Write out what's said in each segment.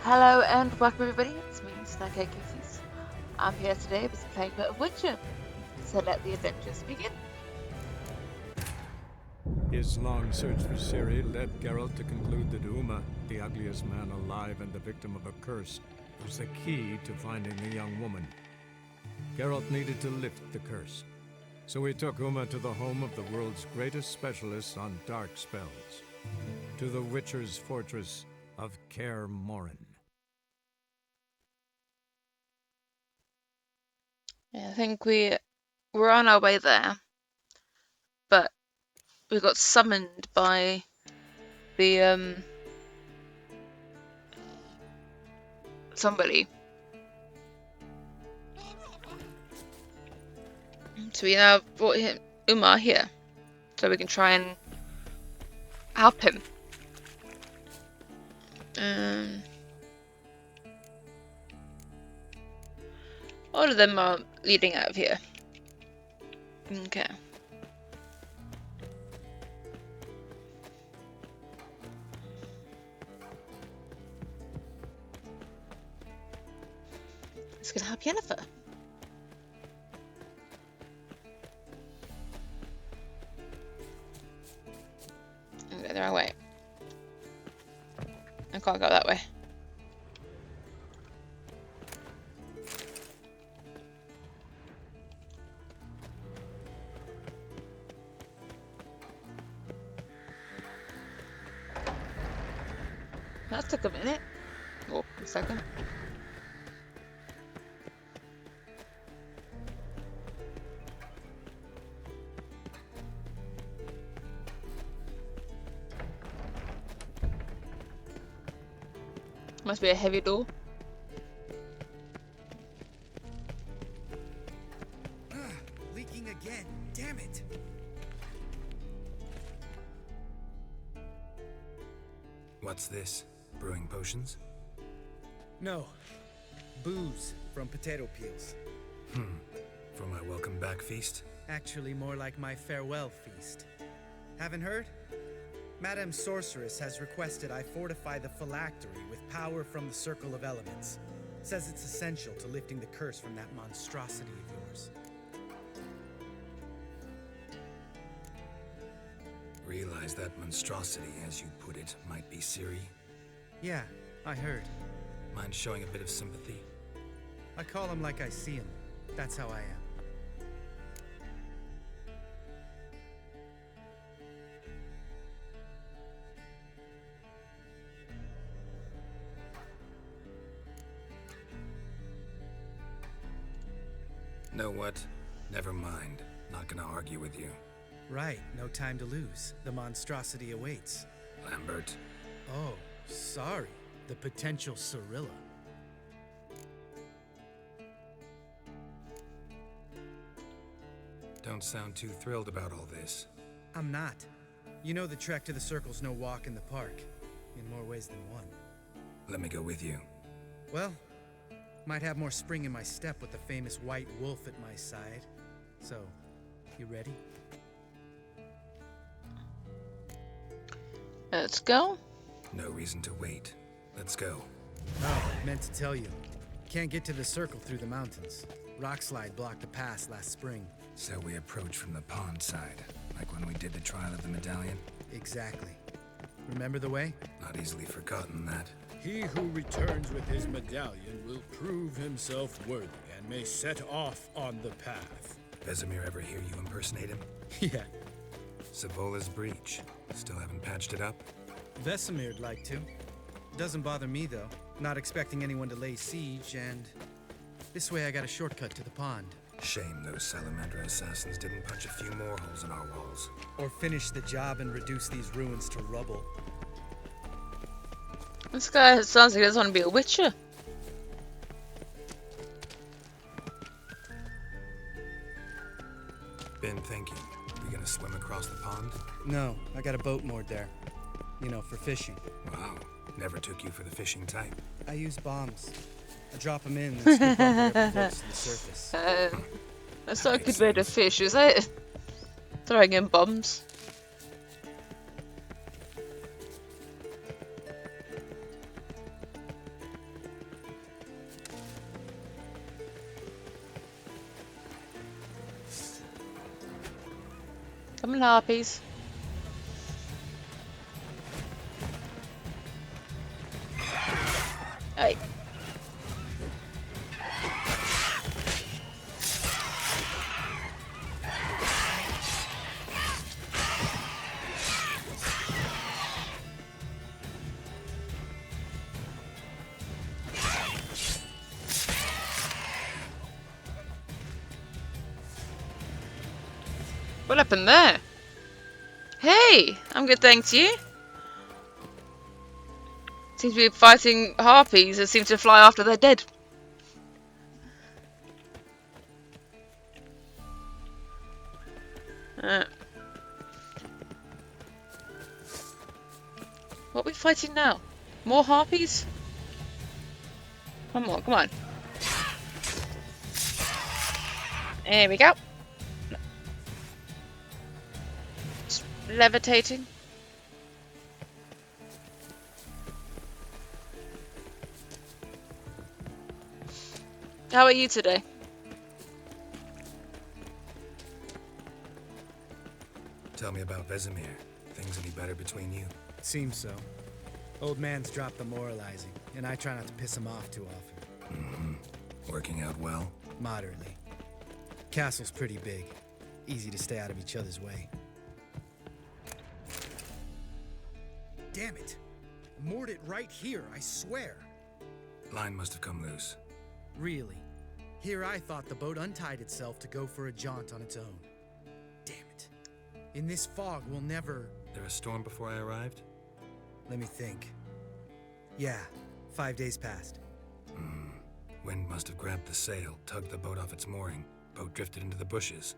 Hello and welcome everybody, it's me, SnowCatCuties. I'm here today busy playing a bit of Witcher, so let the adventures begin. His long search for Ciri led Geralt to conclude that Uma, the ugliest man alive and the victim of a curse, was the key to finding the young woman. Geralt needed to lift the curse, so he took Uma to the home of the world's greatest specialist on dark spells, to the Witcher's fortress of Kaer Morhen. Yeah, I think we're on our way there, but we got summoned by the somebody. So we now brought Umar here, so we can try and help him. All of them are leading out of here. Okay. Let's go help Yennefer. Okay, the wrong way. I can't go that way. That took a minute. Oh, a second. Must be a heavy door. Leaking again. Damn it. What's this? Brewing potions? No. Booze from potato peels. For my welcome back feast? Actually, more like my farewell feast. Haven't heard? Madame Sorceress has requested I fortify the phylactery with power from the Circle of Elements. Says it's essential to lifting the curse from that monstrosity of yours. Realize that monstrosity, as you put it, might be Ciri. Yeah, I heard. Mind showing a bit of sympathy? I call him like I see him. That's how I am. Know what? Never mind. Not gonna argue with you. Right, no time to lose. The monstrosity awaits. Lambert. Oh, sorry. The potential Cirilla. Don't sound too thrilled about all this. I'm not. You know the trek to the Circle's no walk in the park. In more ways than one. Let me go with you. Well, might have more spring in my step with the famous white wolf at my side. So, you ready? Let's go. No reason to wait. Let's go. Oh, meant to tell you. Can't get to the Circle through the mountains. Rockslide blocked the pass last spring. So we approach from the pond side, like when we did the trial of the medallion? Exactly. Remember the way? Not easily forgotten that. He who returns with his medallion will prove himself worthy and may set off on the path. Vesemir ever hear you impersonate him? Yeah. Savola's breach. Still haven't patched it up? Vesemir'd like to. Doesn't bother me, though. Not expecting anyone to lay siege, and this way I got a shortcut to the pond. Shame those salamander assassins didn't punch a few more holes in our walls. Or finish the job and reduce these ruins to rubble. This guy sounds like he doesn't want to be a Witcher. Been thinking. We gonna swim across the pond? No, I got a boat moored there. You know, for fishing. Wow. Never took you for the fishing type. I use bombs. I drop them in and scoop up whatever floats to the surface. That's not a good way to fish, is it? Throwing in bombs. Come on, harpies. Hey. What happened there? Hey, I'm good, thanks. You? Seems to be fighting harpies that seem to fly after they're dead. What are we fighting now? More harpies? Come on, come on. There we go. Just levitating. How are you today? Tell me about Vesemir. Things any better between you? Seems so. Old man's dropped the moralizing, and I try not to piss him off too often. Mm-hmm. Working out well? Moderately. Castle's pretty big. Easy to stay out of each other's way. Damn it! Moored it right here, I swear. Line must have come loose. Really? Here I thought the boat untied itself to go for a jaunt on its own. Damn it. In this fog, we'll never... There a storm before I arrived? Let me think. Yeah, 5 days passed. Wind must have grabbed the sail, tugged the boat off its mooring. Boat drifted into the bushes.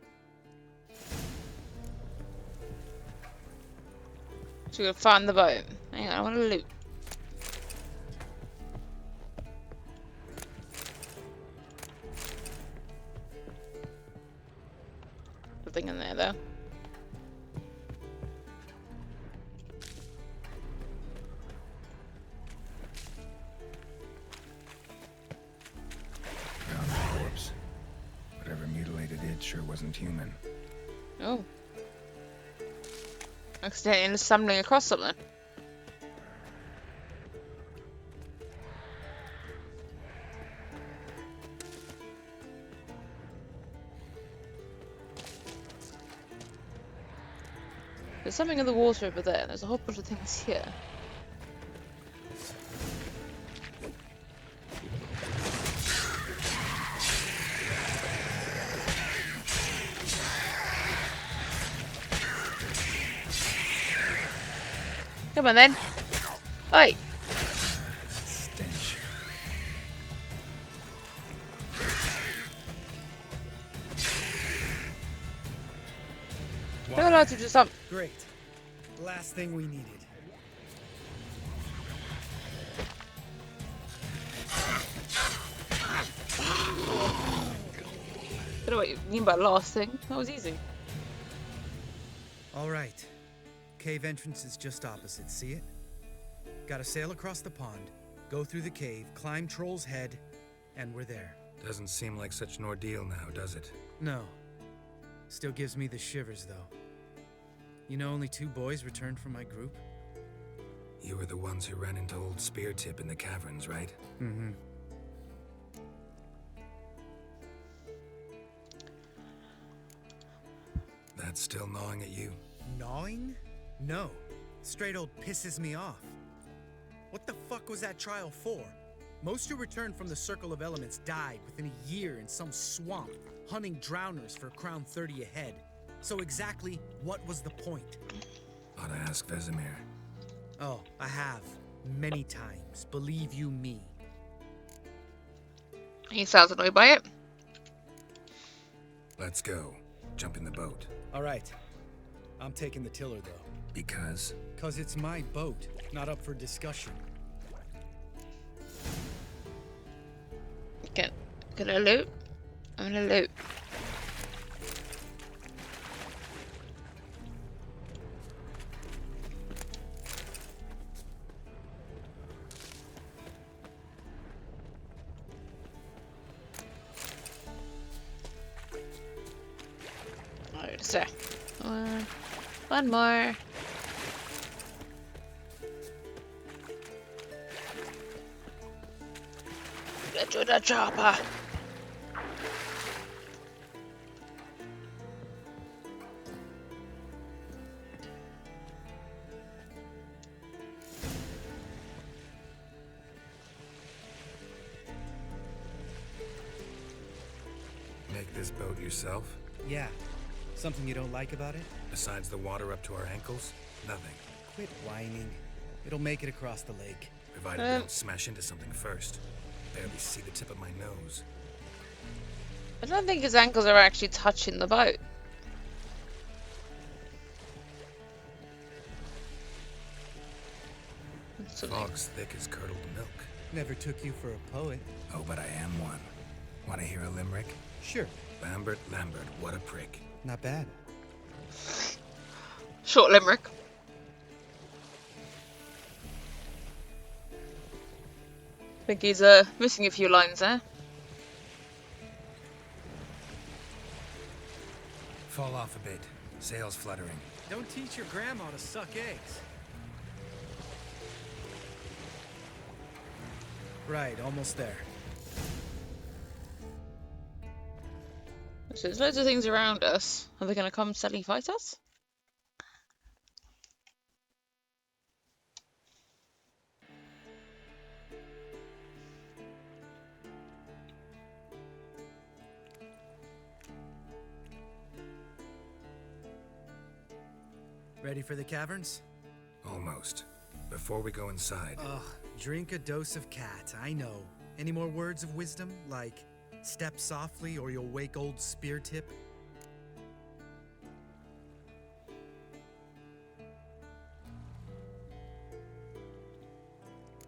So we gotta find the boat. Hang on, I want to loot. Nothing in there though. Found the corpse. Whatever mutilated it sure wasn't human. Oh. Accidentally stumbling across something. There's something in the water over there. There's a whole bunch of things here. Come on then. Oi. Stench. You're allowed to do something. Great. Last thing we needed. I don't know what you mean by last thing. That was easy. All right. Cave entrance is just opposite, see it? Gotta sail across the pond, go through the cave, climb Troll's Head, and we're there. Doesn't seem like such an ordeal now, does it? No. Still gives me the shivers, though. You know only 2 boys returned from my group? You were the ones who ran into old Speartip in the caverns, right? Mm-hmm. That's still gnawing at you? Gnawing? No. Straight old pisses me off. What the fuck was that trial for? Most who returned from the Circle of Elements died within a year in some swamp, hunting drowners for Crown 30 a head. So exactly what was the point? Ought to ask Vesemir. Oh, I have. Many times. Believe you me. He sounds annoyed by it. Let's go. Jump in the boat. All right. I'm taking the tiller, though. Because? 'Cause it's my boat, not up for discussion. Gonna loot? I'm gonna loot. Alright, so. One more. Get to the chopper. Make this boat yourself? Yeah. Something you don't like about it? Besides the water up to our ankles? Nothing. Quit whining. It'll make it across the lake. Provided we don't smash into something first. Barely see the tip of my nose. I don't think his ankles are actually touching the boat. Fog's thick as curdled milk. Never took you for a poet. Oh, but I am one. Want to hear a limerick? Sure. Lambert, what a prick. Not bad. Short limerick. I think he's missing a few lines there. Fall off a bit. Sails fluttering. Don't teach your grandma to suck eggs. Right, almost there. So there's loads of things around us. Are they going to come suddenly fight us? Ready for the caverns? Almost. Before we go inside. Ugh, drink a dose of cat, I know. Any more words of wisdom, like step softly or you'll wake old spear tip?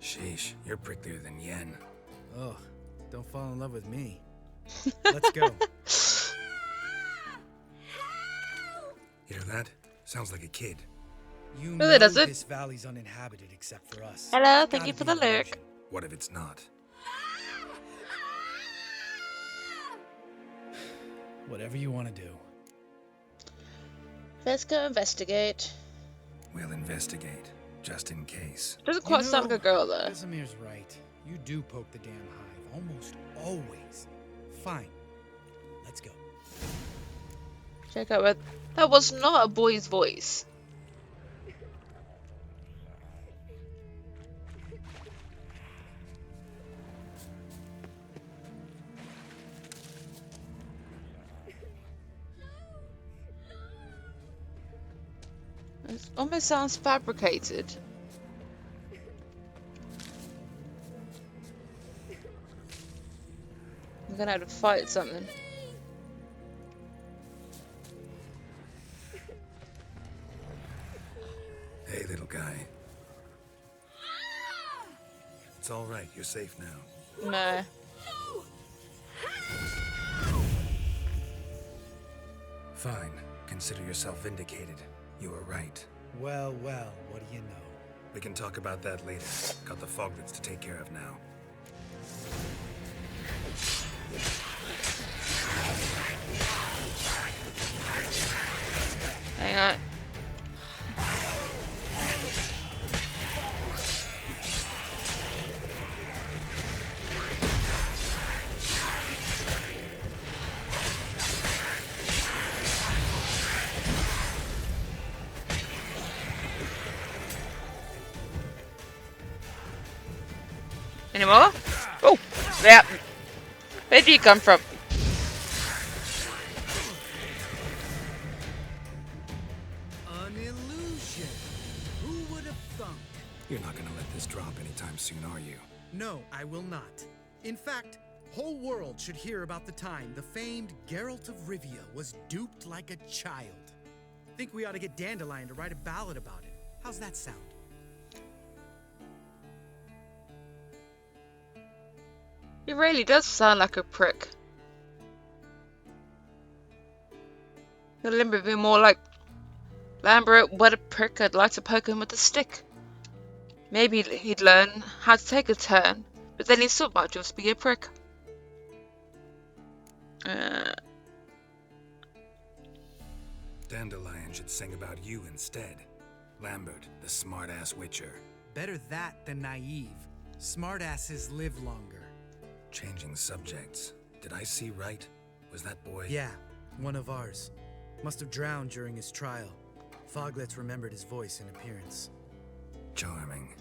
Sheesh, you're pricklier than Yen. Ugh, don't fall in love with me. Let's go. Hear that? Sounds like a kid. You Really know does it? this valley's uninhabited except for us. Hello, thank Gotta you for be the an lyric. illusion. What if it's not? Whatever you want to do. Let's go investigate. We'll investigate, just in case. Doesn't quite sound like a girl though. Casimir's right. You do poke the damn hive, almost always. Fine. Let's go. Check out where that was not a boy's voice. It almost sounds fabricated. I'm gonna have to fight something. Hey, little guy. It's all right. You're safe now. No. Fine. Consider yourself vindicated. You were right. Well, well, what do you know? We can talk about that later. Got the foglets to take care of now. Hang on. Any more? Oh, yeah. Where did you come from? An illusion. Who would have thunk? You're not gonna let this drop anytime soon, are you? No, I will not. In fact, whole world should hear about the time the famed Geralt of Rivia was duped like a child. Think we ought to get Dandelion to write a ballad about it. How's that sound? He really does sound like a prick. You'll remember being more like, Lambert, what a prick, I'd like to poke him with a stick. Maybe he'd learn how to take a turn, but then he still might just be a prick. Dandelion should sing about you instead. Lambert, the smart-ass witcher. Better that than naive. Smartasses live longer. Changing subjects. Did I see right? Was that boy? Yeah, one of ours. Must have drowned during his trial. Foglets remembered his voice and appearance. Charming.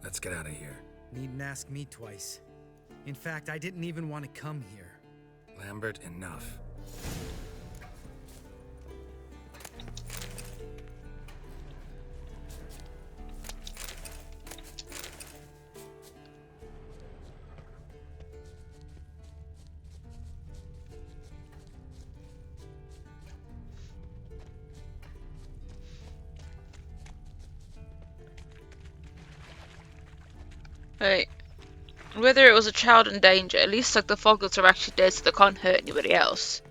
Let's get out of here. Needn't ask me twice. In fact, I didn't even want to come here. Lambert, enough. Right. Whether it was a child in danger, at least like the Foglets are actually dead so they can't hurt anybody else.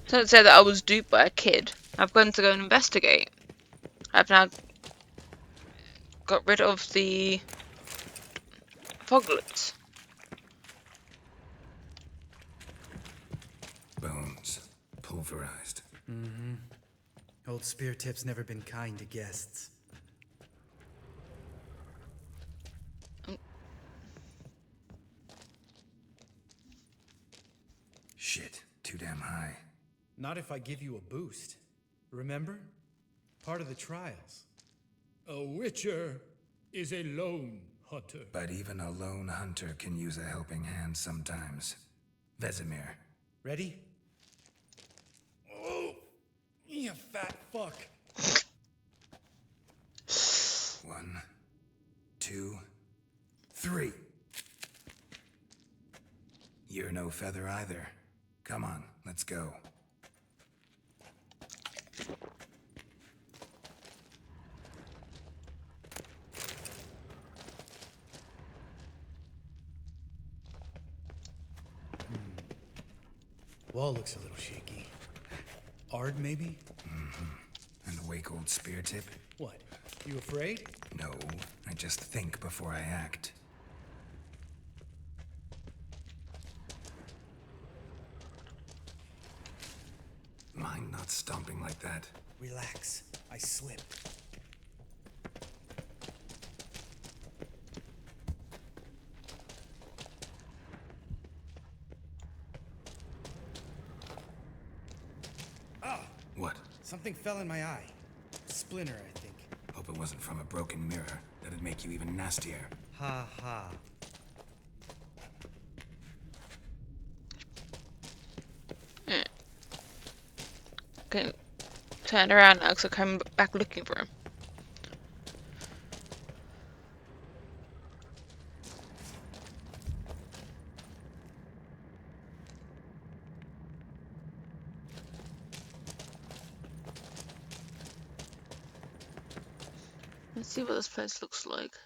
Don't say that I was duped by a kid. I've gone to go and investigate. I've now got rid of the Foglets. Bones. Pulverized. Mm-hmm. Old Spear Tip's never been kind to guests. Shit. Too damn high. Not if I give you a boost. Remember? Part of the trials. A witcher is a lone hunter. But even a lone hunter can use a helping hand sometimes. Vesemir. Ready? Oh, you fat fuck. 1, 2, 3. You're no feather either. Come on, let's go. Wall looks a little shaky. Ard, maybe? And wake old Spear Tip? What? You afraid? No, I just think before I act. Mind not stomping like that. Relax. I slipped. Ah! What? Something fell in my eye. Splinter, I think. Hope it wasn't from a broken mirror. That'd make you even nastier. Ha ha. Okay. Turn around now because I come back looking for him. Let's see what this place looks like.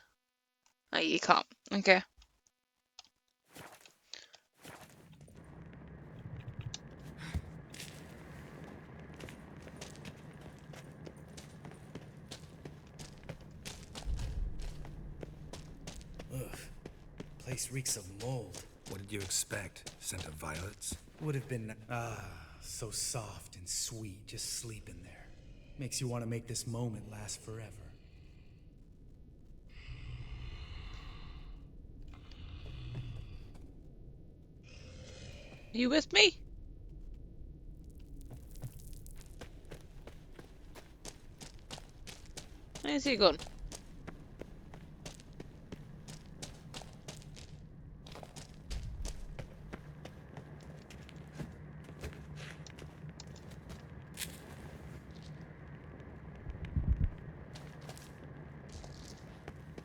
Oh, you can't. Okay. Ugh. Place reeks of mold. What did you expect? Scent of violets? Would have been, so soft and sweet just sleeping there. Makes you want to make this moment last forever. You with me? Where's he gone?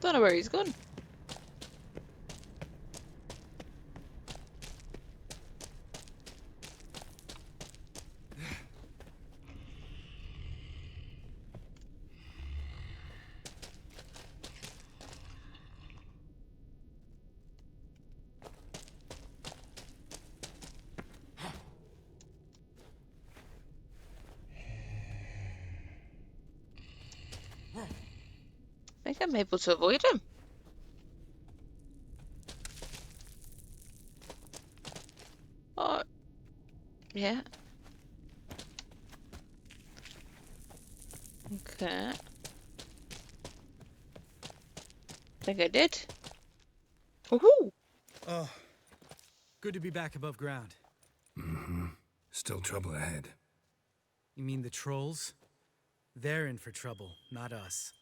Don't know where he's gone. I think I'm able to avoid him. Oh, yeah. Okay. I think I did. Woohoo! Oh, good to be back above ground. Mm-hmm. Still trouble ahead. You mean the trolls? They're in for trouble, not us.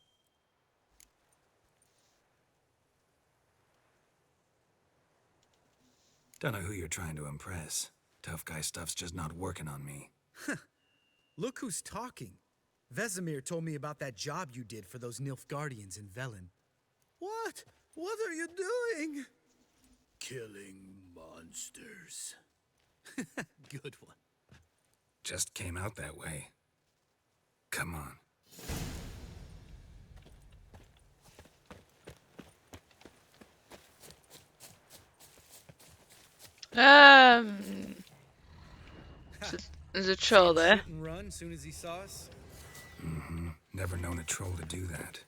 Don't know who you're trying to impress. Tough guy stuff's just not working on me. Look who's talking. Vesemir told me about that job you did for those Nilfgaardians in Velen. What? What are you doing? Killing monsters. Good one. Just came out that way. Come on. There's a troll there. Shoot and run soon as he saw us? Mm-hmm. Never known a troll to do that.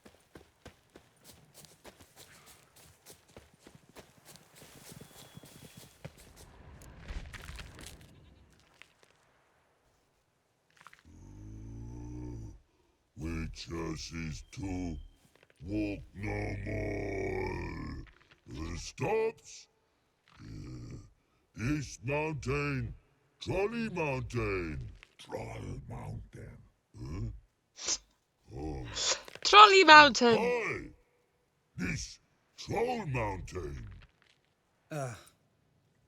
Witches is to walk no more. Stops. East Mountain, Trolley Mountain. Troll Mountain. Huh? Oh. Trolley Mountain! Hi! This Troll Mountain.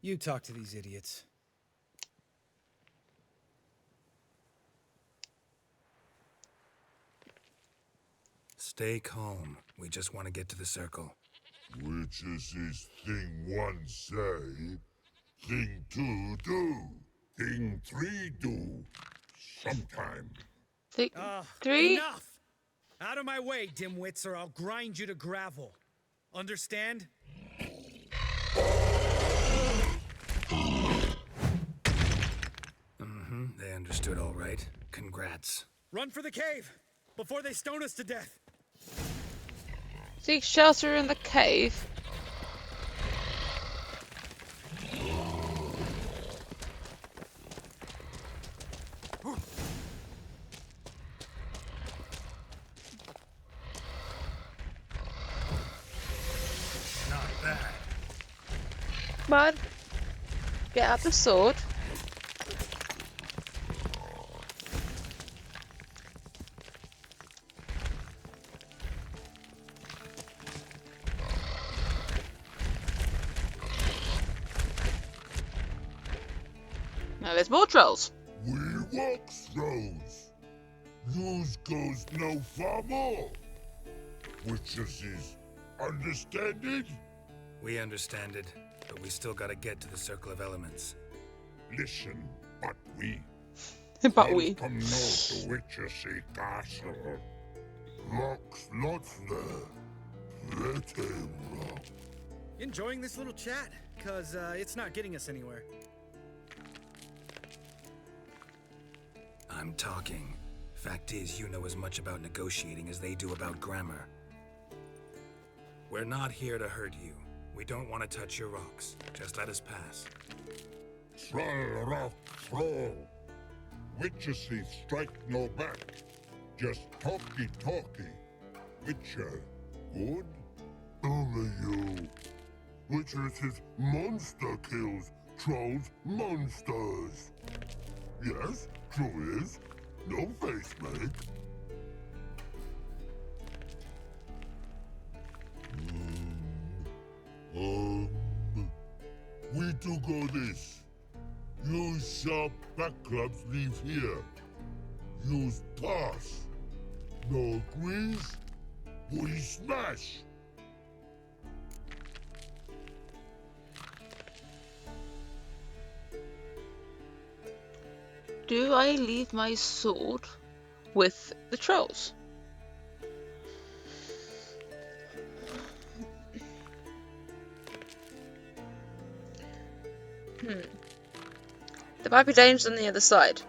You talk to these idiots. Stay calm. We just want to get to the circle. Witches is thing one say, thing two do, thing three do, sometime. Three? Enough! Out of my way, dimwits, or I'll grind you to gravel. Understand? Mm-hmm. They understood all right. Congrats. Run for the cave before they stone us to death. Seek shelter in the cave. Not bad. Come on. Get out the sword. Now there's more trolls. We walk throws. News goes no far more. Witches is understand it? We understand it, but we still gotta get to the Circle of Elements. Listen, but we But we. come north to Witchessy Castle. Rocks lots there. Pretty rock. Enjoying this little chat? Cause it's not getting us anywhere. I'm talking. Fact is, you know as much about negotiating as they do about grammar. We're not here to hurt you. We don't want to touch your rocks. Just let us pass. Troll rock troll. Witchessy strike no back. Just talky. Witcher, good? Only you. Witchess's monster kills trolls monsters. Yes, true is. No face make. We do go this. Use sharp back clubs leave here. Use pass. No agrees? We smash. Do I leave my sword with the trolls? There might be dangers on the other side.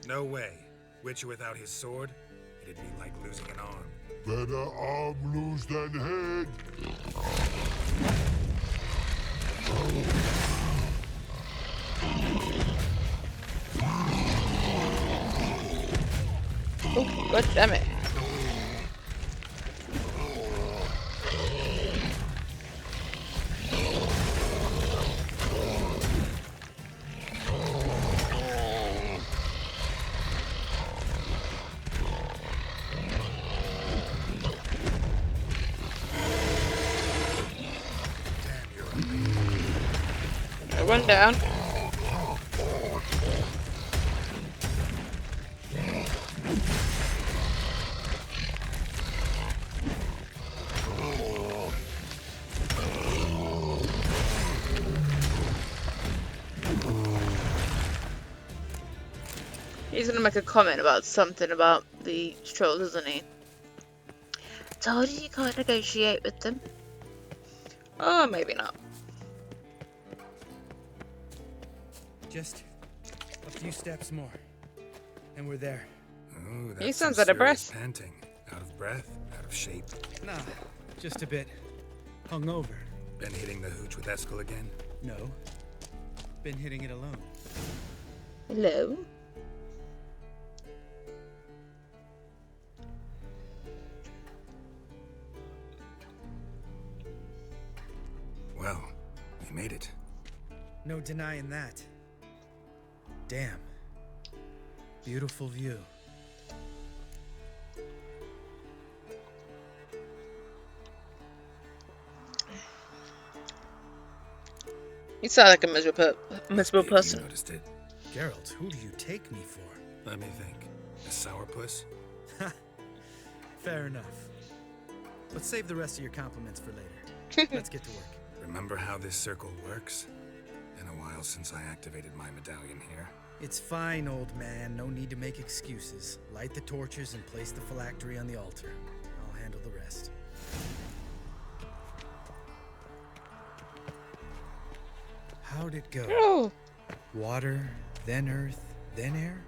No way. Witcher without his sword? It'd be like losing an arm. Better arm lose than head. Oh, god damn it. Run down. He's gonna make a comment about something about the trolls, isn't he? Told you you can't negotiate with them. Oh, maybe not. Just a few steps more, and we're there. Oh, that's He sounds some out of serious breath. Panting. Out of breath, out of shape. Nah, just a bit hungover. Been hitting the hooch with Eskel again? No, been hitting it alone. Hello? Well, we made it. No denying that. Damn. Beautiful view. You sound like a miserable Maybe person. You noticed it. Geralt, who do you take me for? Let me think. A sourpuss? Fair enough. Let's save the rest of your compliments for later. Let's get to work. Remember how this circle works? Been a while since I activated my medallion here. It's fine, old man. No need to make excuses. Light the torches and place the phylactery on the altar. I'll handle the rest. How'd it go? Oh! Water, then earth, then air?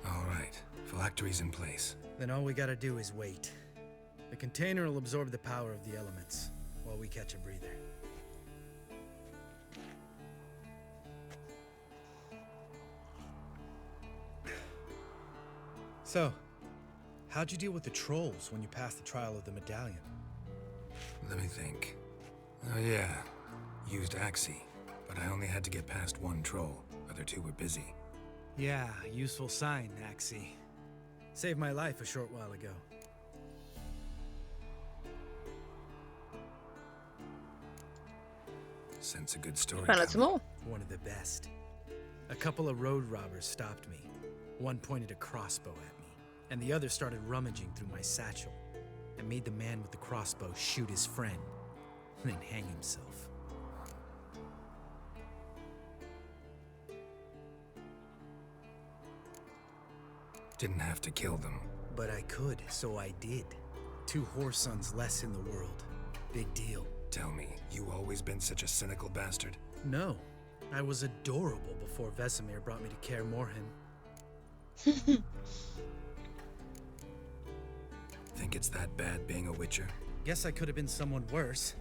All right, phylactery's in place. Then all we gotta do is wait. The container will absorb the power of the elements while we catch a breather. So, how'd you deal with the trolls when you passed the trial of the medallion? Let me think. Oh yeah, used Axie, but I only had to get past one troll. Other two were busy. Yeah, useful sign, Axie. Saved my life a short while ago. Sense a good story. Found out some more. One of the best. A couple of road robbers stopped me. One pointed a crossbow at me, and the other started rummaging through my satchel and made the man with the crossbow shoot his friend, then hang himself. Didn't have to kill them. But I could, so I did. 2 whoresons less in the world. Big deal. Tell me, you always been such a cynical bastard? No, I was adorable before Vesemir brought me to Kaer Morhen. Think it's that bad being a witcher? Guess I could have been someone worse.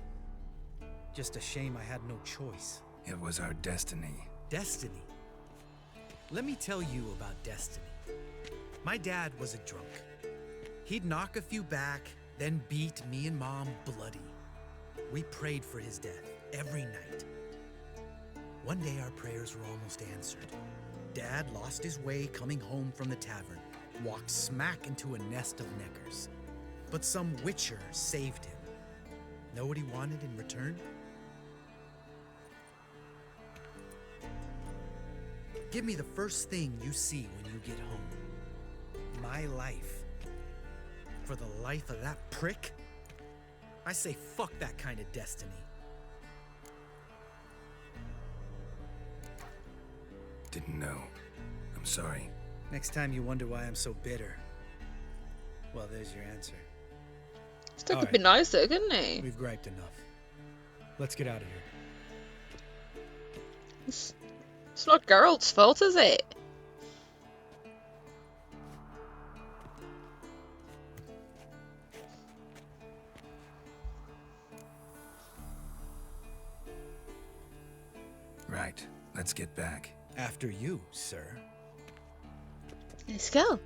Just a shame I had no choice. It was our destiny. Destiny. Let me tell you about destiny. My dad was a drunk. He'd knock a few back, then beat me and Mom bloody. We prayed for his death every night. One day our prayers were almost answered. Dad lost his way coming home from the tavern, walked smack into a nest of neckers. But some witcher saved him. Know what he wanted in return? Give me the first thing you see when you get home. My life. For the life of that prick? I say fuck that kind of destiny. Didn't know. I'm sorry. Next time you wonder why I'm so bitter, well, there's your answer. Still All could be right. nicer, couldn't he? We've griped enough. Let's get out of here. It's not Geralt's fault, is it? Right. Let's get back. After you, sir. Let's go.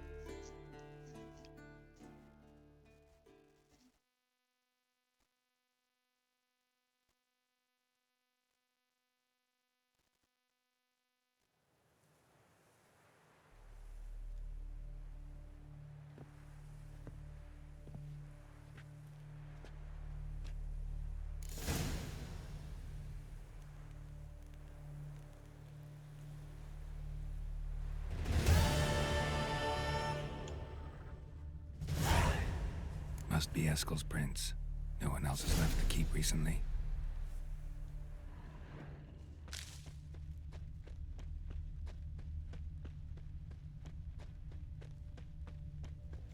Must be Eskel's prints. No one else has left the keep recently.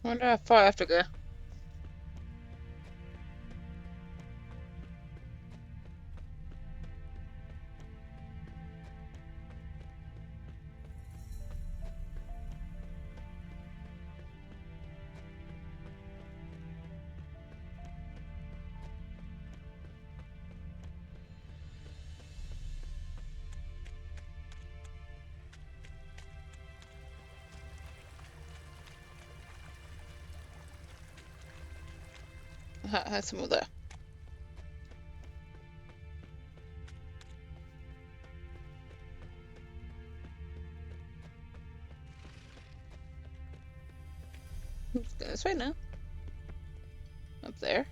I wonder how far I have to go. Aha, some more there. Let's go this way now. Up there.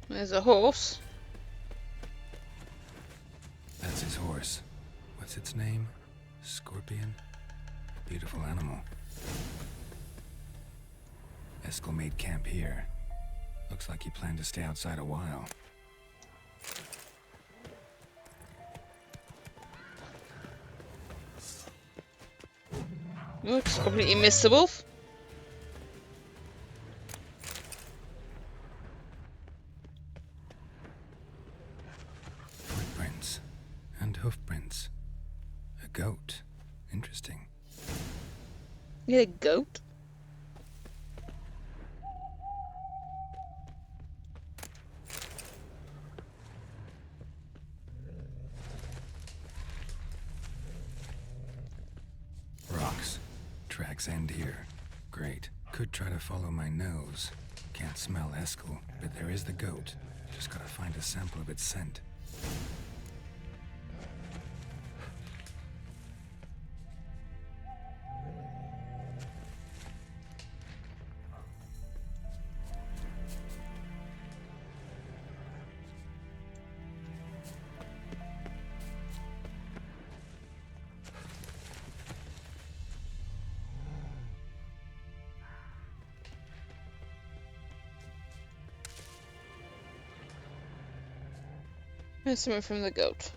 There's a horse. That's his horse. What's its name? Scorpion? Beautiful animal. Eskel made camp here. Looks like he planned to stay outside a while. Oh, just completely missed the wolf. Footprints. And hoofprints. A goat. Interesting. You had a goat? Rocks. Tracks end here. Great. Could try to follow my nose. Can't smell Eskel, but there is the goat. Just gotta find a sample of its scent. There's something from the goat.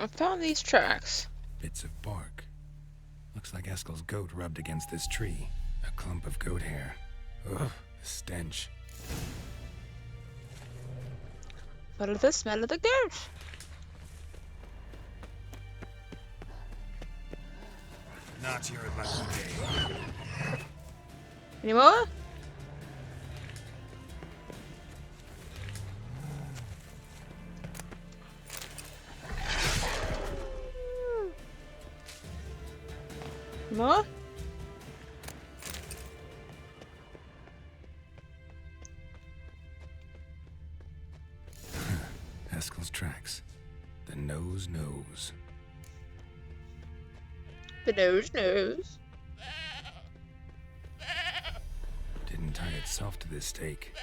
I found these tracks. Bits of bark. Looks like Eskel's goat rubbed against this tree. A clump of goat hair. Ugh, the stench. Follow the smell of the goat. Not your lucky day. Any more? More? tracks. The nose knows. The nose knows. Didn't tie itself to this stake.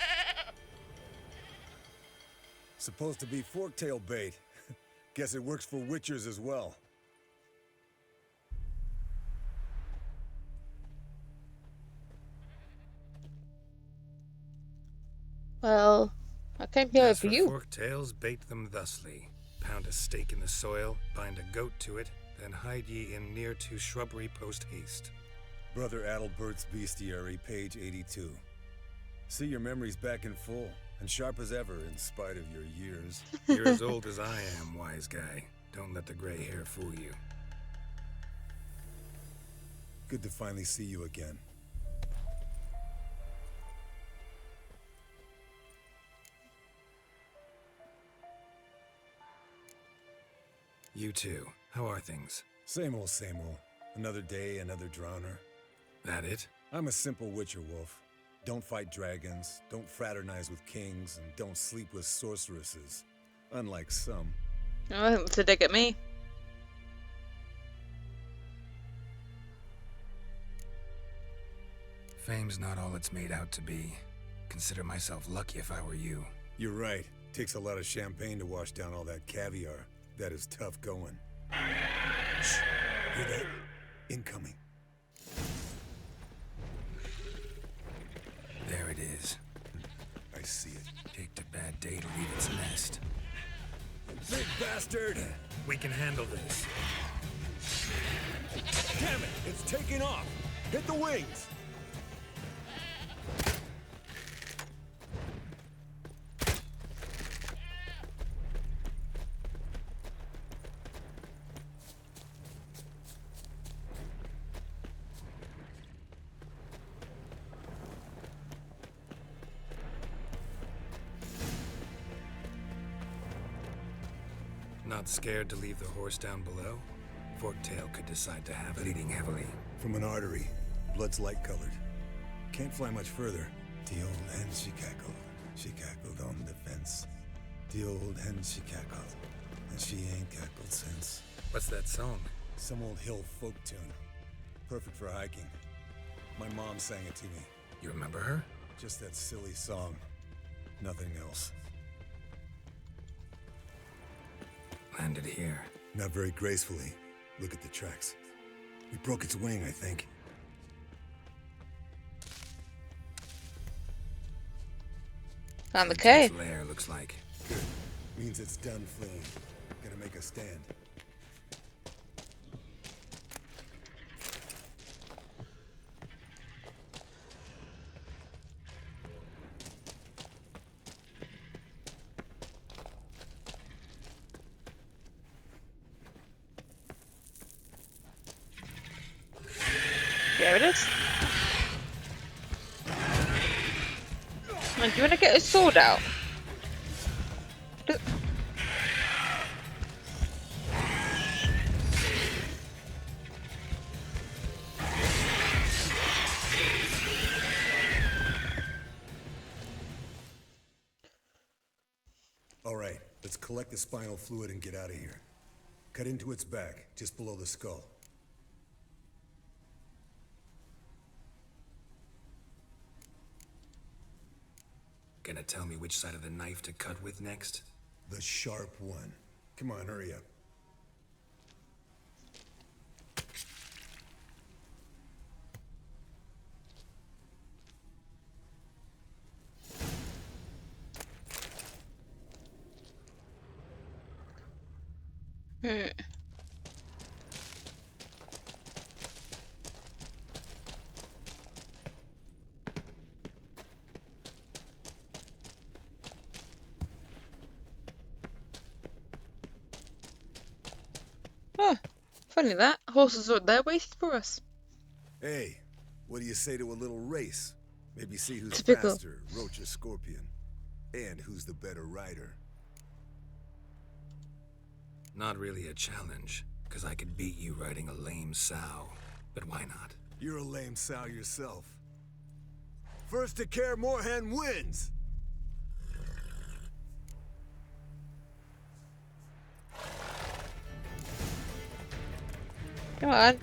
Supposed to be forktail bait. Guess it works for witchers as well. Well, I came here As for for you. forktails, bait them thusly. Pound a stake in the soil, bind a goat to it, then hide ye in near to shrubbery post haste. Brother Adalbert's Bestiary, page 82. See, your memory's back in full, and sharp as ever in spite of your years. You're as old as I am, wise guy. Don't let the gray hair fool you. Good to finally see you again. You too. How are things? Same old, same old. Another day, another drowner. That it? I'm a simple witcher wolf. Don't fight dragons, don't fraternize with kings, and don't sleep with sorceresses. Unlike some. Oh, to dig at me. Fame's not all it's made out to be. Consider myself lucky if I were you. You're right. Takes a lot of champagne to wash down all that caviar. That is tough going. Shh. Hear that? Incoming. There it is. I see it. Picked a bad day to leave its nest. Big bastard! We can handle this. Damn it! It's taking off! Hit the wings! Not scared to leave the horse down below? Forktail could decide to have it. Bleeding heavily. From an artery. Blood's light-colored. Can't fly much further. The old hen she cackled. She cackled on the fence. The old hen she cackled. And she ain't cackled since. What's that song? Some old hill folk tune. Perfect for hiking. My mom sang it to me. You remember her? Just that silly song. Nothing else. Landed here. Not very gracefully. Look at the tracks. We broke its wing, I think. Found the K. Its lair looks like. Good. Means it's done fleeing. Gonna make a stand. There it is. And do you want to get his sword out? All right, let's collect the spinal fluid and get out of here. Cut into its back, just below the skull. Gonna tell me which side of the knife to cut with next? The sharp one. Come on, hurry up. Oh, funny that. Horses are there waiting for us. Hey, what do you say to a little race? Maybe see who's Typical. faster, roach or scorpion. And who's the better rider. Not really a challenge, because I could beat you riding a lame sow. But why not? You're a lame sow yourself. First to Care Moorhen wins! Come on.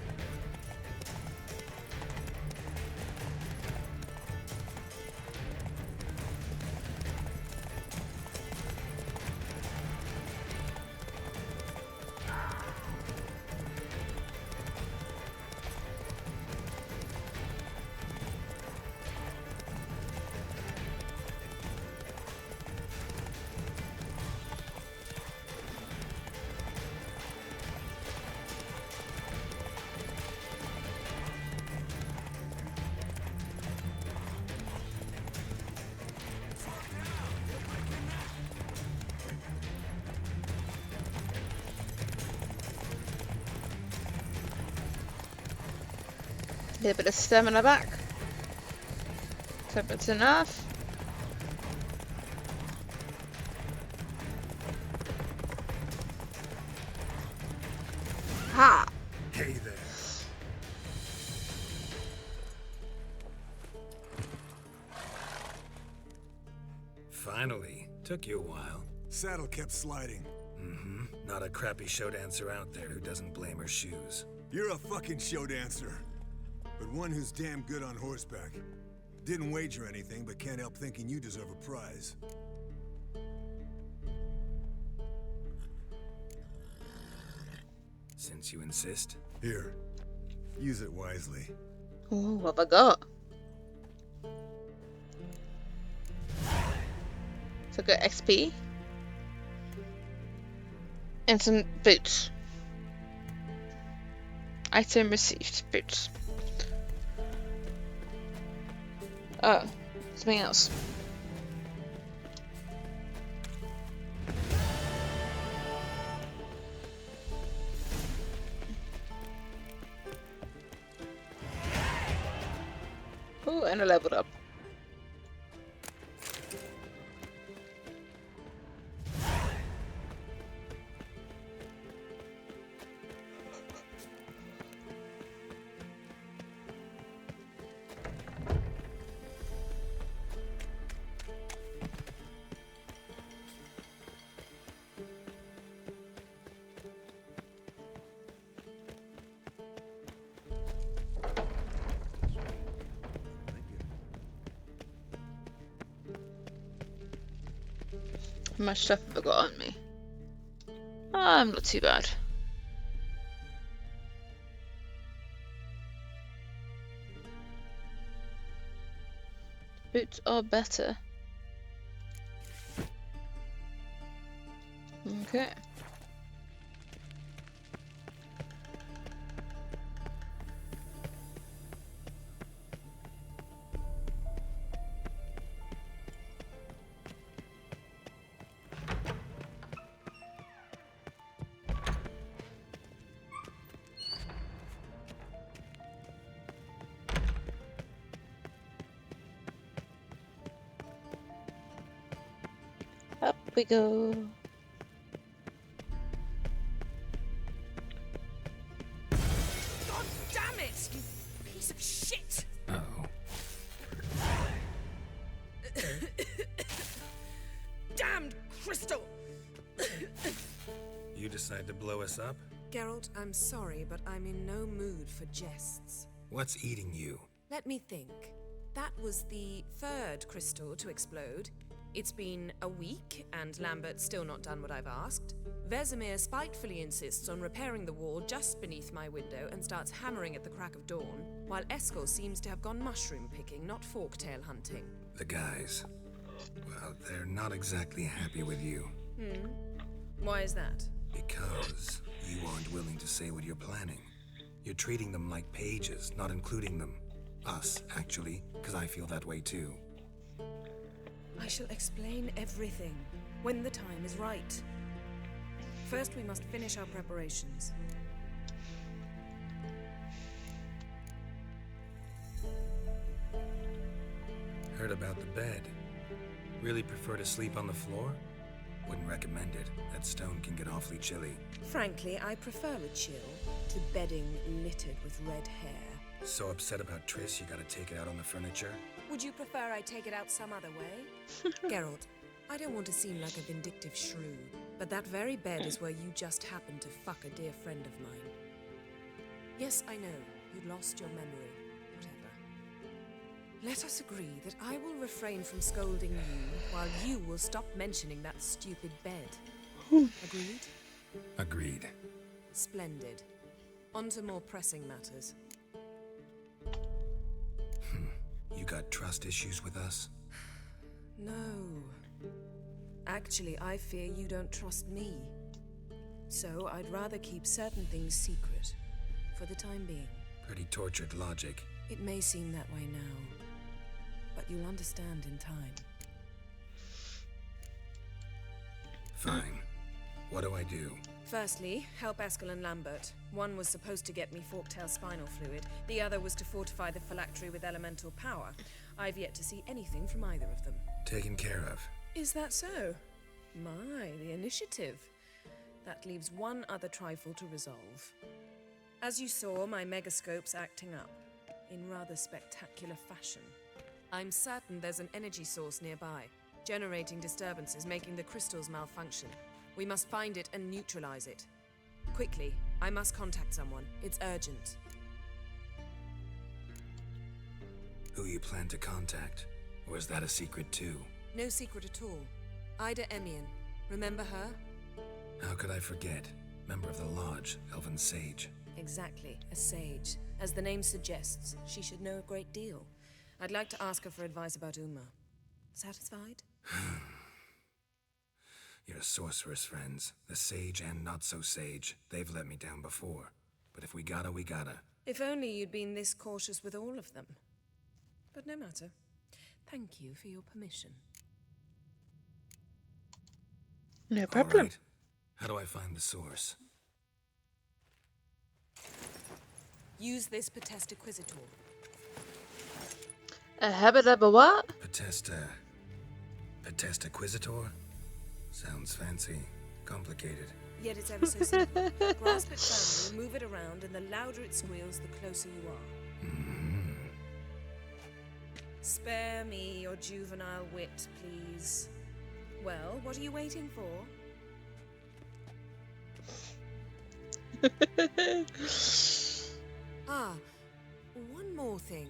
A little bit of stamina back. Hope it's enough. Ha! Hey there. Finally. Took you a while. Saddle kept sliding. Mm-hmm. Not a crappy show dancer out there who doesn't blame her shoes. You're a fucking show dancer. But one who's damn good on horseback. Didn't wager anything, but can't help thinking you deserve a prize. Since you insist. Here. Use it wisely. Ooh, what have I got? So I got XP. And some boots. Item received. Boots. Oh, something else. Oh, and I leveled up. How much stuff have I got on me? I'm not too bad. Boots are better. Okay. Up we go. God damn it, you piece of shit! Oh. Damned crystal! You decide to blow us up? Geralt, I'm sorry, but I'm in no mood for jests. What's eating you? Let me think. That was the third crystal to explode. It's been a week, and Lambert's still not done what I've asked. Vesemir spitefully insists on repairing the wall just beneath my window and starts hammering at the crack of dawn, while Eskel seems to have gone mushroom picking, not forktail hunting. The guys. Well, they're not exactly happy with you. Why is that? Because you aren't willing to say what you're planning. You're treating them like pages, not including them. Us, actually, because I feel that way too. I shall explain everything when the time is right. First, we must finish our preparations. Heard about the bed. Really prefer to sleep on the floor? Wouldn't recommend it. That stone can get awfully chilly. Frankly, I prefer a chill to bedding littered with red hair. So upset about Triss, you gotta take it out on the furniture? Would you prefer I take it out some other way? Geralt, I don't want to seem like a vindictive shrew, but that very bed is where you just happened to fuck a dear friend of mine. Yes, I know. You lost your memory. Whatever. Let us agree that I will refrain from scolding you while you will stop mentioning that stupid bed. Agreed? Agreed. Splendid. On to more pressing matters. You got trust issues with us? No. Actually, I fear you don't trust me. So I'd rather keep certain things secret. For the time being. Pretty tortured logic. It may seem that way now. But you'll understand in time. Fine. What do I do? Firstly, help Eskel and Lambert. One was supposed to get me forktail spinal fluid. The other was to fortify the phylactery with elemental power. I've yet to see anything from either of them. Taken care of. Is that so? My, the initiative. That leaves one other trifle to resolve. As you saw, my megascope's acting up. In rather spectacular fashion. I'm certain there's an energy source nearby. Generating disturbances, making the crystals malfunction. We must find it and neutralize it. Quickly, I must contact someone. It's urgent. Who you plan to contact? Or is that a secret too? No secret at all. Ida Emian. Remember her? How could I forget? Member of the Lodge, Elven Sage. Exactly, a sage. As the name suggests, she should know a great deal. I'd like to ask her for advice about Uma. Satisfied? Your sorceress friends, the sage and not so sage, they've let me down before. But if we gotta, we gotta. If only you'd been this cautious with all of them. But no matter. Thank you for your permission. No problem. All right. How do I find the source? Use this Potestaquizitor. A habit what? Potestaquizitor? Sounds fancy. Complicated. Yet it's ever so simple. Grasp it firmly, move it around, and the louder it squeals, the closer you are. Spare me your juvenile wit, please. Well, what are you waiting for? Ah, one more thing.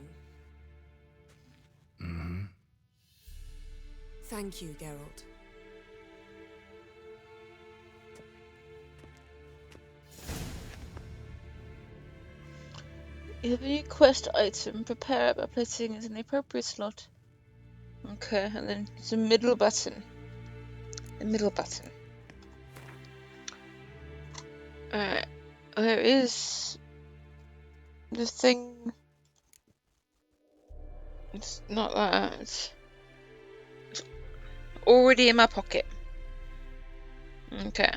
Thank you, Geralt. You have a new quest item. Prepare it by placing it in the appropriate slot. Okay, and then it's a middle button. The middle button. Alright. There is the thing. It's not that. It's already in my pocket. Okay.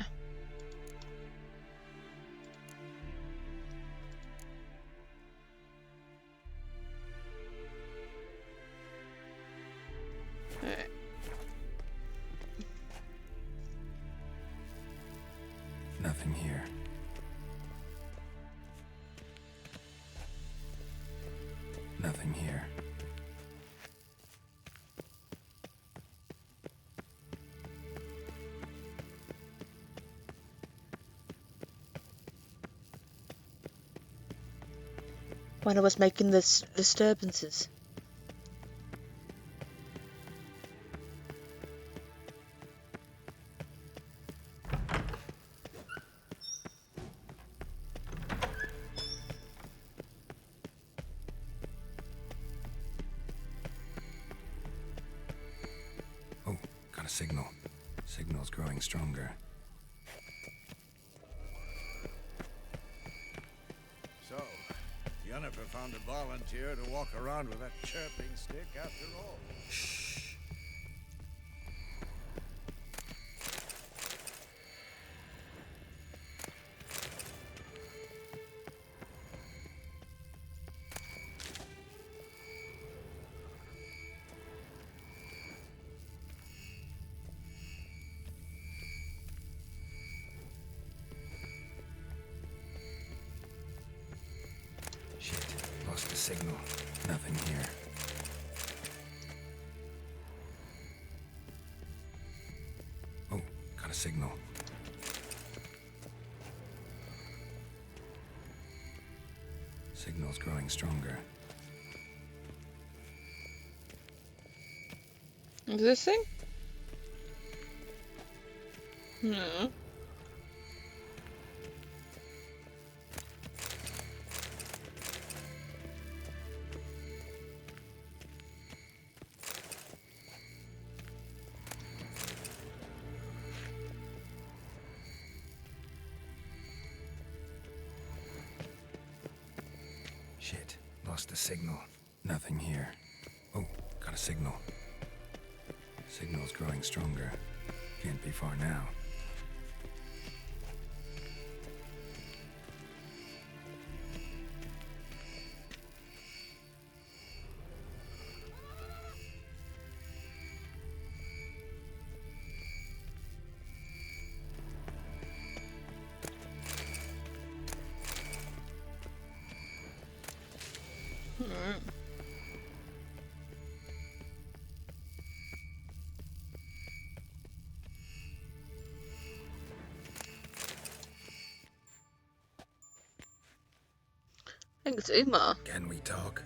Alright. Nothing here. Nothing here. When I was making this disturbances. Oh, got a signal. Signal's growing stronger. So, Yennefer found a volunteer to walk around with that chirping stick after all. Shh. Shit, lost the signal. Nothing here. Oh, got a signal. Signal's growing stronger. Is this thing? No. Shit, lost the signal. Nothing here. Oh, got a signal. Signal's growing stronger. Can't be far now. I think it's Uma. Can we talk?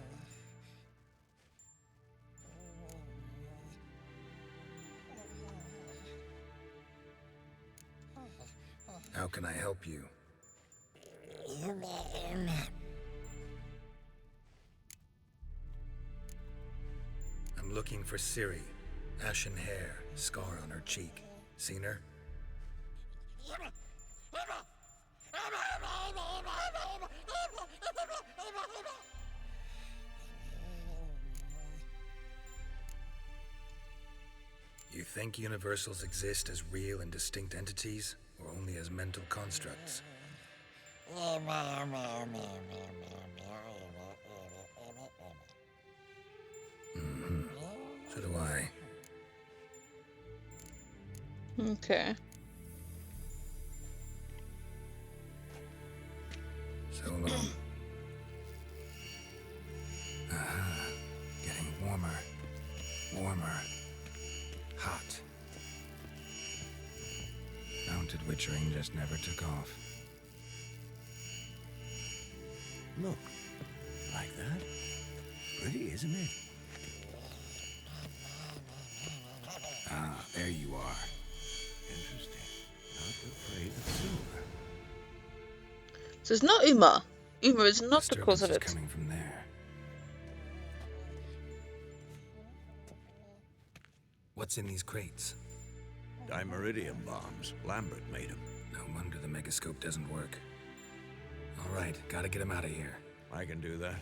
How can I help you? I'm looking for Ciri. Ashen hair, scar on her cheek. Seen her? You think universals exist as real and distinct entities, or only as mental constructs? Mm-hmm. So do I. Okay. So long. Getting warmer. Warmer. Hot. Mounted witchering just never took off. Look. Like that? Pretty, isn't it? Ah, there you are. Interesting. Not afraid of silver. So it's not Uma. Uma is not the cause Disturbance of is it. coming from there. What's in these crates? Dimeridium bombs. Lambert made them. No wonder the megascope doesn't work. All right, gotta get him out of here. I can do that.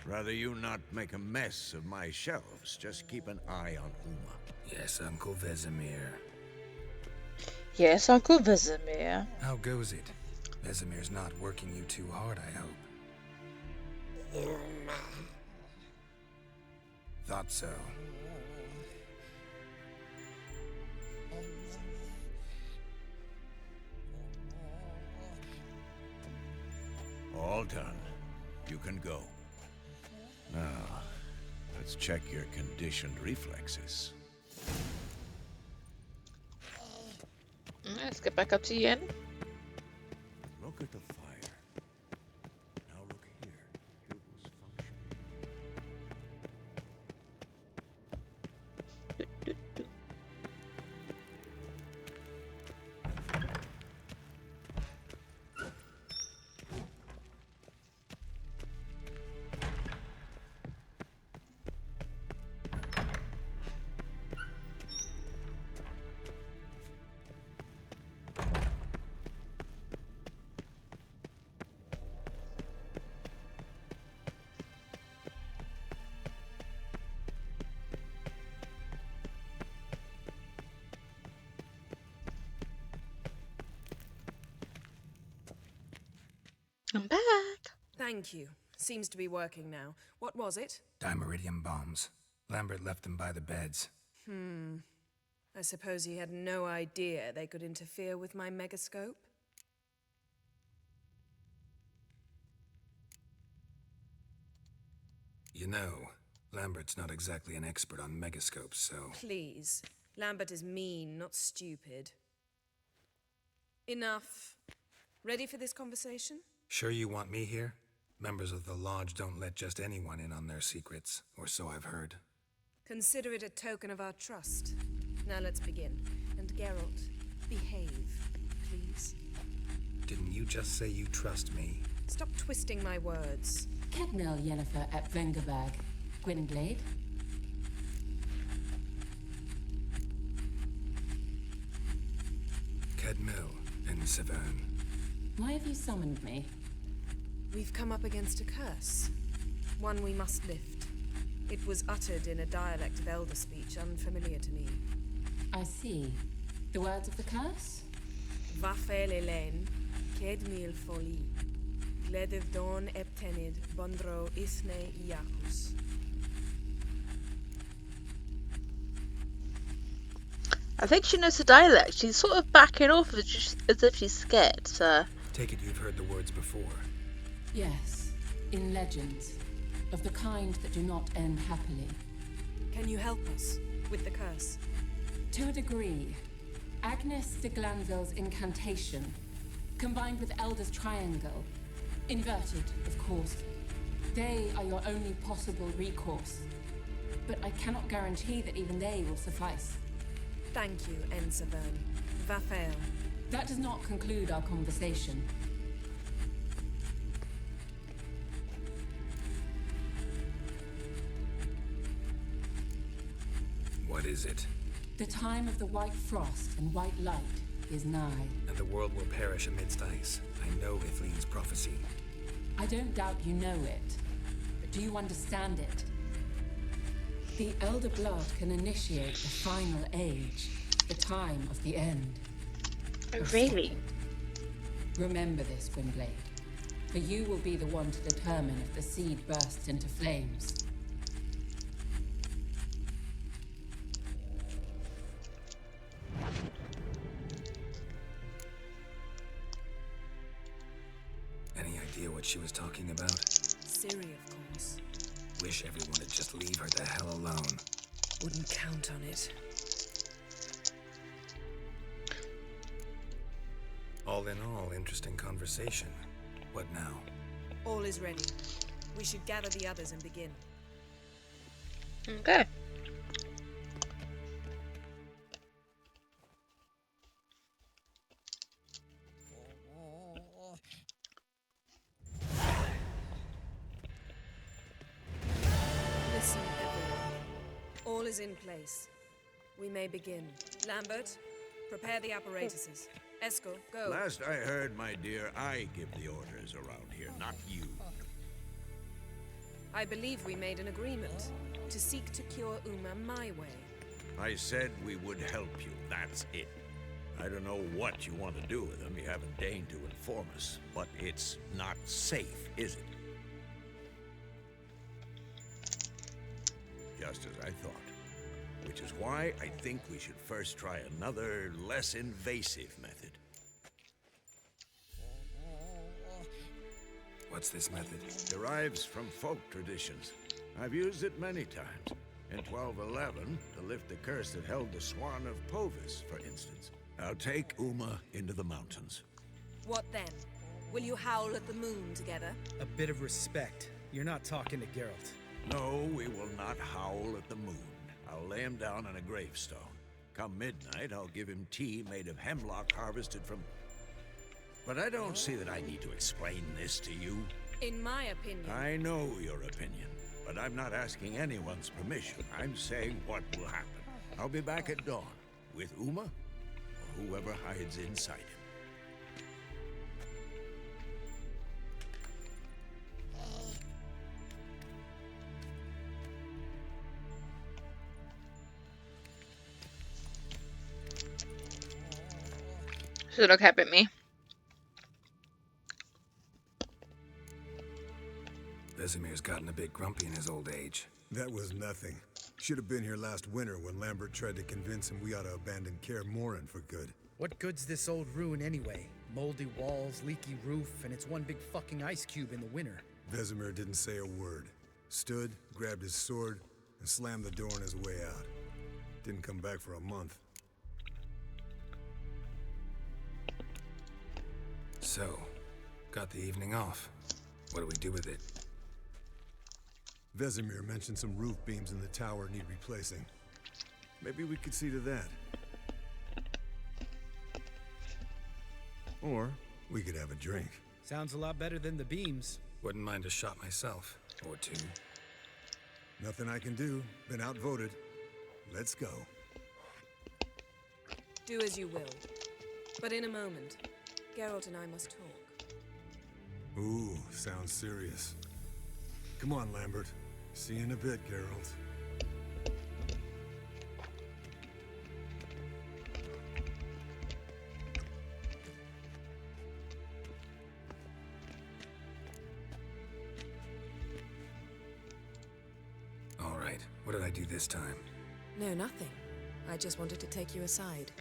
Rather you not make a mess of my shelves. Just keep an eye on Uma. Yes, Uncle Vesemir. Yes, Uncle Vesemir. How goes it? Vesemir's not working you too hard, I hope. Thought so. All done. You can go. Now, let's check your conditioned reflexes. Let's get back up to Yen. Look at the fire. Now look here. Hugo's function. I'm back. Thank you. Seems to be working now. What was it? Dimeridium bombs. Lambert left them by the beds. I suppose he had no idea they could interfere with my megascope? You know, Lambert's not exactly an expert on megascopes, so... Please. Lambert is mean, not stupid. Enough. Ready for this conversation? Sure you want me here? Members of the Lodge don't let just anyone in on their secrets, or so I've heard. Consider it a token of our trust. Now let's begin. And Geralt, behave, please. Didn't you just say you trust me? Stop twisting my words. Kednel Yennefer at Vengerberg. Gwynblade. Kedmil and Severn. Why have you summoned me? We've come up against a curse. One we must lift. It was uttered in a dialect of Elder speech unfamiliar to me. I see. The words of the curse? Vafel Elen, Kedmil Foli, Gledev Don Eptenid, Bondro Isne Iakus. I think she knows the dialect. She's sort of backing off as if she's scared, so... Take it you've heard the words before. Yes, in legends. Of the kind that do not end happily. Can you help us with the curse? To a degree. Agnes de Glanville's incantation, combined with Elder's triangle, inverted, of course. They are your only possible recourse. But I cannot guarantee that even they will suffice. Thank you, Ensevern. Vafel. That does not conclude our conversation. What is it? The time of the white frost and white light is nigh. And the world will perish amidst ice. I know Ithleen's prophecy. I don't doubt you know it, but do you understand it? The Elder Blood can initiate the final age, the time of the end. Oh, really? Remember this, Gwynblade, for you will be the one to determine if the seed bursts into flames. Any idea what she was talking about? Ciri, of course. Wish everyone would just leave her the hell alone. Wouldn't count on it. All in all, interesting conversation. What now? All is ready. We should gather the others and begin. Okay. Listen, everyone. All is in place. We may begin. Lambert, prepare the apparatuses. Esco, go. Last I heard, my dear, I give the orders around here, not you. I believe we made an agreement to seek to cure Uma my way. I said we would help you, that's it. I don't know what you want to do with them, you haven't deigned to inform us, but it's not safe, is it? Just as I thought. Which is why I think we should first try another, less invasive method. What's this method? Derives from folk traditions. I've used it many times. In 1211, to lift the curse that held the Swan of Povis, for instance. I'll take Uma into the mountains. What then? Will you howl at the moon together? A bit of respect. You're not talking to Geralt. No, we will not howl at the moon. I'll lay him down on a gravestone. Come midnight, I'll give him tea made of hemlock harvested from... But I don't see that I need to explain this to you. In my opinion... I know your opinion, but I'm not asking anyone's permission. I'm saying what will happen. I'll be back at dawn, with Uma, or whoever hides inside him. Should look happy at me. Vesemir's gotten a bit grumpy in his old age. That was nothing. Should have been here last winter when Lambert tried to convince him we ought to abandon Kaer Morhen for good. What good's this old ruin anyway? Moldy walls, leaky roof, and it's one big fucking ice cube in the winter. Vesemir didn't say a word. Stood, grabbed his sword, and slammed the door on his way out. Didn't come back for a month. So, got the evening off. What do we do with it? Vesemir mentioned some roof beams in the tower need replacing. Maybe we could see to that. Or we could have a drink. Sounds a lot better than the beams. Wouldn't mind a shot myself. Or two. Nothing I can do. Been outvoted. Let's go. Do as you will. But in a moment, Geralt and I must talk. Ooh, sounds serious. Come on, Lambert. See you in a bit, Geralt. All right, what did I do this time? No, nothing. I just wanted to take you aside,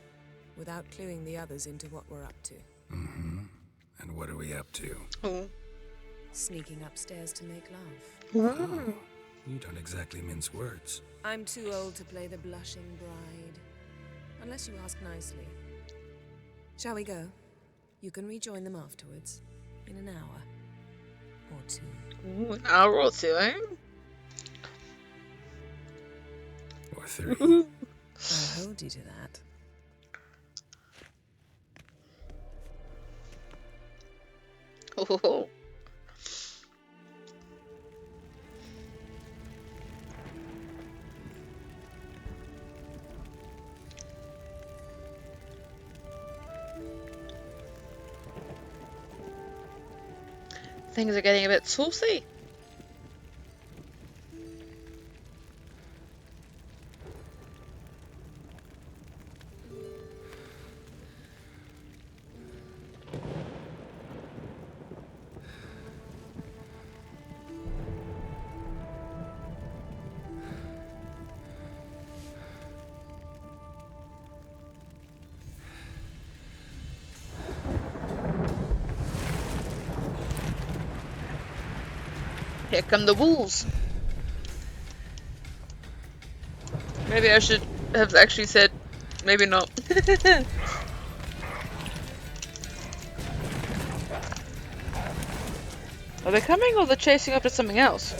without cluing the others into what we're up to. Mm-hmm. And what are we up to? Oh. Sneaking upstairs to make love. Oh, you don't exactly mince words. I'm too old to play the blushing bride. Unless you ask nicely. Shall we go? You can rejoin them afterwards. In an hour. Or two. Ooh, an hour or two, eh? Or three. I'll hold you to that. Oh. Things are getting a bit saucy. Here come the wolves. Maybe I should have actually said, maybe not. Are they coming or they're chasing after something else?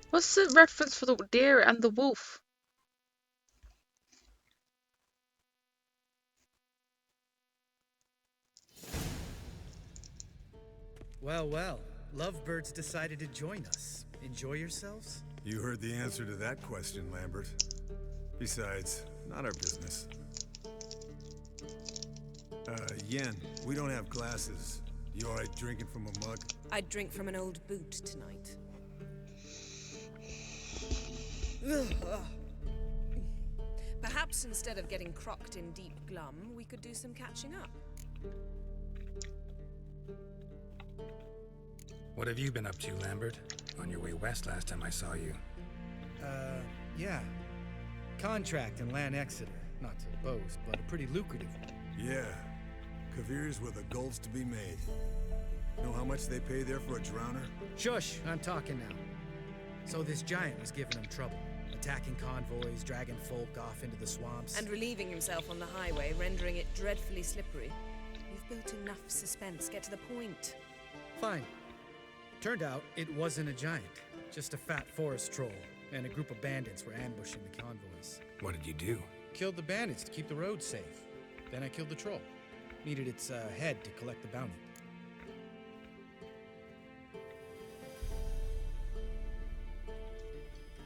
What's the reference for the deer and the wolf? Well, well. Lovebirds decided to join us. Enjoy yourselves? You heard the answer to that question, Lambert. Besides, not our business. Yen, we don't have glasses. You alright drinking from a mug? I'd drink from an old boot tonight. Perhaps instead of getting crocked in deep glum, we could do some catching up. What have you been up to, Lambert? On your way west last time I saw you. Yeah. Contract in Lan Exeter. Not to boast, but a pretty lucrative one. Yeah. Kavir's where the gold's to be made. Know how much they pay there for a drowner? Shush, I'm talking now. So this giant was giving them trouble. Attacking convoys, dragging folk off into the swamps. And relieving himself on the highway, rendering it dreadfully slippery. You've built enough suspense. Get to the point. Fine. Turned out it wasn't a giant. Just a fat forest troll. And a group of bandits were ambushing the convoys. What did you do? Killed the bandits to keep the road safe. Then I killed the troll. Needed its head to collect the bounty.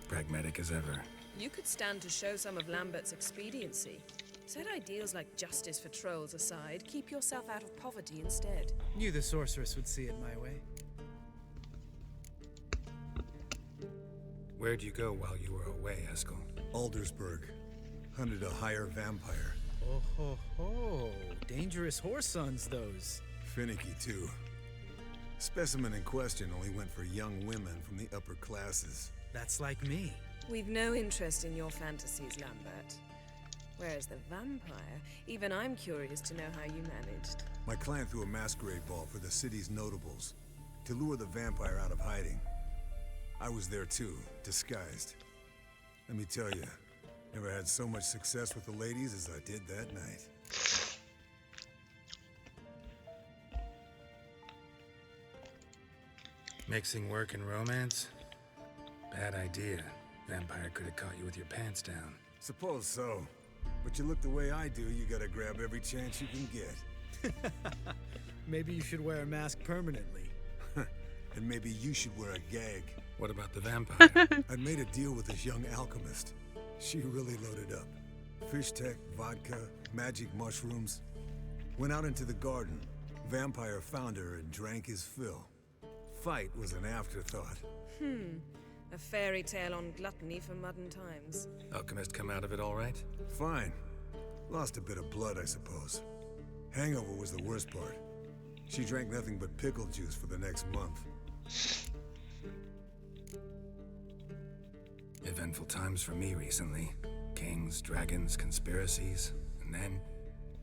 Pragmatic as ever. You could stand to show some of Lambert's expediency. Set ideals like justice for trolls aside, keep yourself out of poverty instead. Knew the sorceress would see it my way. Where'd you go while you were away, Eskel? Aldersburg. Hunted a higher vampire. Oh ho ho! Dangerous horse sons, those. Finicky, too. Specimen in question only went for young women from the upper classes. That's like me. We've no interest in your fantasies, Lambert. Whereas the vampire, even I'm curious to know how you managed. My clan threw a masquerade ball for the city's notables to lure the vampire out of hiding. I was there too, disguised. Let me tell you, never had so much success with the ladies as I did that night. Mixing work and romance? Bad idea. Vampire could have caught you with your pants down. Suppose so. But you look the way I do, you gotta grab every chance you can get. Maybe you should wear a mask permanently. And maybe you should wear a gag. What about the vampire? I made a deal with this young alchemist. She really loaded up. Fish tech, vodka, magic mushrooms. Went out into the garden. Vampire found her and drank his fill. Fight was an afterthought. A fairy tale on gluttony for modern times. Alchemist come out of it all right? Fine. Lost a bit of blood, I suppose. Hangover was the worst part. She drank nothing but pickle juice for the next month. Eventful times for me recently. Kings, dragons, conspiracies, and then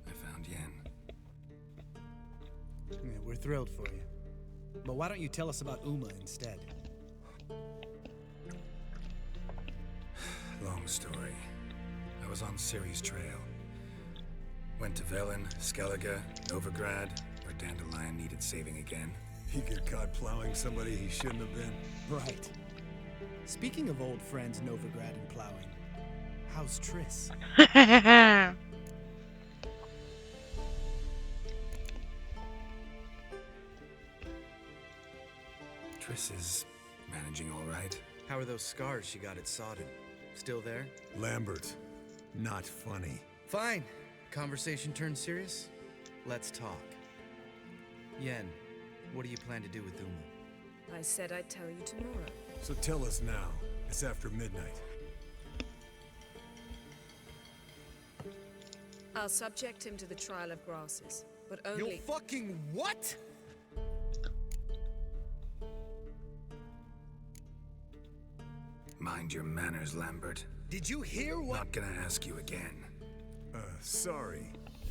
I found Yen. Yeah, we're thrilled for you. But why don't you tell us about Uma instead? Long story. I was on Ciri's trail. Went to Velen, Skellige, Novigrad, where Dandelion needed saving again. He got caught plowing somebody he shouldn't have been. Right. Speaking of old friends Novigrad and plowing, how's Triss? Triss is managing all right. How are those scars she got at Sodden? Still there? Lambert. Not funny. Fine. Conversation turned serious? Let's talk. Yen, what do you plan to do with Uma? I said I'd tell you tomorrow. So tell us now. It's after midnight. I'll subject him to the trial of grasses, but only— You fucking what? Mind your manners, Lambert. Did you hear what— Not gonna ask you again. Sorry.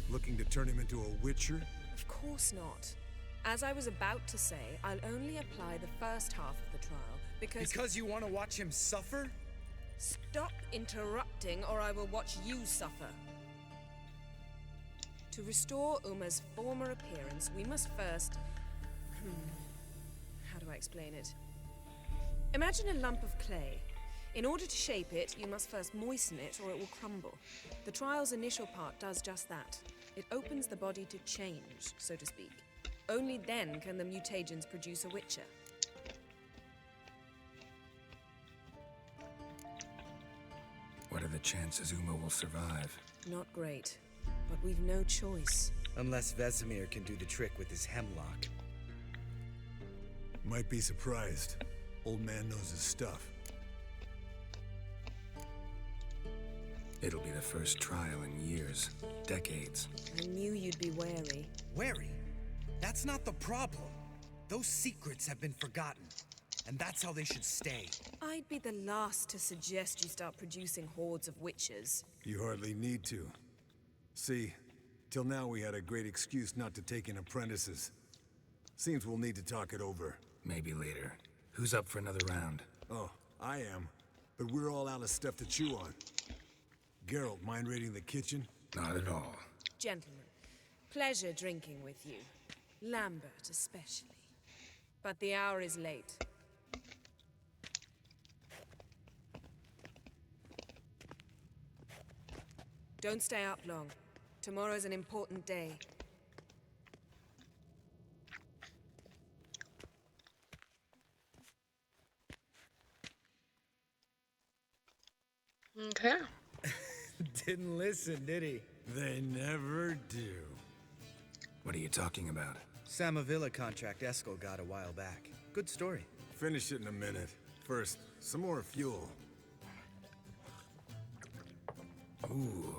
Looking to turn him into a witcher? Of course not. As I was about to say, I'll only apply the first half of the trial because— Because you want to watch him suffer? Stop interrupting or I will watch you suffer. To restore Uma's former appearance, we must first— How do I explain it? Imagine a lump of clay. In order to shape it, you must first moisten it or it will crumble. The trial's initial part does just that. It opens the body to change, so to speak. Only then can the mutagens produce a witcher. What are the chances Uma will survive? Not great, but we've no choice. Unless Vesemir can do the trick with his hemlock. Might be surprised. Old man knows his stuff. It'll be the first trial in years, decades. I knew you'd be wary. Wary? That's not the problem. Those secrets have been forgotten, and that's how they should stay. I'd be the last to suggest you start producing hordes of witches. You hardly need to. See, till now we had a great excuse not to take in apprentices. Seems we'll need to talk it over. Maybe later. Who's up for another round? Oh, I am. But we're all out of stuff to chew on. Geralt, mind raiding the kitchen? Not at all. Gentlemen, pleasure drinking with you. Lambert especially. But the hour is late. Don't stay up long. Tomorrow's an important day. Okay. Didn't listen, did he? They never do. What are you talking about? Sam Avallac'h contract Eskel got a while back. Good story. Finish it in a minute. First, some more fuel. Ooh,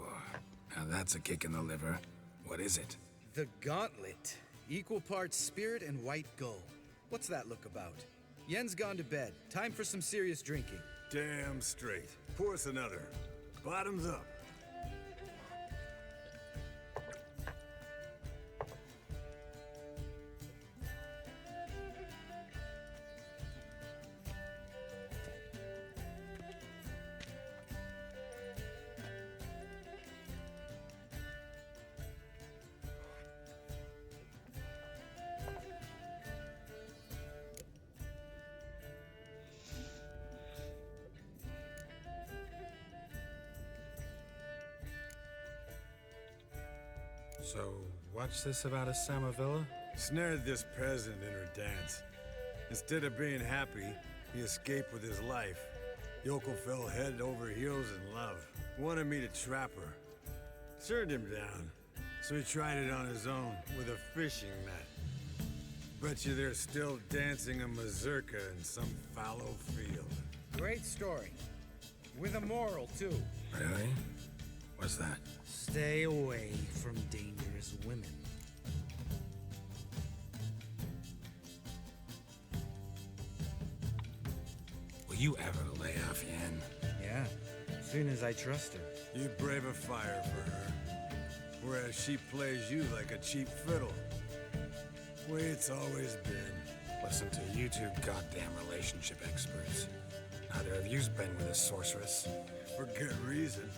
now that's a kick in the liver. What is it? The Gauntlet. Equal parts spirit and white gold. What's that look about? Yen's gone to bed. Time for some serious drinking. Damn straight. Pour us another. Bottoms up. So, what's this about a Samavilla? Snared this peasant in her dance. Instead of being happy, he escaped with his life. Yoko fell head over heels in love. Wanted me to trap her. Turned him down. So he tried it on his own with a fishing net. Bet you they're still dancing a mazurka in some fallow field. Great story. With a moral, too. Really? What's that? Stay away from dangerous women. Will you ever lay off Yan? Yeah, as soon as I trust her. You brave a fire for her. Whereas she plays you like a cheap fiddle. Way it's always been. Listen to you two goddamn relationship experts. Neither of you's been with a sorceress. For good reason.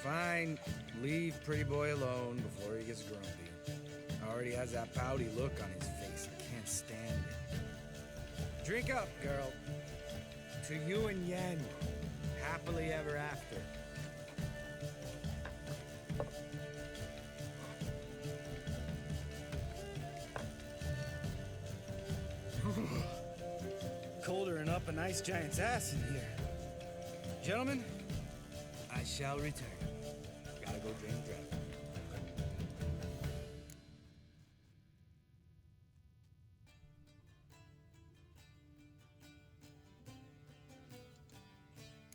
Fine. Leave Pretty Boy alone before he gets grumpy. Already has that pouty look on his face. I can't stand it. Drink up, girl. To you and Yen. Happily ever after. Colder than up a nice giant's ass in here. Gentlemen, I shall return. Gotta go drain the dragon.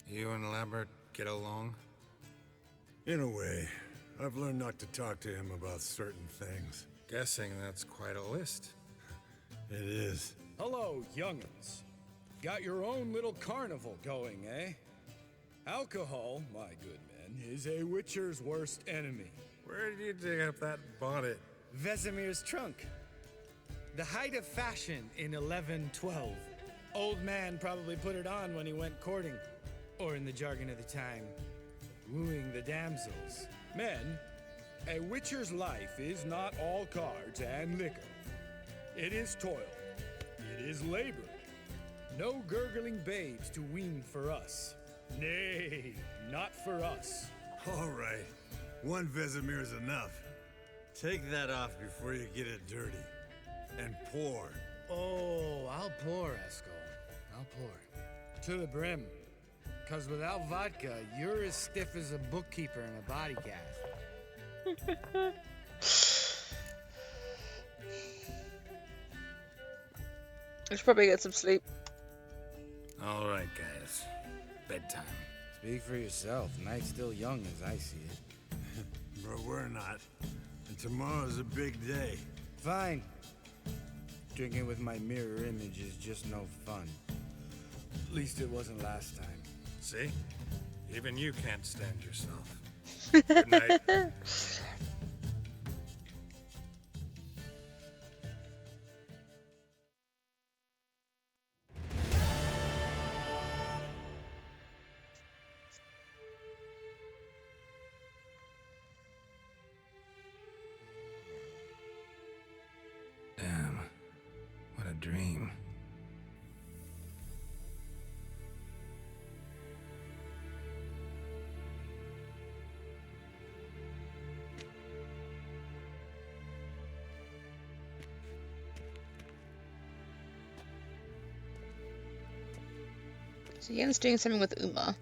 You and Lambert get along? In a way. I've learned not to talk to him about certain things. Guessing that's quite a list. It is. Hello, young'uns. Got your own little carnival going, eh? Alcohol, my good men, is a witcher's worst enemy. Where did you dig up that bonnet? Vesemir's trunk. The height of fashion in 1112. Old man probably put it on when he went courting. Or in the jargon of the time, wooing the damsels. Men, a witcher's life is not all cards and liquor. It is toil. It is labor. No gurgling babes to wean for us. Nay, not for us. All right. One Vesemir's enough. Take that off before you get it dirty. And pour. Oh, I'll pour, Eskel. I'll pour. To the brim. 'Cause without vodka, you're as stiff as a bookkeeper in a body cast. I should probably get some sleep. All right, guys. Bedtime. Speak for yourself. Night's still young as I see it. But we're not. And tomorrow's a big day. Fine. Drinking with my mirror image is just no fun. At least it wasn't last time. See? Even you can't stand yourself. Good night. Damn. What a dream. So Yen's doing something with Uma.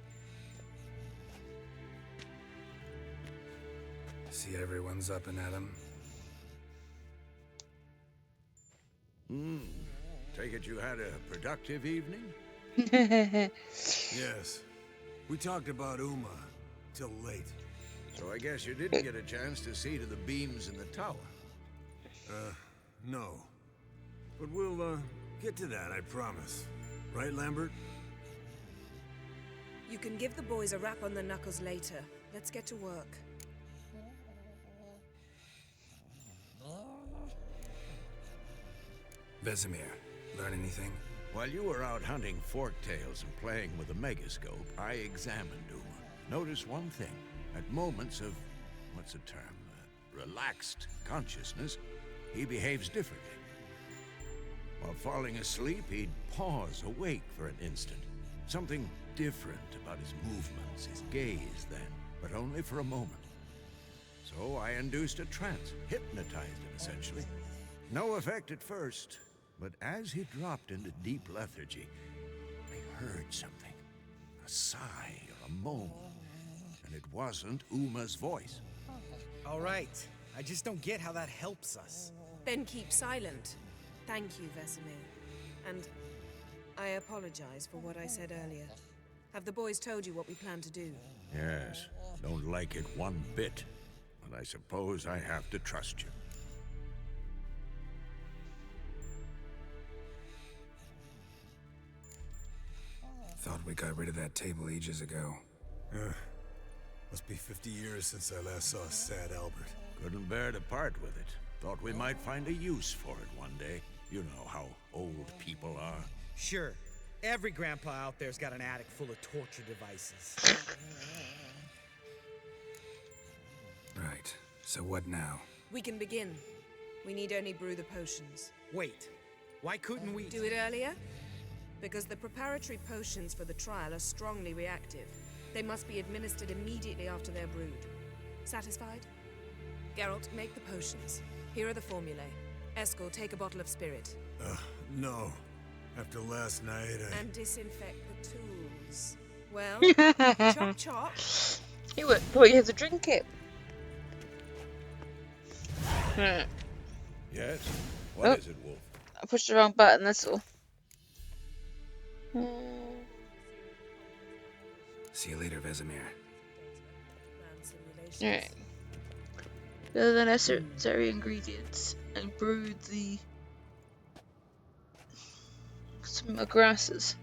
See everyone's up and at 'em. Take it you had a productive evening? Yes. We talked about Uma till late. So I guess you didn't get a chance to see to the beams in the tower. No. But we'll, get to that, I promise. Right, Lambert? You can give the boys a rap on the knuckles later. Let's get to work. Vesemir, learn anything? While you were out hunting forktails and playing with a megascope, I examined Uma. Notice one thing. At moments of, what's the term, relaxed consciousness, he behaves differently. While falling asleep, he'd pause, awake for an instant. Something different about his movements, his gaze then, but only for a moment. So I induced a trance, hypnotized him essentially. No effect at first, but as he dropped into deep lethargy, I heard something. A sigh or a moan. And it wasn't Uma's voice. All right. I just don't get how that helps us. Then keep silent. Thank you, Vesemir. And I apologize for what I said earlier. Have the boys told you what we plan to do? Yes, don't like it one bit. But I suppose I have to trust you. Thought we got rid of that table ages ago. Must be 50 years since I last saw sad Albert. Couldn't bear to part with it. Thought we might find a use for it one day. You know how old people are. Sure. Every grandpa out there's got an attic full of torture devices. Right. So what now? We can begin. We need only brew the potions. Wait. Why couldn't we... Do it earlier? Because the preparatory potions for the trial are strongly reactive. They must be administered immediately after they're brewed. Satisfied? Geralt, make the potions. Here are the formulae. Eskel, take a bottle of spirit. No. After last night, And disinfect the tools. Well, chop chop. He thought you had to drink it. Yes? What is it, Wolf? I pushed the wrong button, that's all. See you later, Vesemir. Alright. Gather the necessary ingredients and brew some grasses.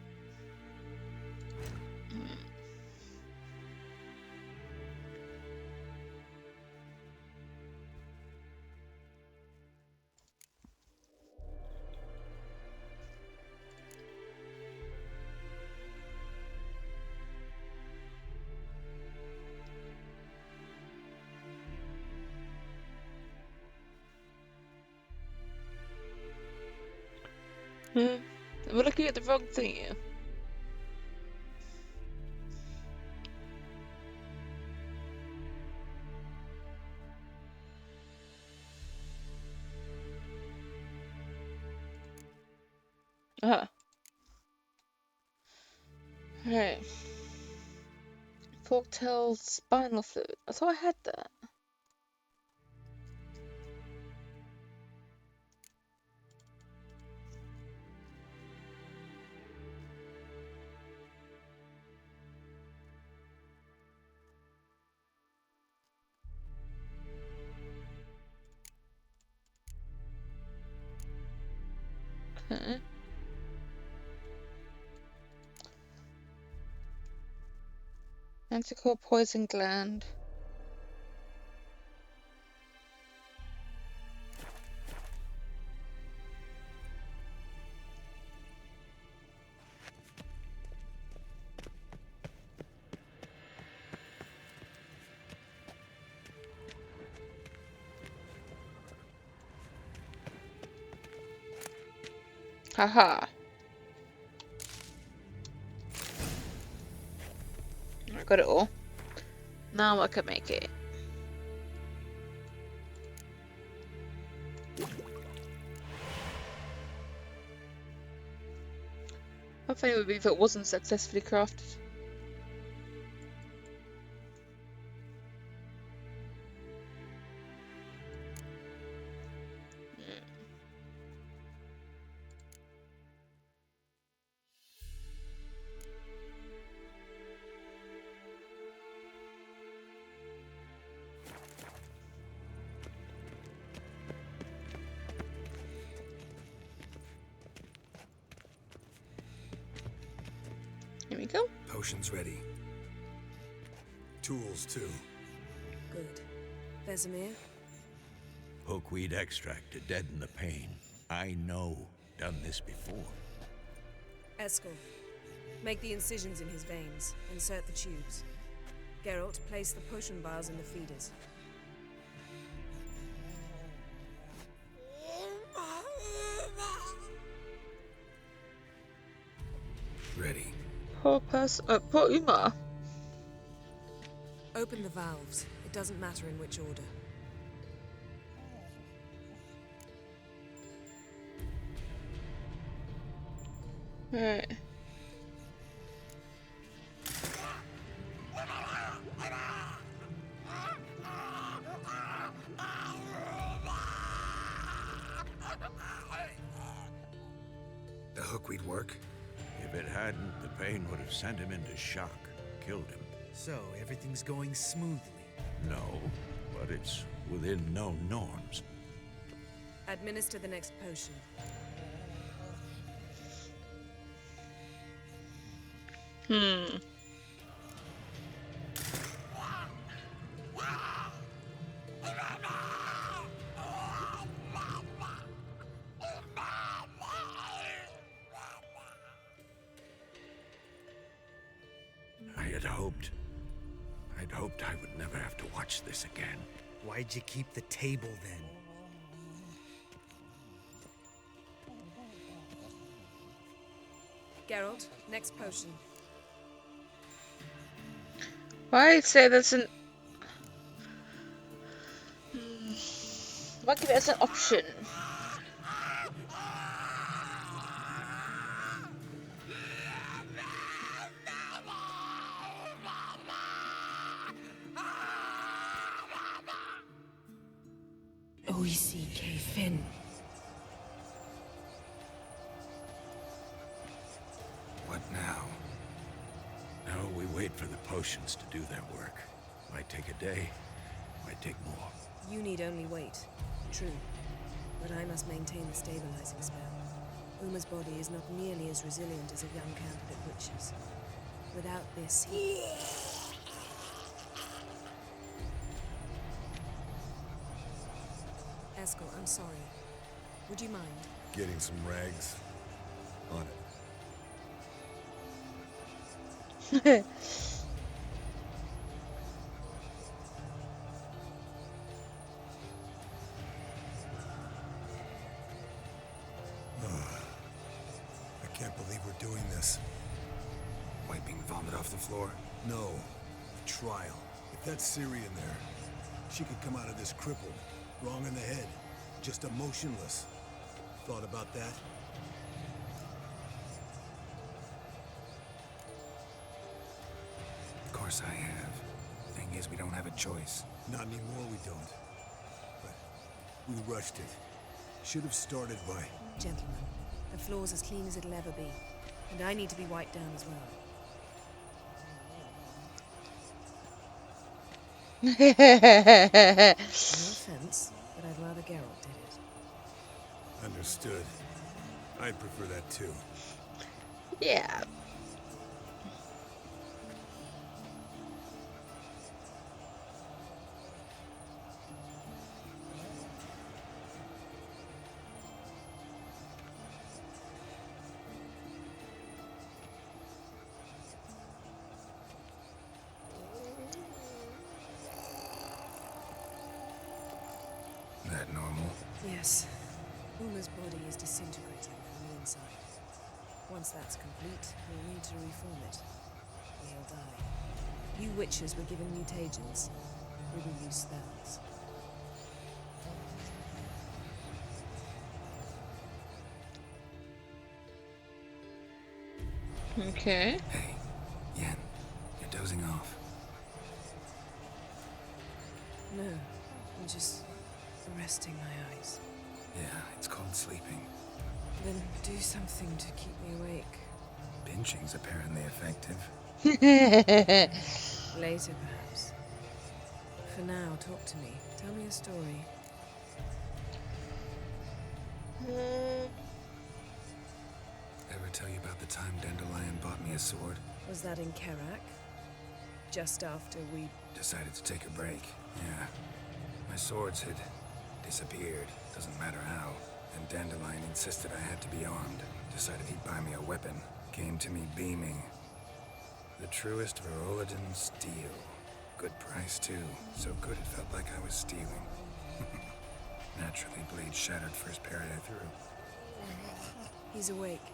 We're looking at the wrong thing here. Right. Forktail spinal fluid. I thought I had that. Okay. Anticore poison gland. Haha. I got it all. Now I can make it. How funny it would be if it wasn't successfully crafted. Here we go. Potions ready. tools too. Good. Vesemir? Hookweed extract to deaden the pain. I know. Done this before. Eskel, make the incisions in his veins. Insert the tubes. Geralt, place the potion vials in the feeders. Ready. Poor Uma. Open the valves. It doesn't matter in which order. Right. The hookweed work? If it hadn't, the pain would have sent him into shock, killed him. So, everything's going smoothly. No, but it's within known norms. Administer the next potion. I'd hoped I would never have to watch this again. Why'd you keep the table then? Geralt, next potion. Why say there's an... Why give it as an option? OECK Finn. What now? Now we wait for the potions to do their work. Might take a day, might take more. You need only wait. True. But I must maintain the stabilizing spell. Uma's body is not nearly as resilient as a young candidate witch's. Without this, he... Eskel, I'm sorry. Would you mind? Getting some rags on it. I can't believe we're doing this. Wiping vomit off the floor? No, the trial. If that's Ciri in there, she could come out of this crippled, wrong in the head, just emotionless. Thought about that? Of course I have. Thing is, we don't have a choice. Not anymore, we don't. But we rushed it. Should have started by... Gentlemen, the floor's as clean as it'll ever be. And I need to be wiped down as well. No offense, but I'd rather Geralt did it. Understood. I'd prefer that too. Yeah. That normal? Yes. Uma's body is disintegrating from the inside. Once that's complete, we'll need to reform it. Or he'll die. You witches were given mutagens. We will use spells. Okay. Hey, Yen, you're dozing off. No, I'm just resting my eyes. Yeah, it's called sleeping. Then do something to keep me awake. Pinching's apparently effective. Later, perhaps. For now, talk to me. Tell me a story. Ever tell you about the time Dandelion bought me a sword? Was that in Kerak? Just after we... Decided to take a break, yeah. My swords had disappeared, doesn't matter how. And Dandelion insisted I had to be armed. Decided he'd buy me a weapon. Came to me beaming. The truest Verolidan steel. Good price, too. So good it felt like I was stealing. Naturally, blade shattered first parry I threw. He's awake.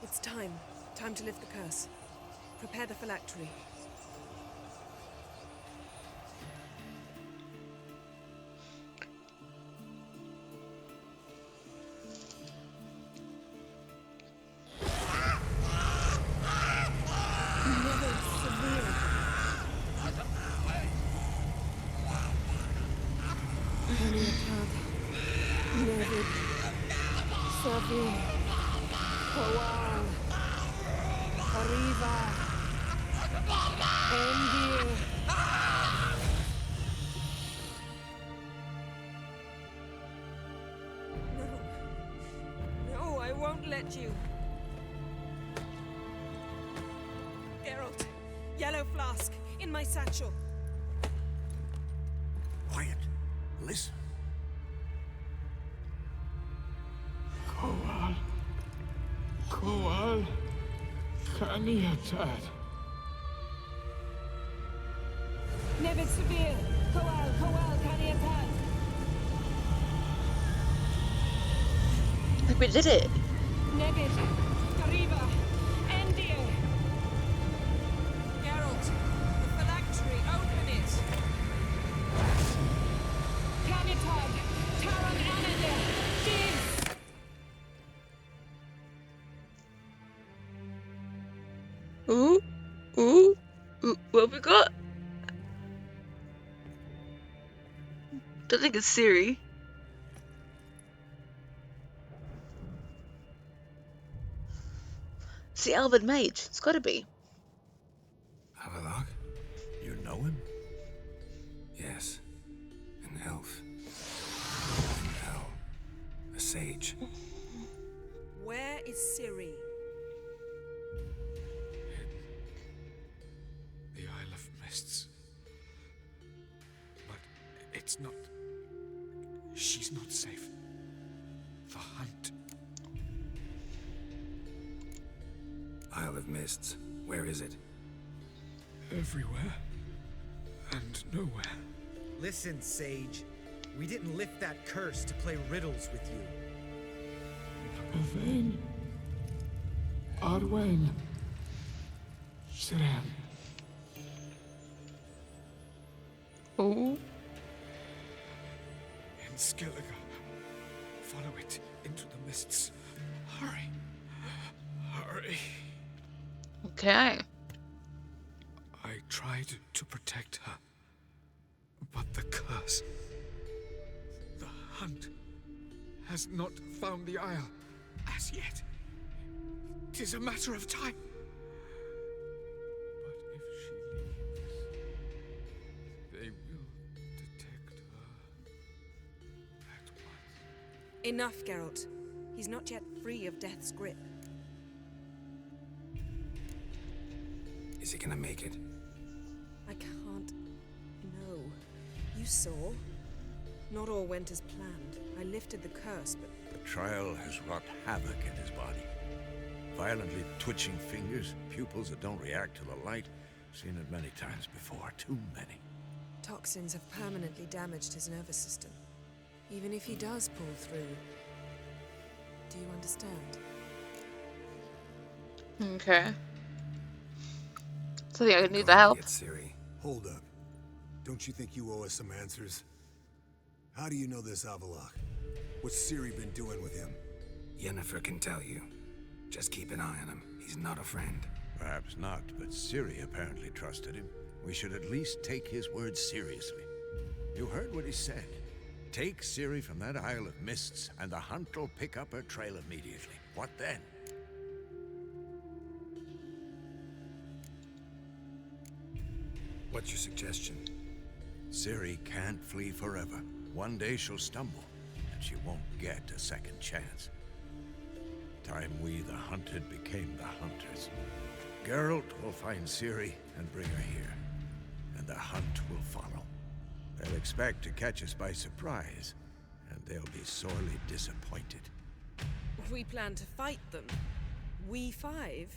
It's time. Time to lift the curse. Prepare the phylactery. Kowal. Arriva. Endir. No, I won't let you. Geralt, yellow flask in my satchel. Quiet. Listen. Kowal. Kowal. Kaniatad. Nevid Severe. Kowal, Kaniatad. Like we did it. Nevid. Arriva. Endir. Geralt, the phylactery, open it. Kanitad. Taran Anadir. Diz. Ooh, ooh, ooh. What have we got? Don't think it's Ciri. It's the Elven Mage. It's got to be. Avallac'h? You know him? Yes. An elf. An elf. A sage. Where is Ciri? The Isle of Mists. But it's not. She's not safe. The hunt. Isle of Mists. Where is it? Everywhere. And nowhere. Listen, Sage. We didn't lift that curse to play riddles with you. Yvain. Arwen. Siren. Ooh. In Skellige. Follow it into the mists. Hurry. Hurry. Okay. I tried to protect her. But the curse. The hunt has not found the Isle as yet. 'Tis a matter of time. But if she leaves, they will detect her at once. Enough, Geralt. He's not yet free of death's grip. Is he gonna make it? I can't. No. You saw. Not all went as planned. I lifted the curse, but The trial has wrought havoc in his body. Violently twitching fingers, pupils that don't react to the light. Seen it many times before, too many. Toxins have permanently damaged his nervous system. Even if he does pull through. Do you understand? Okay. So yeah, I need the Go and help. Get Ciri. Hold up. Don't you think you owe us some answers? How do you know this Avallac'h? What's Ciri been doing with him? Yennefer can tell you. Just keep an eye on him. He's not a friend. Perhaps not, but Ciri apparently trusted him. We should at least take his words seriously. You heard what he said. Take Ciri from that Isle of Mists, and the hunt will pick up her trail immediately. What then? What's your suggestion? Ciri can't flee forever. One day she'll stumble, and she won't get a second chance. Time we, the hunted, became the hunters. Geralt will find Ciri and bring her here, and the hunt will follow. They'll expect to catch us by surprise, and they'll be sorely disappointed. we plan to fight them. We five?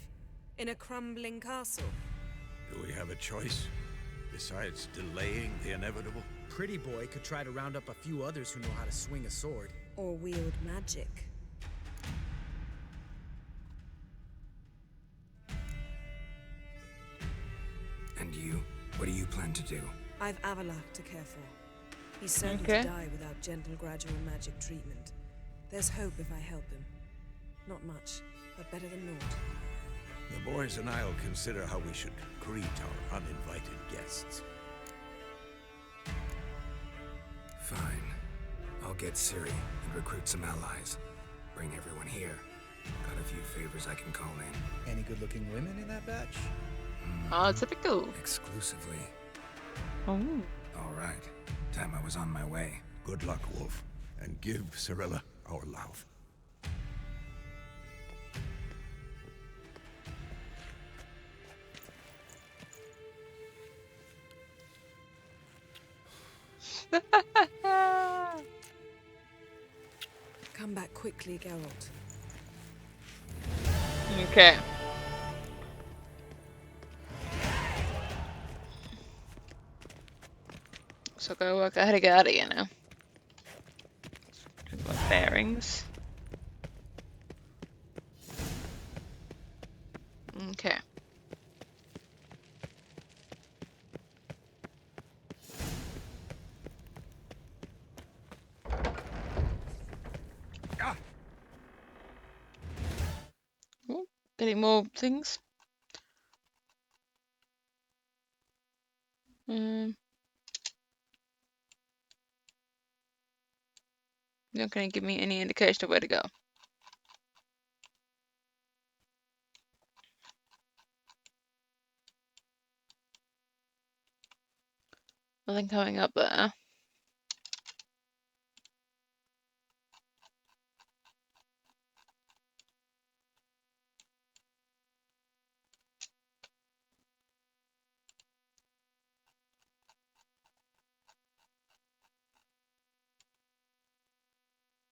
In a crumbling castle? Do we have a choice? Besides delaying the inevitable? Pretty Boy could try to round up a few others who know how to swing a sword. Or wield magic? And you? What do you plan to do? I've Avallac'h to care for. He's certain Okay. to die without gentle, gradual magic treatment. There's hope if I help him. Not much, but better than naught. The boys and I'll consider how we should greet our uninvited guests. Fine. I'll get Ciri and recruit some allies. Bring everyone here. Got a few favors I can call in. Any good-looking women in that batch? Oh, typical. Exclusively. Oh. All right. Time I was on my way. Good luck, Wolf. And give Cirilla our love. Come back quickly, Geralt. Okay. So go work out how to get out of here now. Got bearings. Okay. Ooh, getting more things. Not going to give me any indication of where to go. Nothing coming up there.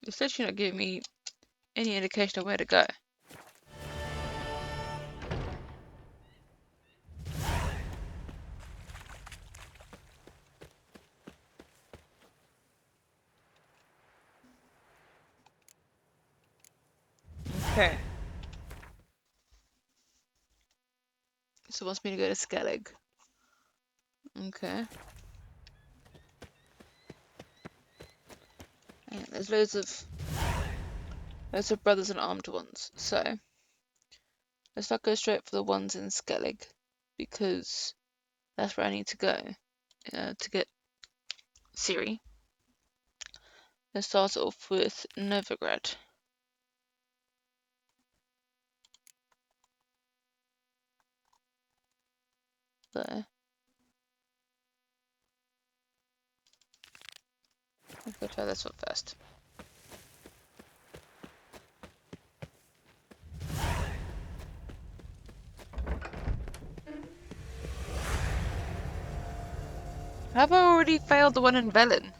It's literally not giving me any indication of where to go. Okay. So it wants me to go to Skellig. Okay. And there's loads of brothers and armed ones. So let's not go straight for the ones in Skellig, because that's where I need to go to get Ciri. Let's start off with Novigrad. There. Let's go try this one first. Have I already failed the one in Velen?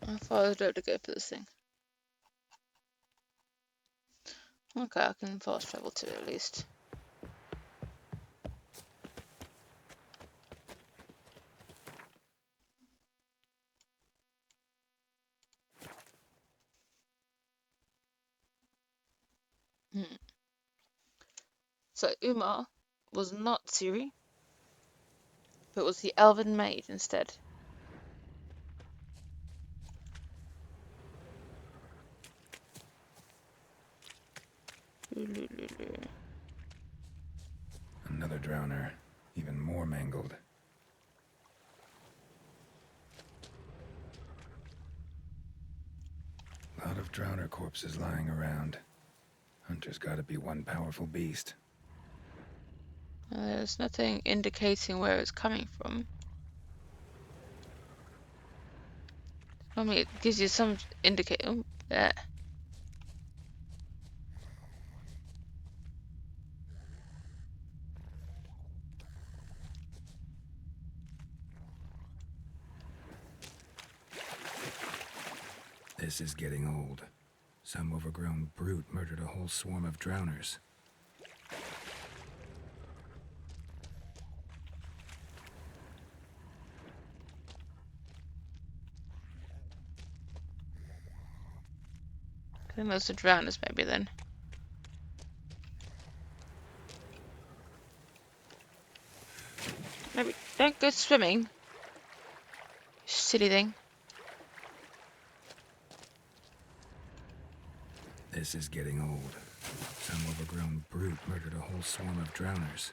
How far is it to go for this thing? Okay, I can fast travel to it at least. So Umar was not Ciri, but was the elven maid instead. Another drowner. Even more mangled. Lot of drowner corpses lying around. Hunter's gotta be one powerful beast. There's nothing indicating where it's coming from. Normally it gives you some indicator. Oh, there. This is getting old. Some overgrown brute murdered a whole swarm of drowners. I think those are drowners maybe then. Maybe don't go swimming. You silly thing. This is getting old. Some overgrown brute murdered a whole swarm of drowners.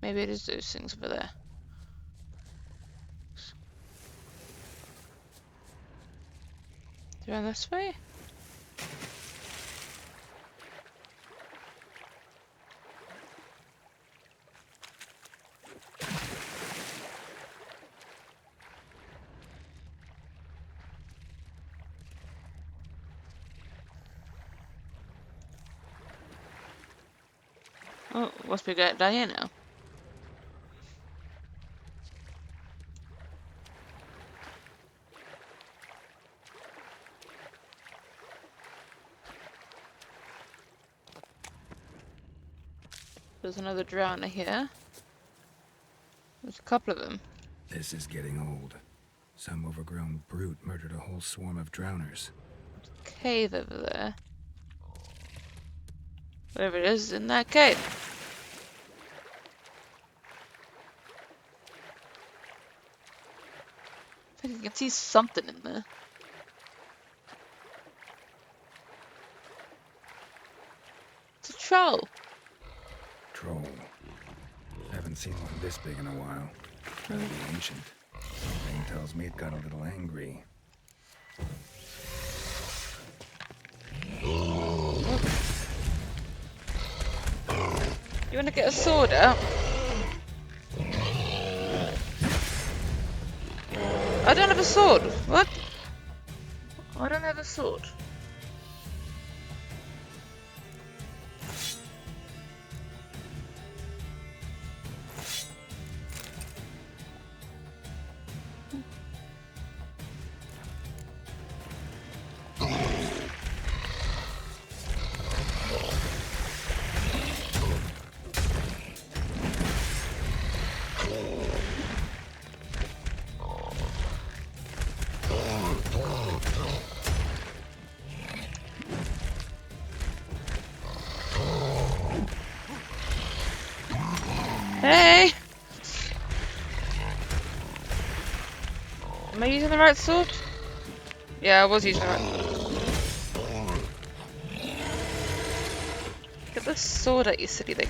Maybe it is those things over there. Around this way? Oh, must be going down here now. There's another drowner here. There's a couple of them. This is getting old. Some overgrown brute murdered a whole swarm of drowners. Cave over there. Whatever it is in that cave. I think I can see something in there. It's a troll. Troll. Haven't seen one this big in a while. Gotta be ancient. Something tells me it got a little angry. You want to get a sword out? I don't have a sword. What? I don't have a sword. Hey! Am I using the right sword? Yeah, I was using the right sword. Get the sword out, you silly thing.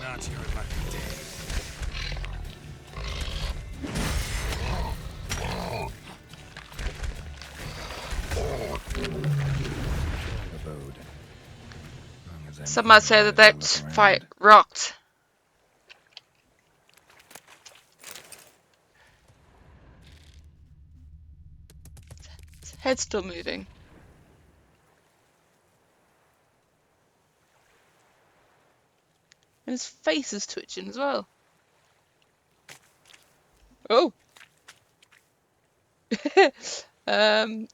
Not your lucky day. Abode. Some might say that that fight rocked. His head's still moving. And his face is twitching as well. Oh!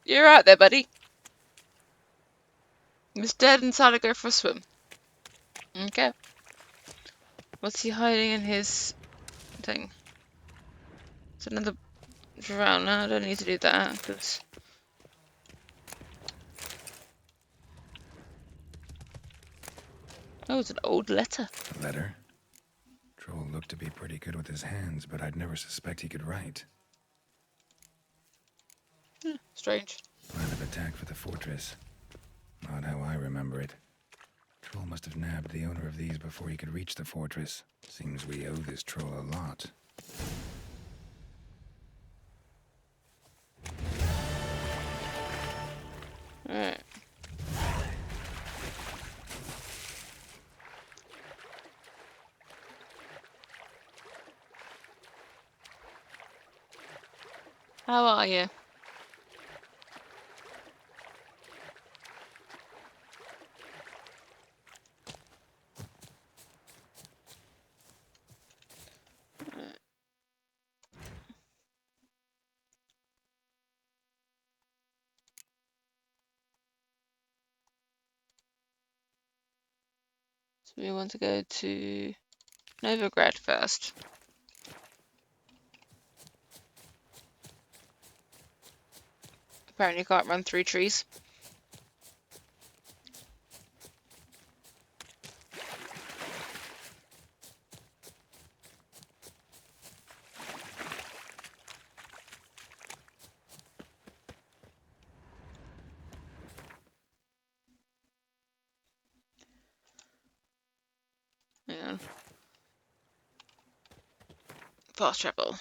You're right there, buddy. He's dead and decided to go for a swim. Okay. What's he hiding in his thing? It's another drowner. I don't need to do that because. Oh, it's an old letter. A letter? Troll looked to be pretty good with his hands, but I'd never suspect he could write. Strange. Plan of attack for the fortress. Not how I remember it. Troll must have nabbed the owner of these before he could reach the fortress. Seems we owe this troll a lot. Alright. How are you? So we want to go to Novigrad first. Apparently can't run through trees. Yeah. Fast travel.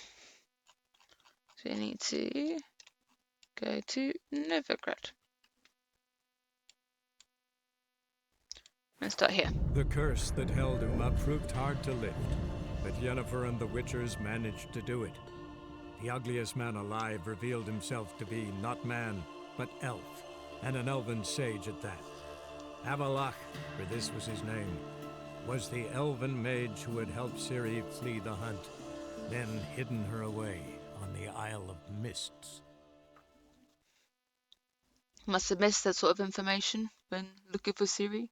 So we need to go to Novigrad. And start here. The curse that held Uma proved hard to lift, but Yennefer and the Witchers managed to do it. The ugliest man alive revealed himself to be not man, but elf, and an elven sage at that. Avallac'h, for this was his name, was the elven mage who had helped Ciri flee the hunt, then hidden her away on the Isle of Mists. Must have missed that sort of information when looking for Ciri.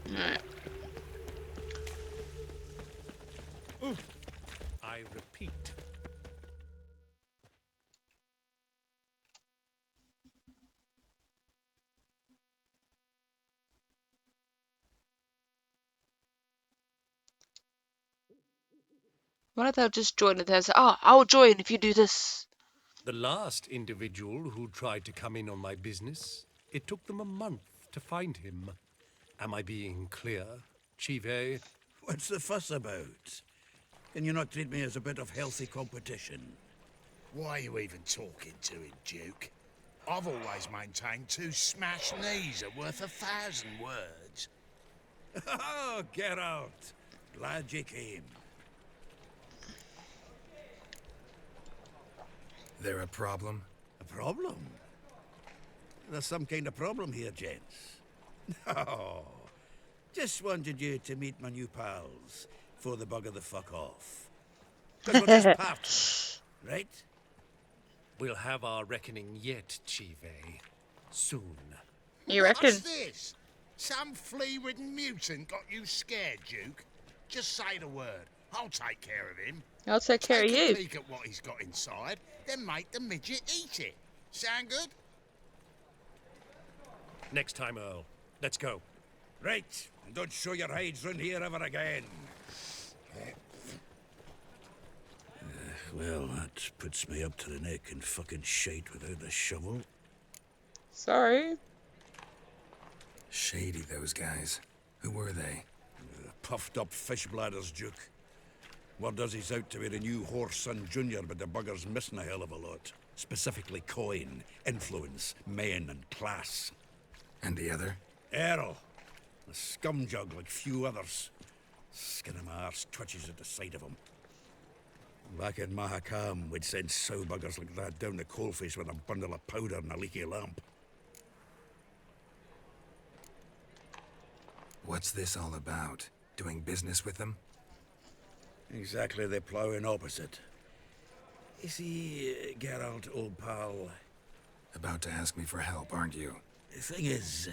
Alright. I repeat. Why don't they just join it there and say, oh, I'll join if you do this. The last individual who tried to come in on my business, it took them a month to find him. Am I being clear, Chive? What's the fuss about? Can you not treat me as a bit of healthy competition? Why are you even talking to him, Duke? I've always maintained 2 smashed knees are worth 1,000 words. Oh, get out. Glad you came. There a problem? A problem? There's some kind of problem here, gents. No. Just wanted you to meet my new pals before they bugger the fuck off. 'Cause we'll just part, right? We'll have our reckoning yet, Chive. Soon. You reckon? What's this? Some flea-ridden mutant got you scared, Duke? Just say the word. I'll take care of him. I'll take care of Take a you. peek at what he's got inside, then make the midget eat it. Sound good? Next time, Earl. Let's go. Right. And don't show your hides round here ever again. Well, that puts me up to the neck in fucking shite without the shovel. Sorry. Shady, those guys. Who were they? Puffed up fish bladders, Duke. Word does he's out to be the new Whoreson Jr., but the bugger's missing a hell of a lot. Specifically coin, influence, men, and class. And the other? Errol. A scumjug like few others. Skin of my arse twitches at the sight of him. Back in Mahakam, we'd send sow buggers like that down the coalface with a bundle of powder and a leaky lamp. What's this all about? Doing business with them? Exactly the ploughing opposite. You see, Geralt, old pal... About to ask me for help, aren't you? The thing is,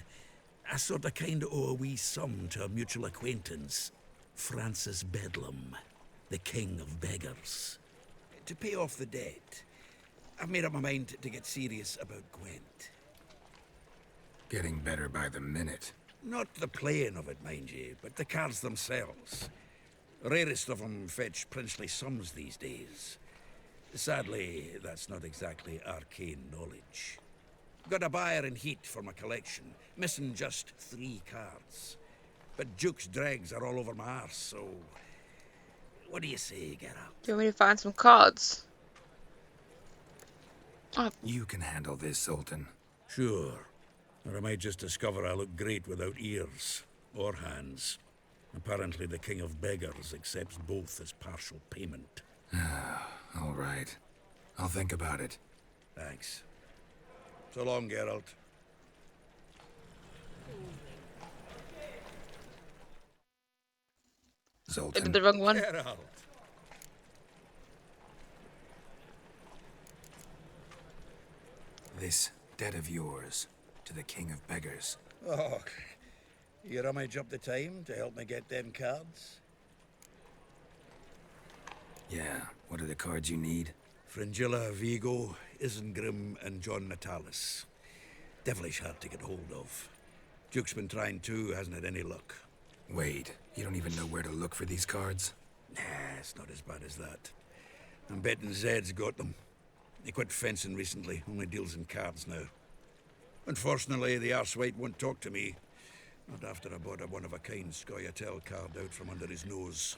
I sort of kind of owe a wee sum to a mutual acquaintance. Francis Bedlam, the king of beggars. To pay off the debt, I've made up my mind to get serious about Gwent. Getting better by the minute. Not the playing of it, mind you, but the cards themselves. Rarest of them fetch princely sums these days. Sadly, that's not exactly arcane knowledge. Got a buyer in heat for my collection, missing just 3 cards. But Duke's dregs are all over my arse, so... What do you say, Geralt? Do you want me to find some cards? Oh. You can handle this, Sultan. Sure. Or I might just discover I look great without ears. Or hands. Apparently the king of beggars accepts both as partial payment. All right. I'll think about it. Thanks. So long, Geralt. I Zoltan. did the wrong one. Geralt. This debt of yours to the King of Beggars. Oh, you rummage up the time to help me get them cards? Yeah, what are the cards you need? Fringilla, Vigo, Isengrim, and John Natalis. Devilish hard to get hold of. Duke's been trying too, hasn't had any luck. Wait, you don't even know where to look for these cards? Nah, it's not as bad as that. I'm betting Zed's got them. He quit fencing recently, only deals in cards now. Unfortunately, the arsewite won't talk to me. Not after I bought a one-of-a-kind Scoia'tael card out from under his nose.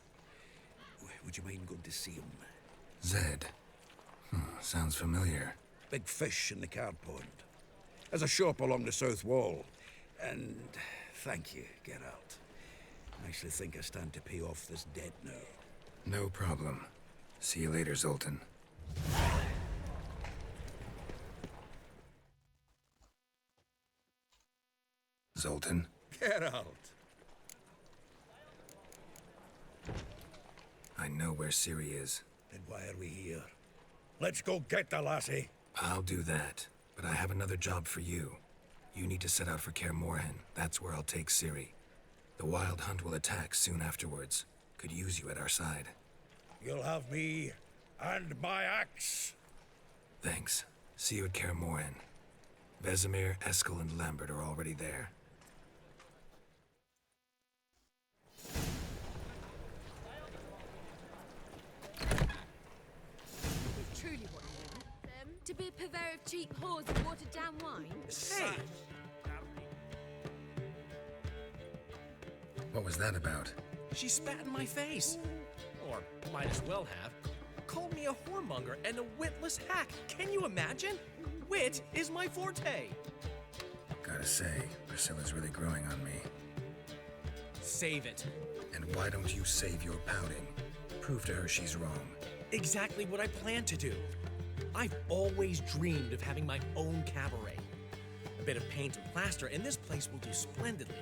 Would you mind going to see him? Zed. Sounds familiar. Big fish in the card pond. There's a shop along the south wall. And thank you, Geralt. I actually think I stand to pay off this debt now. No problem. See you later, Zoltan. Zoltan? Geralt! I know where Ciri is. Then why are we here? Let's go get the lassie. I'll do that, but I have another job for you. You need to set out for Kaer Morhen. That's where I'll take Ciri. The Wild Hunt will attack soon afterwards. Could use you at our side. You'll have me and my axe. Thanks. See you at Kaer Morhen. Vesemir, Eskel, and Lambert are already there. Truly what you want them to be a purveyor of cheap whores and watered down wine? Hey! What was that about? She spat in my face. Or might as well have. Called me a whoremonger and a witless hack. Can you imagine? Wit is my forte. Gotta say, Priscilla's really growing on me. Save it. And why don't you save your pouting? Prove to her she's wrong. Exactly what I plan to do. I've always dreamed of having my own cabaret. A bit of paint and plaster, and this place will do splendidly.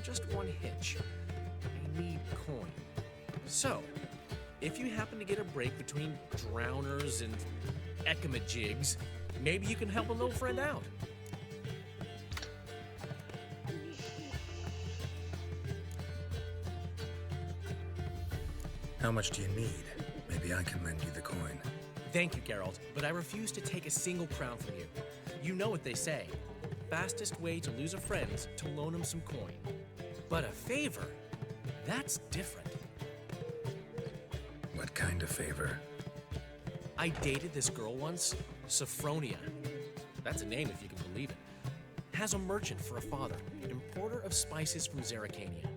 Just one hitch. I need coin. So, if you happen to get a break between drowners and ekamajigs, maybe you can help a little friend out. How much do you need? Maybe I can lend you the coin. Thank you, Geralt, but I refuse to take a single crown from you. You know what they say. Fastest way to lose a friend's to loan him some coin. But a favor? That's different. What kind of favor? I dated this girl once, Sophronia. That's a name if you can believe it. Has a merchant for a father, importer of spices from Zerrikania.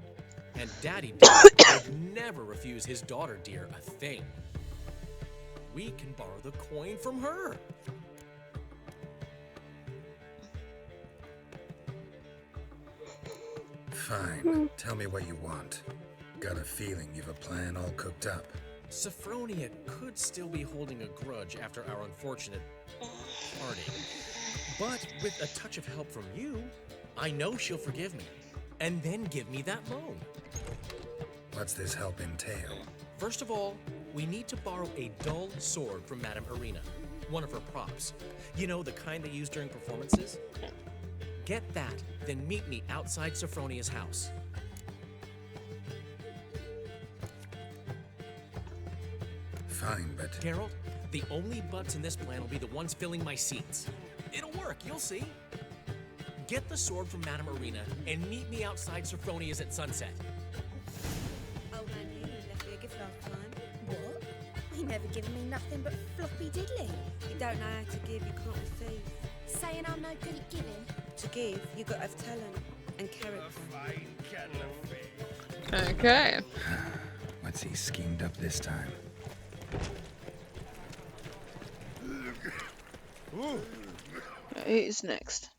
And Daddy would never refuse his daughter dear a thing. We can borrow the coin from her. Fine. Tell me what you want. Got a feeling you've a plan all cooked up. Sophronia could still be holding a grudge after our unfortunate parting. But with a touch of help from you, I know she'll forgive me. And then give me that loan. What's this help entail? First of all, we need to borrow a dull sword from Madame Irina, one of her props. You know, the kind they use during performances? Get that, then meet me outside Sophronia's house. Fine, but... Geralt, the only butts in this plan will be the ones filling my seats. It'll work, you'll see. Get the sword from Madame Irina and meet me outside Sophronia's at sunset. Old man Healy left me a gift last time. What? He never given me nothing but floppy diddly. You don't know how to give, you can't receive. Saying I'm no good at giving? To give, you got to have talent and character. A fine kettle of fish. Okay. What's he schemed up this time? Who's next?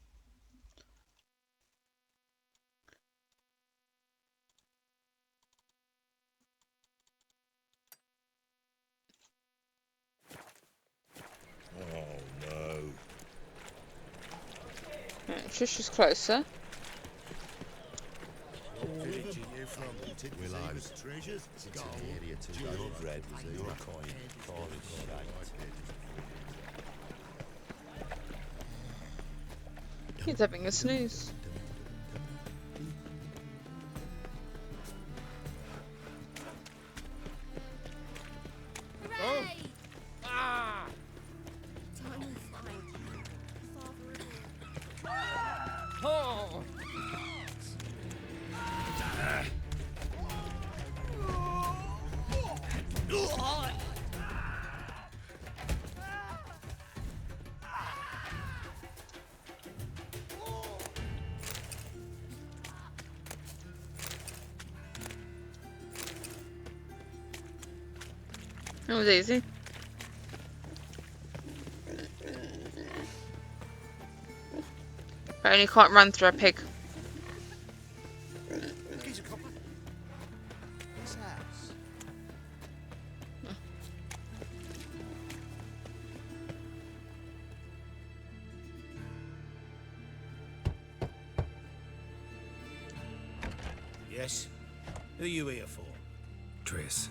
Trish is closer. He's having a snooze. Hooray! Ah! Oh! That was easy. But you can't run through a pig. Yes? Who are you here for? Triss.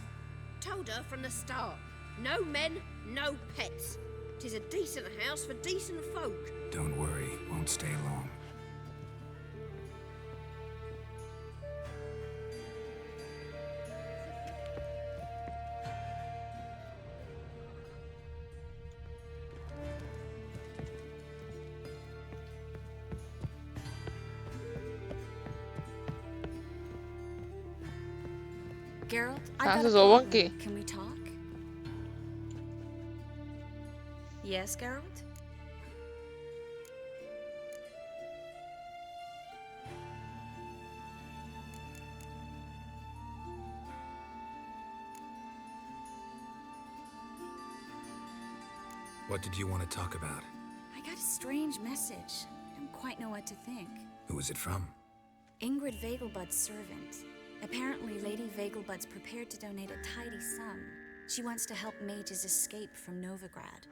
Told her from the start. No men, no pets. 'Tis a decent house for decent folk. Don't worry, won't stay long. Geralt, This is all wonky. Can we talk? Yes, Geralt? What did you want to talk about? I got a strange message. Don't quite know what to think. Who was it from? Ingrid Vegelbud's servant. Apparently, Lady Vegelbud's prepared to donate a tidy sum. She wants to help mages escape from Novigrad.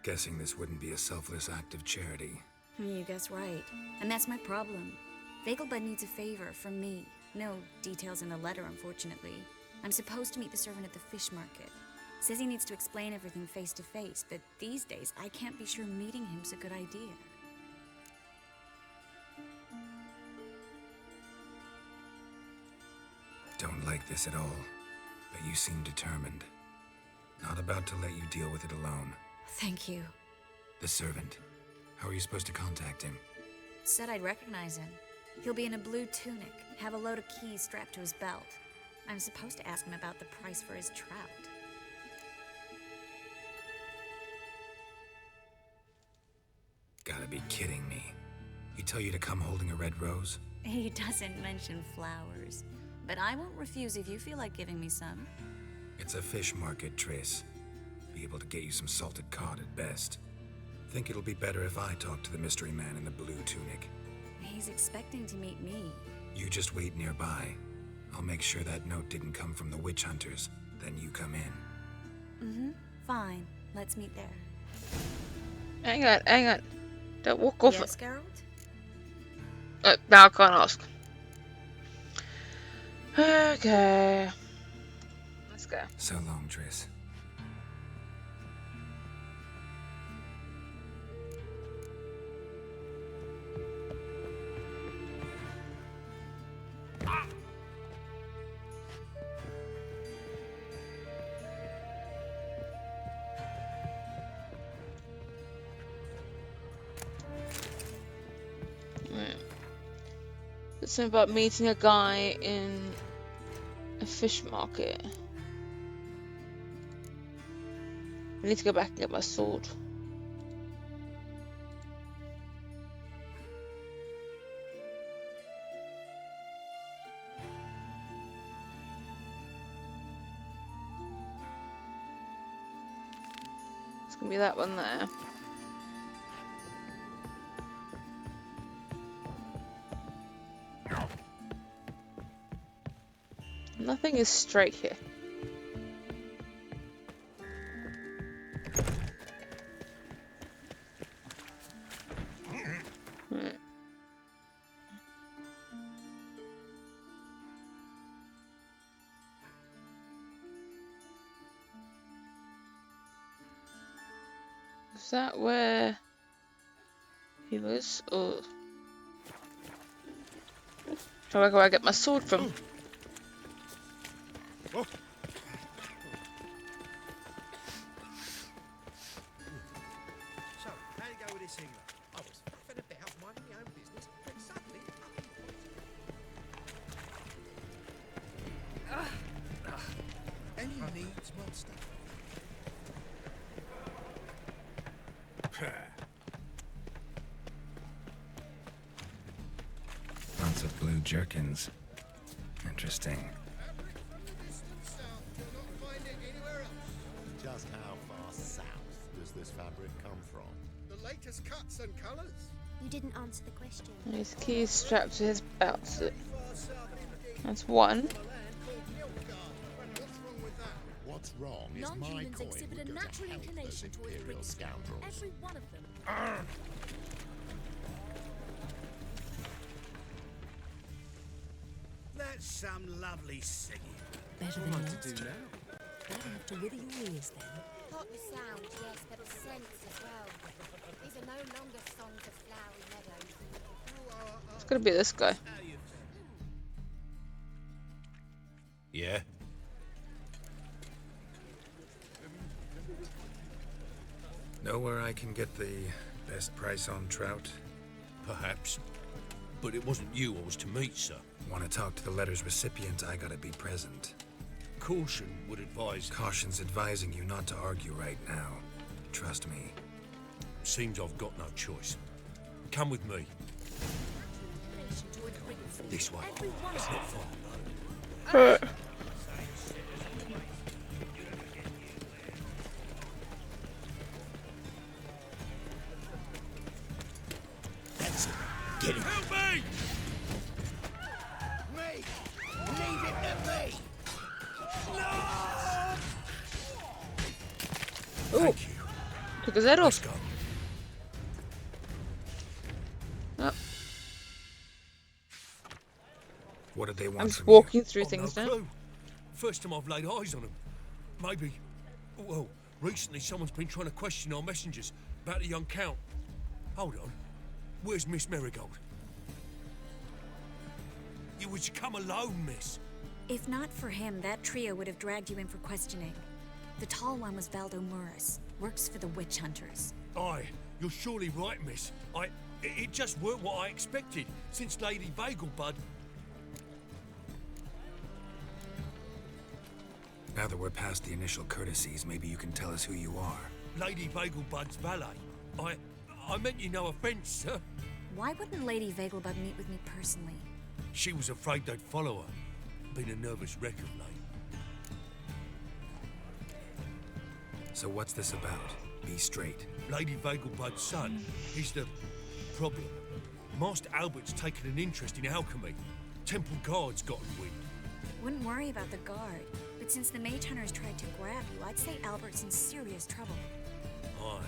Guessing this wouldn't be a selfless act of charity. You guess right. And that's my problem. Vegelbud needs a favor from me. No details in the letter, unfortunately. I'm supposed to meet the servant at the fish market. Says he needs to explain everything face to face, but these days I can't be sure meeting him's a good idea. Don't like this at all, but you seem determined. Not about to let you deal with it alone. Thank you. The servant. How are you supposed to contact him? Said I'd recognize him. He'll be in a blue tunic, have a load of keys strapped to his belt. I'm supposed to ask him about the price for his trout. Gotta be kidding me. He tell you to come holding a red rose? He doesn't mention flowers, but I won't refuse if you feel like giving me some. It's a fish market, Triss. Be able to get you some salted cod at best. Think it'll be better if I talk to the mystery man in the blue tunic. He's expecting to meet me. You just wait nearby. I'll make sure that note didn't come from the witch hunters. Then you come in. Mm-hmm. Fine. Let's meet there. Hang on. Don't walk off. Yes, Geralt? Now I can't ask. Okay. Let's go. So long, Triss. It's something about meeting a guy in a fish market. I need to go back and get my sword. It's gonna be that one there. Nothing is straight here. Is that where he was? Or where do I get my sword from? Oh. So, how you go with this England? I was faffing about minding my own business, and suddenly any needs, monster? Lots of blue jerkins. Interesting. Just how far south does this fabric come from? The latest cuts and colours. You didn't answer the question. His key is strapped to his belt. That's one. What's wrong is my Non-humans coin exhibit would a go to natural help inclination those towards imperial risk. scoundrels. Every one of them. That's some lovely singing. Better than last time. I'll have to wither your ears then. Not the sound, yes, but the sense as well. These are no longer songs of flowery meadows. It's gonna be this guy. Yeah? Know where I can get the best price on trout? Perhaps. But it wasn't you I was to meet, sir. Want to talk to the letter's recipient, I gotta be present. Caution would advise... Caution's advising you not to argue right now. Trust me. Seems I've got no choice. Come with me. This way. It's not far. That's it. Get him. Help me! Me! Leave it to me! Ooh. Took his head off. Oh. What did they want I'm just from walking you? through things no now. clue. First time I've laid eyes on him. Maybe... Well, recently someone's been trying to question our messengers about the young Count. Hold on. Where's Miss Marigold? You was to come alone, miss. If not for him, that trio would have dragged you in for questioning. The tall one was Valdo Murris, works for the witch hunters. Aye, you're surely right, miss. It just weren't what I expected, since Lady Vagelbud... Now that we're past the initial courtesies, maybe you can tell us who you are. Lady Vagelbud's valet. I meant you no offence, sir. Why wouldn't Lady Vagelbud meet with me personally? She was afraid they'd follow her. Been a nervous wreck of late. So what's this about? Be straight. Lady Vagelbud's son, he's the problem. Master Albert's taken an interest in alchemy. Temple Guard's gotten wind. Wouldn't worry about the guard, but since the mage hunters tried to grab you, I'd say Albert's in serious trouble. Aye.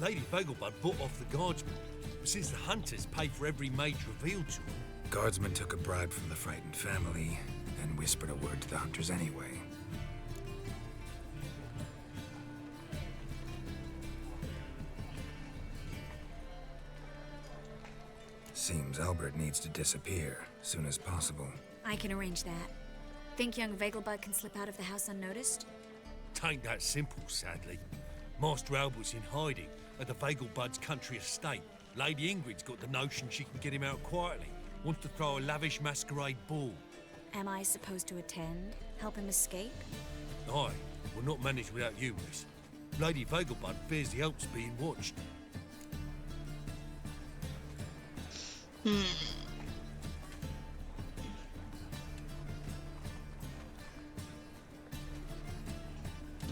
Lady Vagelbud bought off the guardsmen, since the hunters pay for every mage revealed to them. Guardsmen took a bribe from the frightened family, and whispered a word to the hunters anyway. Seems Albert needs to disappear, soon as possible. I can arrange that. Think young Vagelbud can slip out of the house unnoticed? Tain't that simple, sadly. Master Albert's in hiding at the Vagelbud's country estate. Lady Ingrid's got the notion she can get him out quietly. Wants to throw a lavish masquerade ball. Am I supposed to attend? Help him escape? Aye, we'll not manage without you, miss. Lady Vagelbud fears the Alps being watched.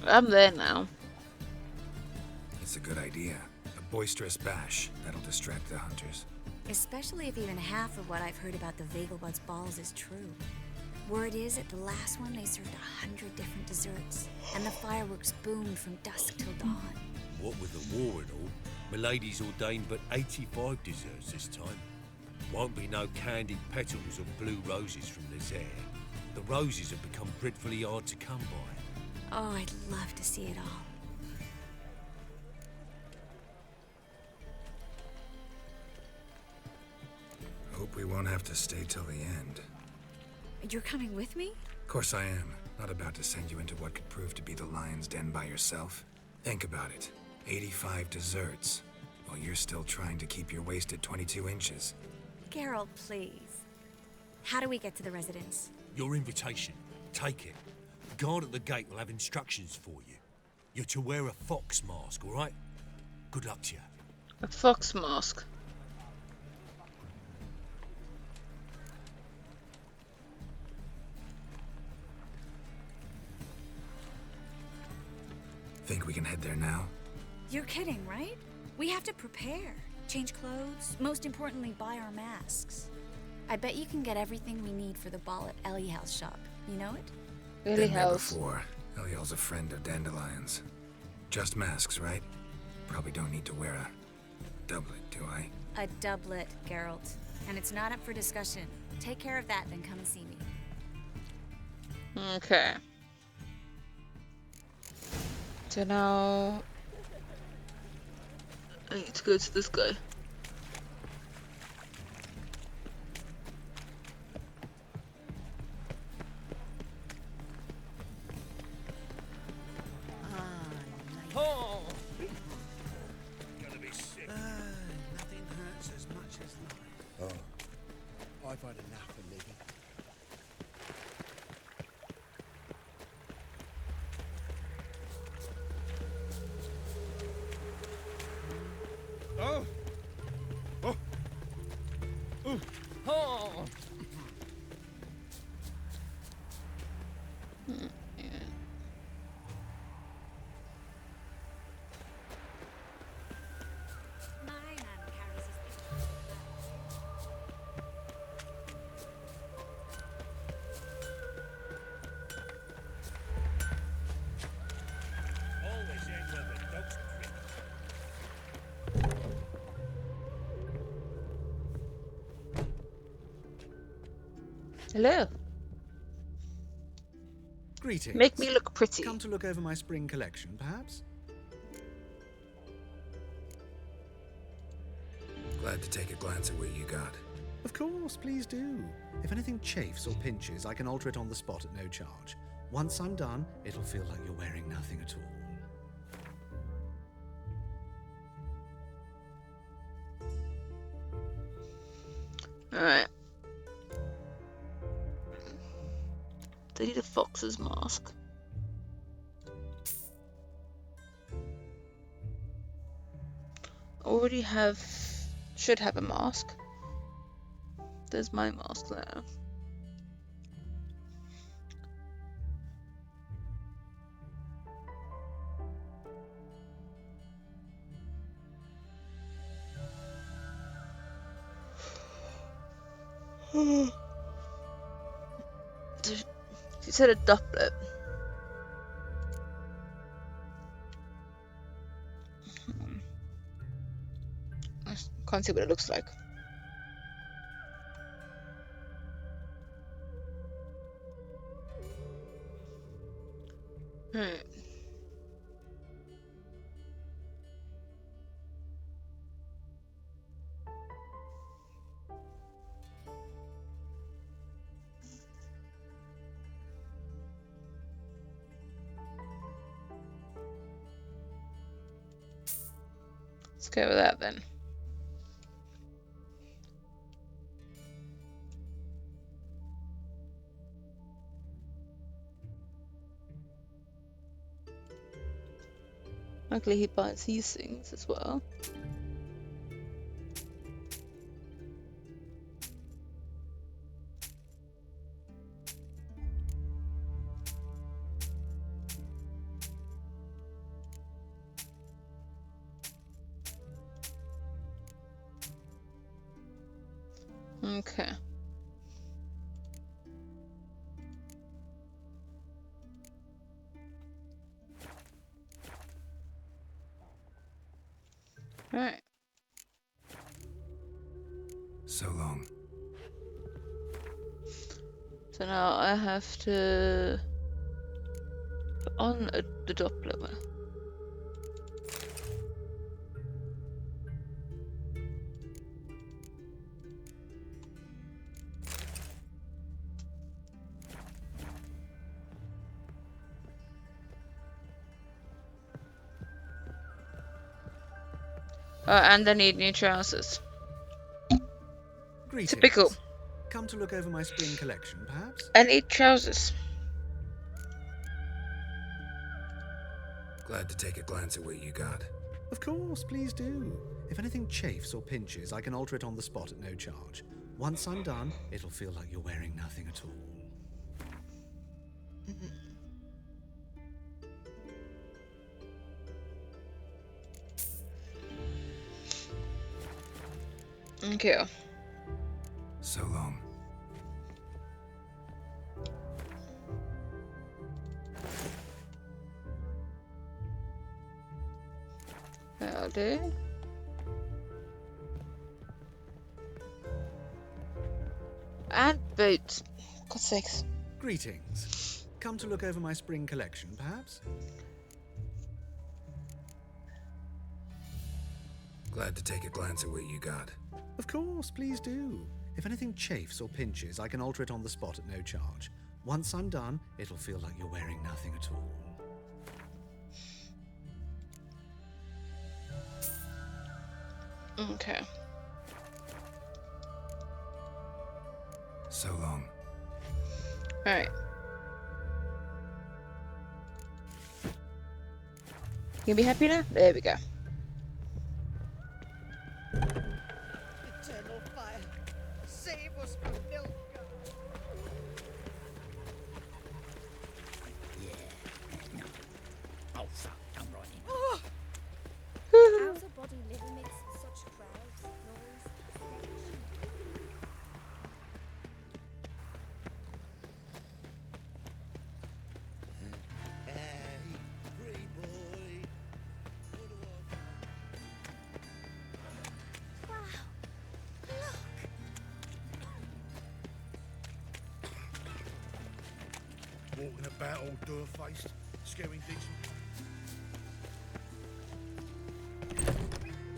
I'm there now. It's a good idea. A boisterous bash. That'll distract the hunters. Especially if even half of what I've heard about the Vagelbud's balls is true. Word is, at the last one, they served 100 different desserts, and the fireworks boomed from dusk till dawn. What with the war and all, Milady's ordained but 85 desserts this time. Won't be no candied petals or blue roses from this air. The roses have become dreadfully hard to come by. Oh, I'd love to see it all. Hope we won't have to stay till the end. You're coming with me? Of course I am. Not about to send you into what could prove to be the lion's den by yourself. Think about it. 85 desserts, while you're still trying to keep your waist at 22 inches. Geralt, please. How do we get to the residence? Your invitation. Take it. The guard at the gate will have instructions for you. You're to wear a fox mask, all right? Good luck to you. A fox mask. Think we can head there now? You're kidding, right? We have to prepare. Change clothes. Most importantly, buy our masks. I bet you can get everything we need for the ball at Eliel's shop. You know it? Been there before. Eliel's a friend of Dandelion's. Just masks, right? Probably don't need to wear a doublet, do I? A doublet, Geralt. And it's not up for discussion. Take care of that, then come and see me. Okay. So now I need to go to this guy. Oh! Gonna be sick. Nothing hurts as much as life. Oh. I've had enough of living. Oh! Oh! Oh! Oh! Always end with a dog's Hello. Greetings. Make me look pretty. Come to look over my spring collection, perhaps? Glad to take a glance at what you got. Of course, please do. If anything chafes or pinches, I can alter it on the spot at no charge. Once I'm done, it'll feel like you're wearing nothing at all. Alright. They need a fox's mask. Already have, should have a mask. There's my mask there. She said a doublet. I can't see what it looks like. Let's go with that then. Luckily he buys these things as well. Okay. Alright. So long. So now I have to put on the Doppler. And I need new trousers. Greetings. Typical. Come to look over my spring collection, perhaps? I need trousers. Glad to take a glance at what you got. Of course, please do. If anything chafes or pinches, I can alter it on the spot at no charge. Once I'm done, it'll feel like you're wearing nothing at all. Okay. So long. That'll do. And boots. God's sakes. Greetings. Come to look over my spring collection, perhaps? Glad to take a glance at what you got. Of course, please do. If anything chafes or pinches, I can alter it on the spot at no charge. Once I'm done, it'll feel like you're wearing nothing at all. Okay. So long. Alright. You be happy now? There we go. Eternal fire, save us from Nilfgaard. Oh, fuck, I'm right in. How's a body live amidst such crowds, noise, stench? Hey, free boy. Wow, Walking about all door-faced, scaring decent.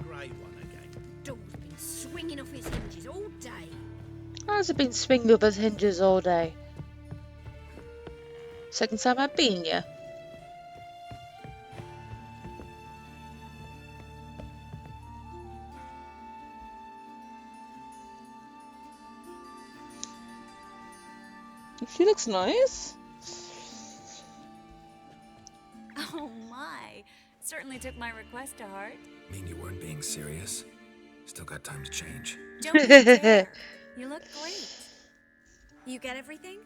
Grey one again. Door's been swinging off his hinges all day. How's it been swinging up his hinges all day? Second time I've been here. She looks nice. Oh my. Certainly took my request to heart. Mean you weren't being serious? Still got time to change. Don't you dare. You look great. You get everything?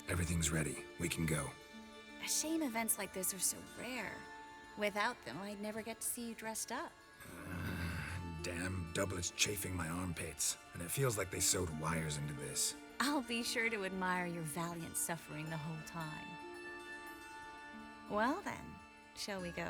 Everything's ready. We can go. A shame events like this are so rare. Without them, I'd never get to see you dressed up. Damn doublets chafing my armpits. And it feels like they sewed wires into this. I'll be sure to admire your valiant suffering the whole time. Well then, shall we go?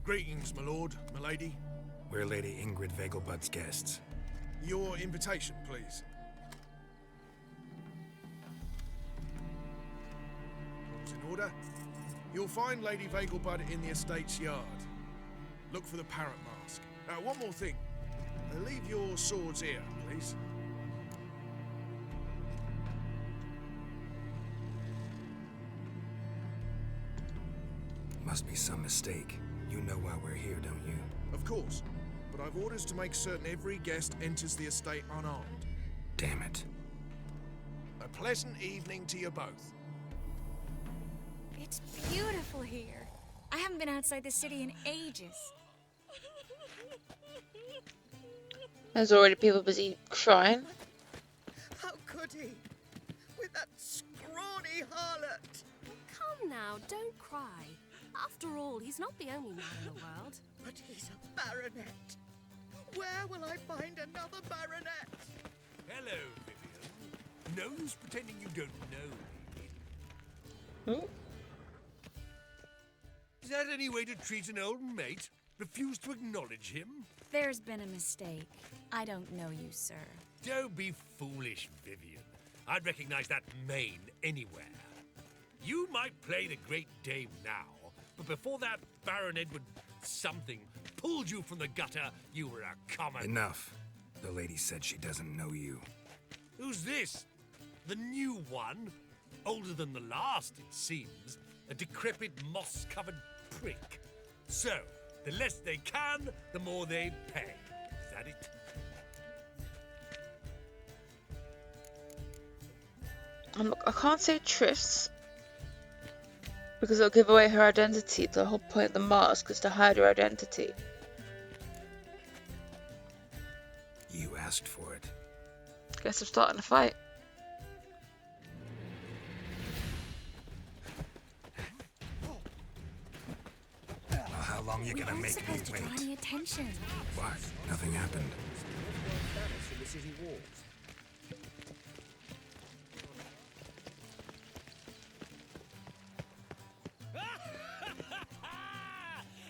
Greetings, my lord, my lady. We're Lady Ingrid Vegelbud's guests. Your invitation, please. All's in order. You'll find Lady Vegelbud in the estate's yard. Look for the parrot mask. One more thing. Leave your swords here, please. Must be some mistake. You know why we're here, don't you? Of course, but I've orders to make certain every guest enters the estate unarmed. Damn it. A pleasant evening to you both. It's beautiful here. I haven't been outside the city in ages. There's already people busy crying. How could he? With that scrawny harlot. Come now, don't cry. After all, he's not the only man in the world. But he's a baronet. Where will I find another baronet? Hello, Vivian. No use pretending you don't know me. Ooh. Is that any way to treat an old mate? Refuse to acknowledge him? There's been a mistake. I don't know you, sir. Don't be foolish, Vivian. I'd recognize that mane anywhere. You might play the Great Dame now, but before that Baron Edward something pulled you from the gutter, you were a common... Enough. The lady said she doesn't know you. Who's this? The new one? Older than the last, it seems. A decrepit, moss-covered prick. So, the less they can, the more they pay. Is that it? Look, I can't say trysts because it'll give away her identity. The whole point of the mask is to hide her identity. You asked for it. Guess I'm starting a fight. Well, how long you gonna make me To wait? draw any attention. What? Nothing happened. From the city walls.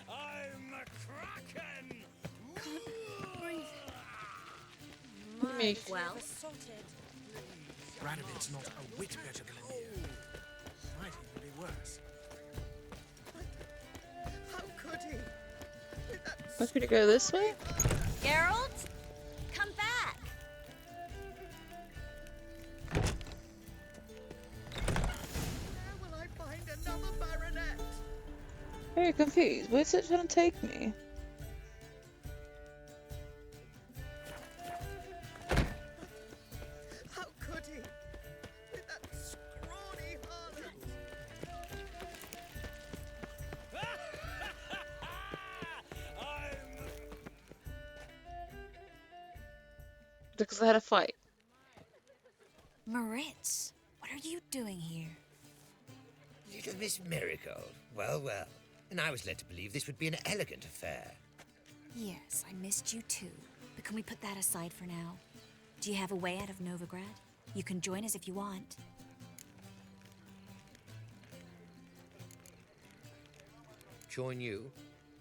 I'm a kraken. Me. Well, Radovid's not a whit better than you. Might even be worse. How could he? Want me to go this way? Geralt, come back. Where will I find another baronet? Very confused. Where's it trying to take me? How could he? With that scrawny harlot. Because I had a fight. Moritz, what are you doing here? Little Miss Miracle. Well, well. And I was led to believe this would be an elegant affair. Yes, I missed you too. But can we put that aside for now? Do you have a way out of Novigrad? You can join us if you want. Join you?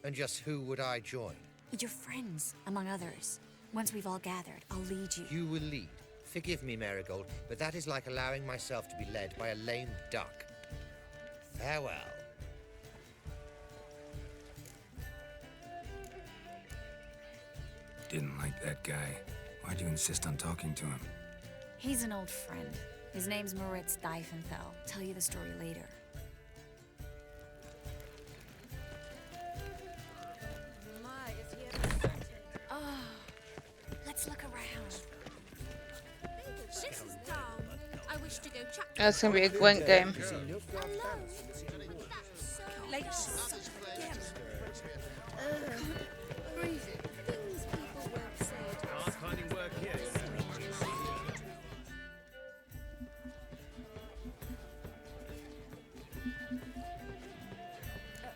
And just who would I join? Your friends, among others. Once we've all gathered, I'll lead you. You will lead. Forgive me, Marigold, but that is like allowing myself to be led by a lame duck. Farewell. Didn't like that guy. Why'd you insist on talking to him? He's an old friend. His name's Moritz Diefenfeld. Tell you the story later. My, is he ever sorted? Oh, let's look around. This is dumb. I wish to go check. That's gonna be a Gwent game.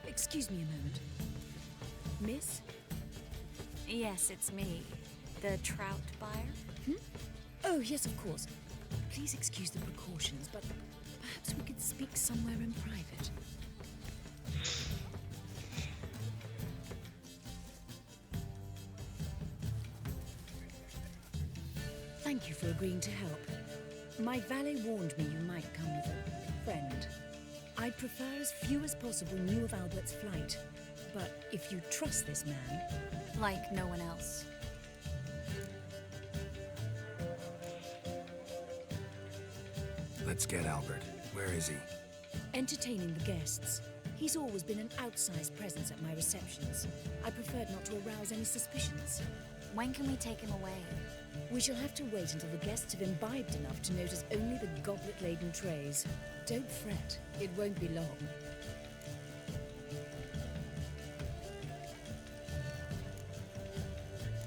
Excuse me a moment. Miss? Yes, it's me. The trout buyer? Oh, yes, of course. Please excuse the precautions, but perhaps we could speak somewhere in private. Thank you for agreeing to help. My valet warned me you might come with a friend. I'd prefer as few as possible knew of Albert's flight, but if you trust this man... Like no one else. Let's get Albert. Where is he? Entertaining the guests. He's always been an outsized presence at my receptions. I preferred not to arouse any suspicions. When can we take him away? We shall have to wait until the guests have imbibed enough to notice only the goblet-laden trays. Don't fret, it won't be long.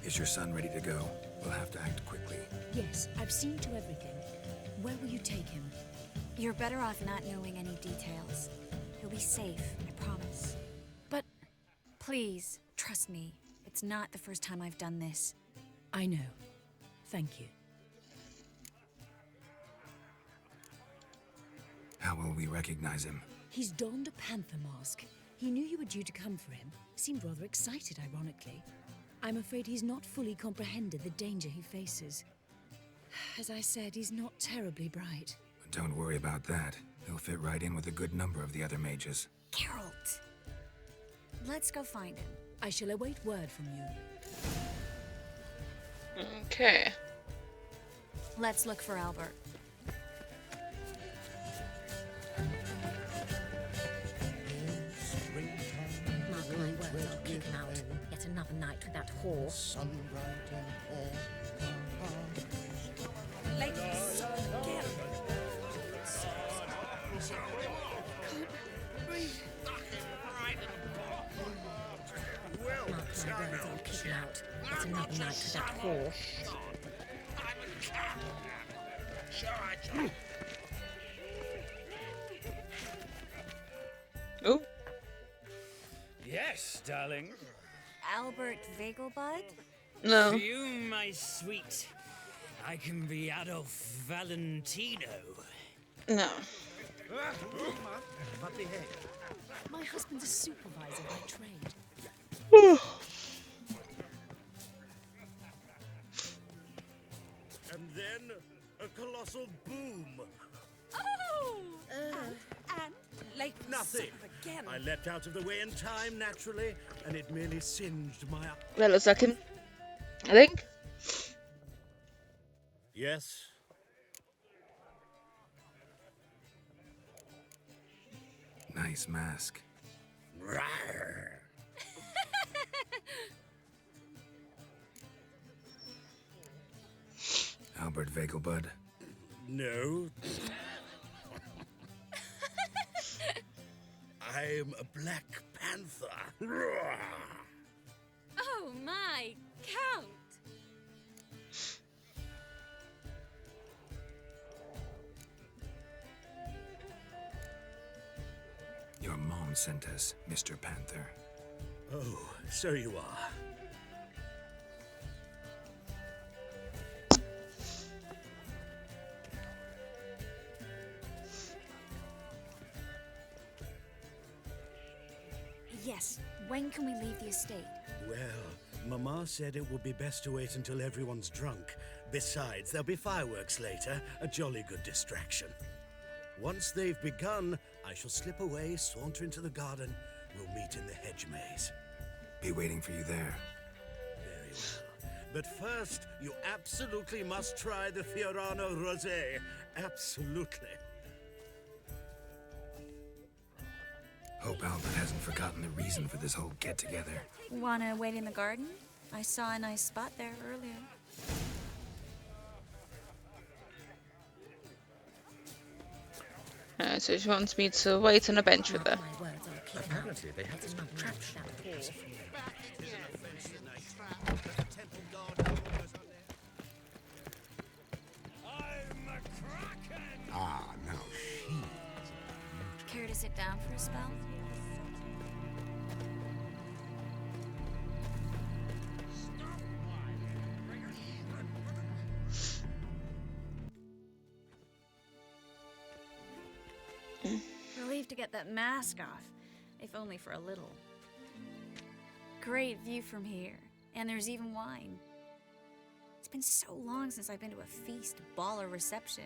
Is your son ready to go? We'll have to act quickly. Yes, I've seen to everything. Where will you take him? You're better off not knowing any details. He'll be safe, I promise. But... Please, trust me. It's not the first time I've done this. I know. Thank you. How will we recognize him? He's donned a panther mask. He knew you were due to come for him. Seemed rather excited, ironically. I'm afraid he's not fully comprehended the danger he faces. As I said, he's not terribly bright. Don't worry about that. He'll fit right in with a good number of the other mages. Geralt! Let's go find him. I shall await word from you. Okay. Let's look for Albert. Mark my words, I'll kick him out. Yet another night with that whore. Ladies, again. Can't breathe. Mark my words, I'll kick him out. Yet another night with that whore. Oh. Yes, darling. Albert Vegelbud? No. For you, my sweet, I can be Adolf Valentino. No. My husband's a supervisor by trade. And then a colossal boom. Oh! And late Nothing. again. I leapt out of the way in time, naturally, and it merely singed my... That looks like him. I think. Yes? Nice mask. Rawr. Albert Vegelbud. No. I'm a Black Panther. Rawr. Oh my, Count! Your mom sent us, Mr. Panther. Oh, so you are. Yes. When can we leave the estate? Well, Mama said it would be best to wait until everyone's drunk. Besides, there'll be fireworks later, a jolly good distraction. Once they've begun, I shall slip away, saunter into the garden. We'll meet in the hedge maze. Be waiting for you there. Very well. But first, you absolutely must try the Fiorano Rosé. Absolutely. Hope Albert hasn't forgotten the reason for this whole get-together. Wanna wait in the garden? I saw a nice spot there earlier. So she wants me to wait on a bench with her. Apparently they had some traps. Ah, now Care to sit down for a spell? Relieved to get that mask off, if only for a little. Great view from here, and there's even wine. It's been so long since I've been to a feast, ball, or reception.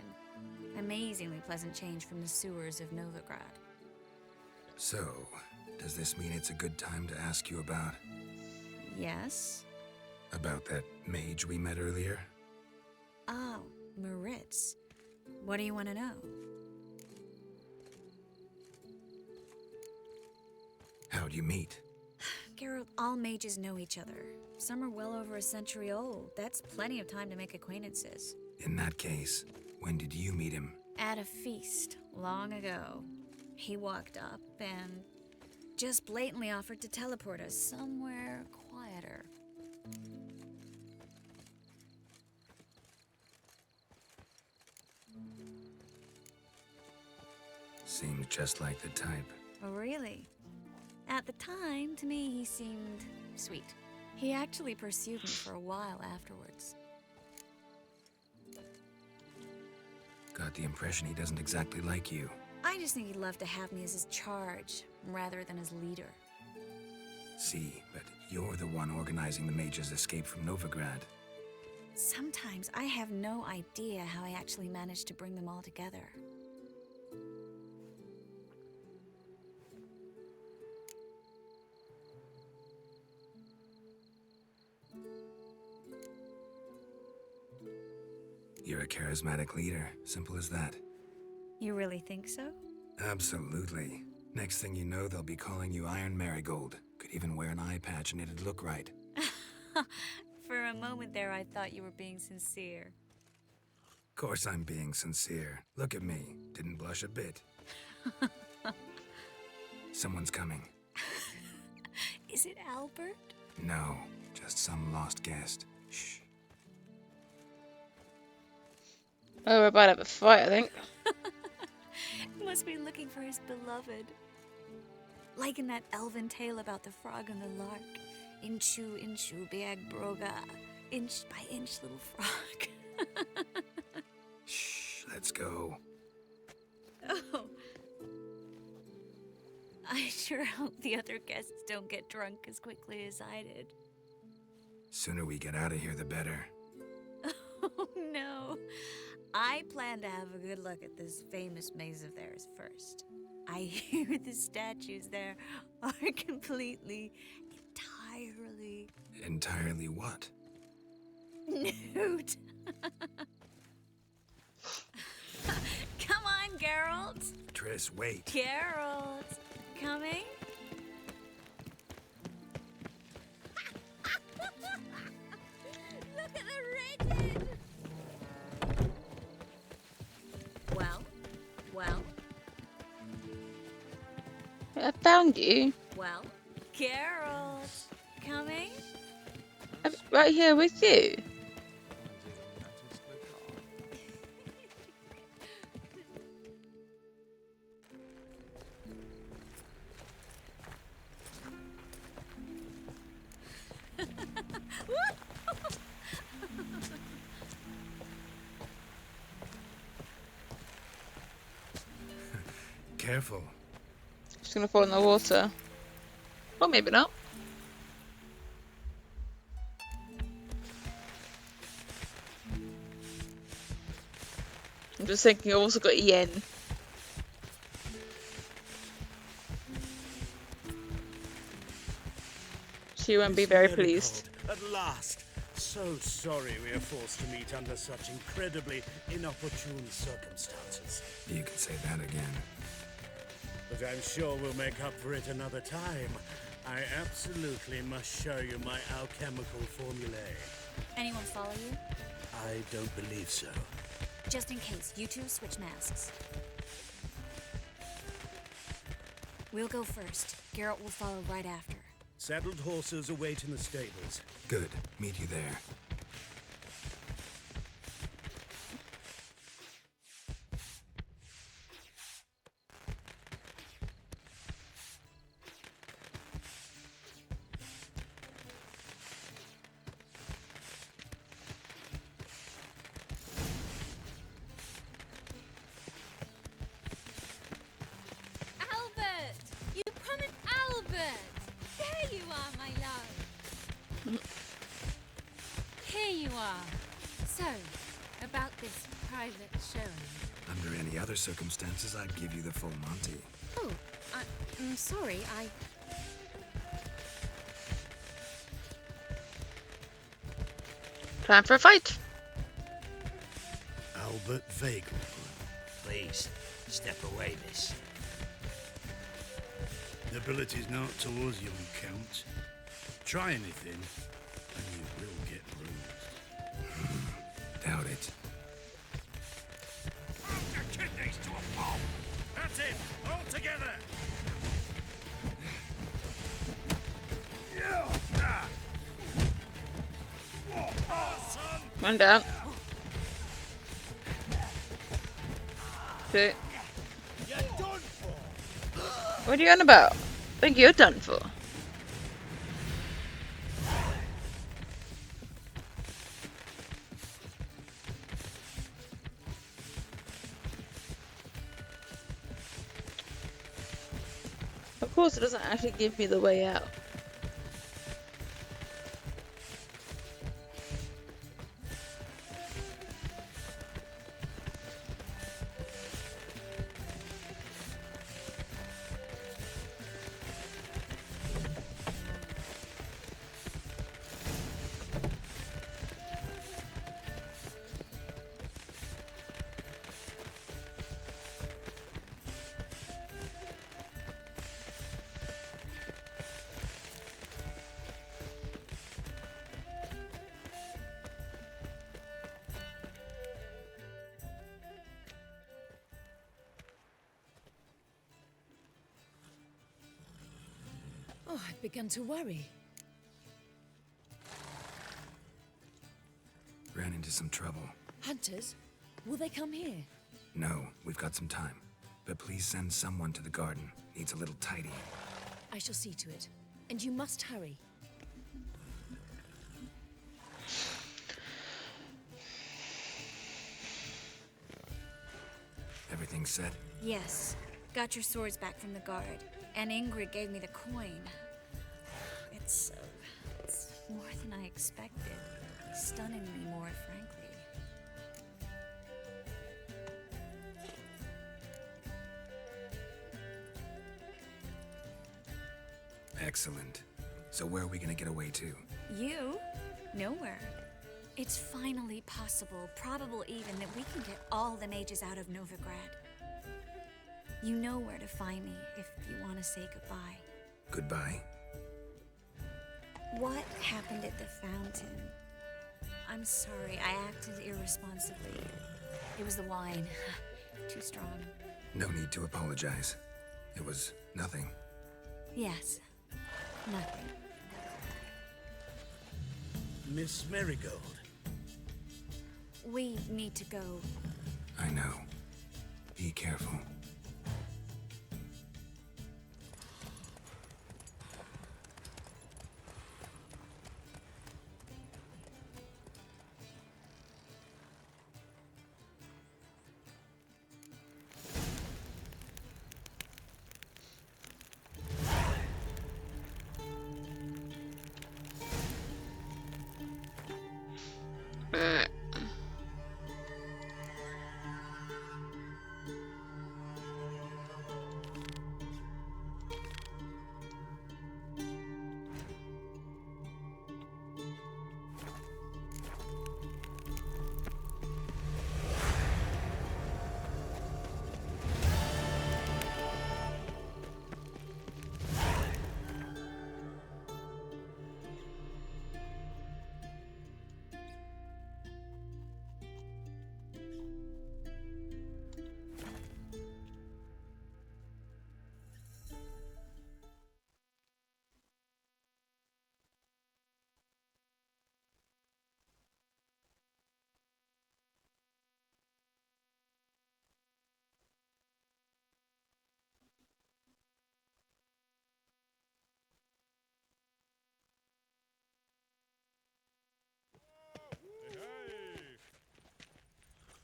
Amazingly pleasant change from the sewers of Novigrad. So, does this mean it's a good time to ask you about... Yes? About that mage we met earlier? Oh, Maritz. What do you want to know? How'd you meet? Geralt, all mages know each other. Some are well over a century old. That's plenty of time to make acquaintances. In that case, when did you meet him? At a feast, long ago. He walked up and just blatantly offered to teleport us somewhere quieter. Seemed just like the type. Oh, really? At the time, to me, he seemed sweet. He actually pursued me for a while afterwards. Got the impression he doesn't exactly like you. I just think he'd love to have me as his charge, rather than his leader. See, but you're the one organizing the mage's escape from Novigrad. Sometimes I have no idea how I actually managed to bring them all together. You're a charismatic leader, simple as that. You really think so? Absolutely. Next thing you know, they'll be calling you Iron Marigold. Could even wear an eye patch and it'd look right. For a moment there, I thought you were being sincere. Of course I'm being sincere. Look at me. Didn't blush a bit. Someone's coming. Is it Albert? No, just some lost guest. Shh. Oh, we're about to have a fight, I think. Must be looking for his beloved. Like in that elven tale about the frog and the lark. Inchu, inchu, biag broga. Inch by inch, little frog. Shh, let's go. Oh. I sure hope the other guests don't get drunk as quickly as I did. Sooner we get out of here, the better. Oh, no. I plan to have a good look at this famous maze of theirs first. I hear the statues there are completely, entirely... Entirely what? nude. Come on, Geralt. Triss, wait. Geralt, coming? Look at the rigid. Well. I found you. Well, Geralt, coming? I'm right here with you. Careful. Just gonna fall in the water. Or maybe not. I'm just thinking I've also got Yen. She won't be very pleased. At last! So sorry we are forced to meet under such incredibly inopportune circumstances. You can say that again. But I'm sure we'll make up for it another time. I absolutely must show you my alchemical formulae. Anyone follow you? I don't believe so. Just in case, you two switch masks. We'll go first. Geralt will follow right after. Saddled horses await in the stables. Good. Meet you there. Albert! You promised Albert! There you are, my love. Here you are. So, about this private showing. Under any other circumstances, I'd give you the full Monty. Oh, I'm sorry, Time for a fight. Albert Vagel. Please, step away, miss. The ability's not towards young Count. Try anything, and you will get bruised. Doubt it. Your kidneys to a pulp! That's it! All together! One down. Two. What are you on about? I think you're done for. Of course, it doesn't actually give me the way out. Oh, I've begun to worry. Ran into some trouble. Hunters? Will they come here? No, we've got some time. But please send someone to the garden. Needs a little tidy. I shall see to it. And you must hurry. Everything set? Yes. Got your swords back from the guard. And Ingrid gave me the coin. It's more than I expected. Stunningly more, frankly. Excellent. So where are we gonna get away to? You? Nowhere. It's finally possible, probable even, that we can get all the mages out of Novigrad. You know where to find me if you want to say goodbye. Goodbye? What happened at the fountain? I'm sorry, I acted irresponsibly. It was the wine. Too strong. No need to apologize. It was nothing. Yes. Nothing. Miss Marigold. We need to go. I know. Be careful.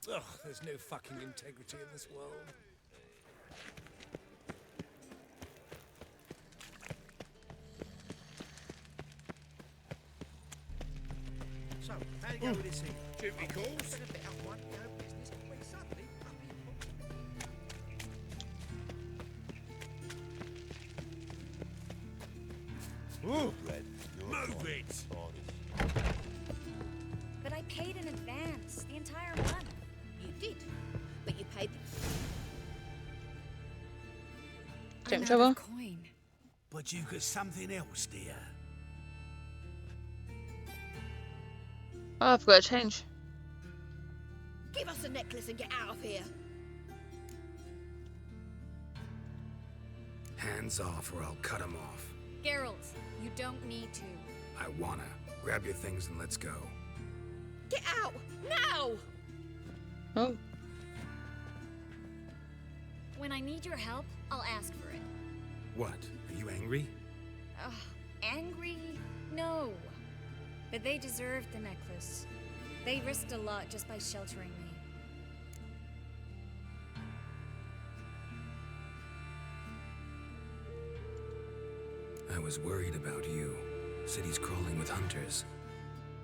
Ugh, there's no fucking integrity in this world. So, how do you go with this thing? Duty calls? A bit up one, no business, when suddenly, Ooh, move it! But I paid in advance, the entire month. You did, but you paid Get in trouble? Coin. But you got something else, dear. Oh, I've got to change. Give us a necklace and get out of here. Hands off or I'll cut 'em off. Geralt, you don't need to. I wanna. Grab your things and let's go. Get out! Now! Oh. When I need your help, I'll ask for it. What? Are you angry? Ugh, angry? No. But they deserved the necklace. They risked a lot just by sheltering me. I was worried about you. City's crawling with hunters.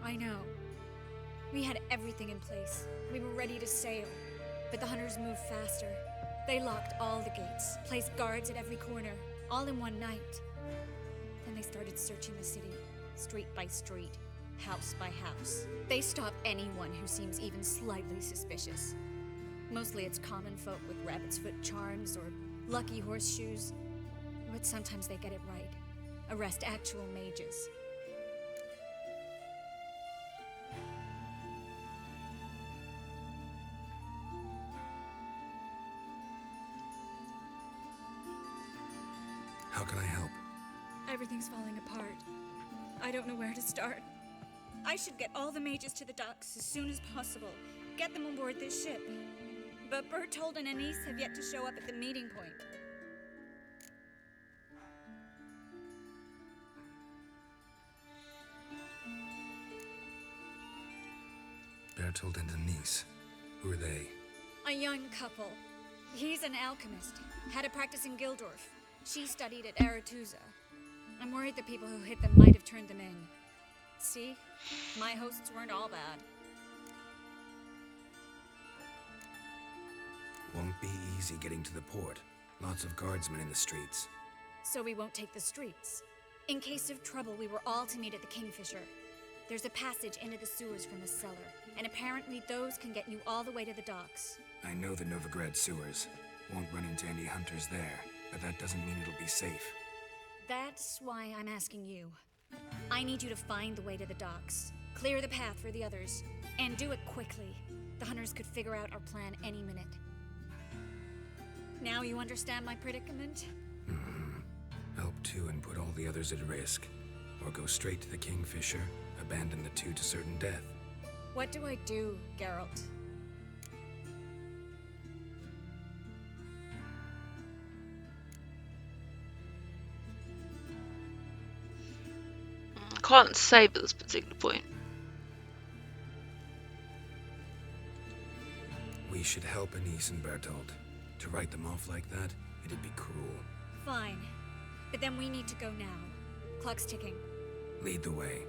I know. We had everything in place. We were ready to sail. But the hunters moved faster. They locked all the gates, placed guards at every corner, all in one night. Then they started searching the city, street by street, house by house. They stop anyone who seems even slightly suspicious. Mostly it's common folk with rabbit's foot charms or lucky horseshoes. But sometimes they get it right. Arrest actual mages. How can I help? Everything's falling apart. I don't know where to start. I should get all the mages to the docks as soon as possible. Get them aboard this ship. But Bertold and Anise have yet to show up at the meeting point. Bertold and Anise. Who are they? A young couple. He's an alchemist. Had a practice in Gildorf. She studied at Aretuza. I'm worried the people who hit them might have turned them in. See? My hosts weren't all bad. Won't be easy getting to the port. Lots of guardsmen in the streets. So we won't take the streets. In case of trouble, we were all to meet at the Kingfisher. There's a passage into the sewers from the cellar, and apparently those can get you all the way to the docks. I know the Novigrad sewers. Won't run into any hunters there, but that doesn't mean it'll be safe. That's why I'm asking you. I need you to find the way to the docks, clear the path for the others, and do it quickly. The hunters could figure out our plan any minute. Now you understand my predicament? Help two and put all the others at risk. Or go straight to the Kingfisher, abandon the two to certain death. What do I do, Geralt? Can't say at this particular point. We should help Anise and Bertold. To write them off like that, it'd be cruel. Fine. But then we need to go now. Clock's ticking. Lead the way.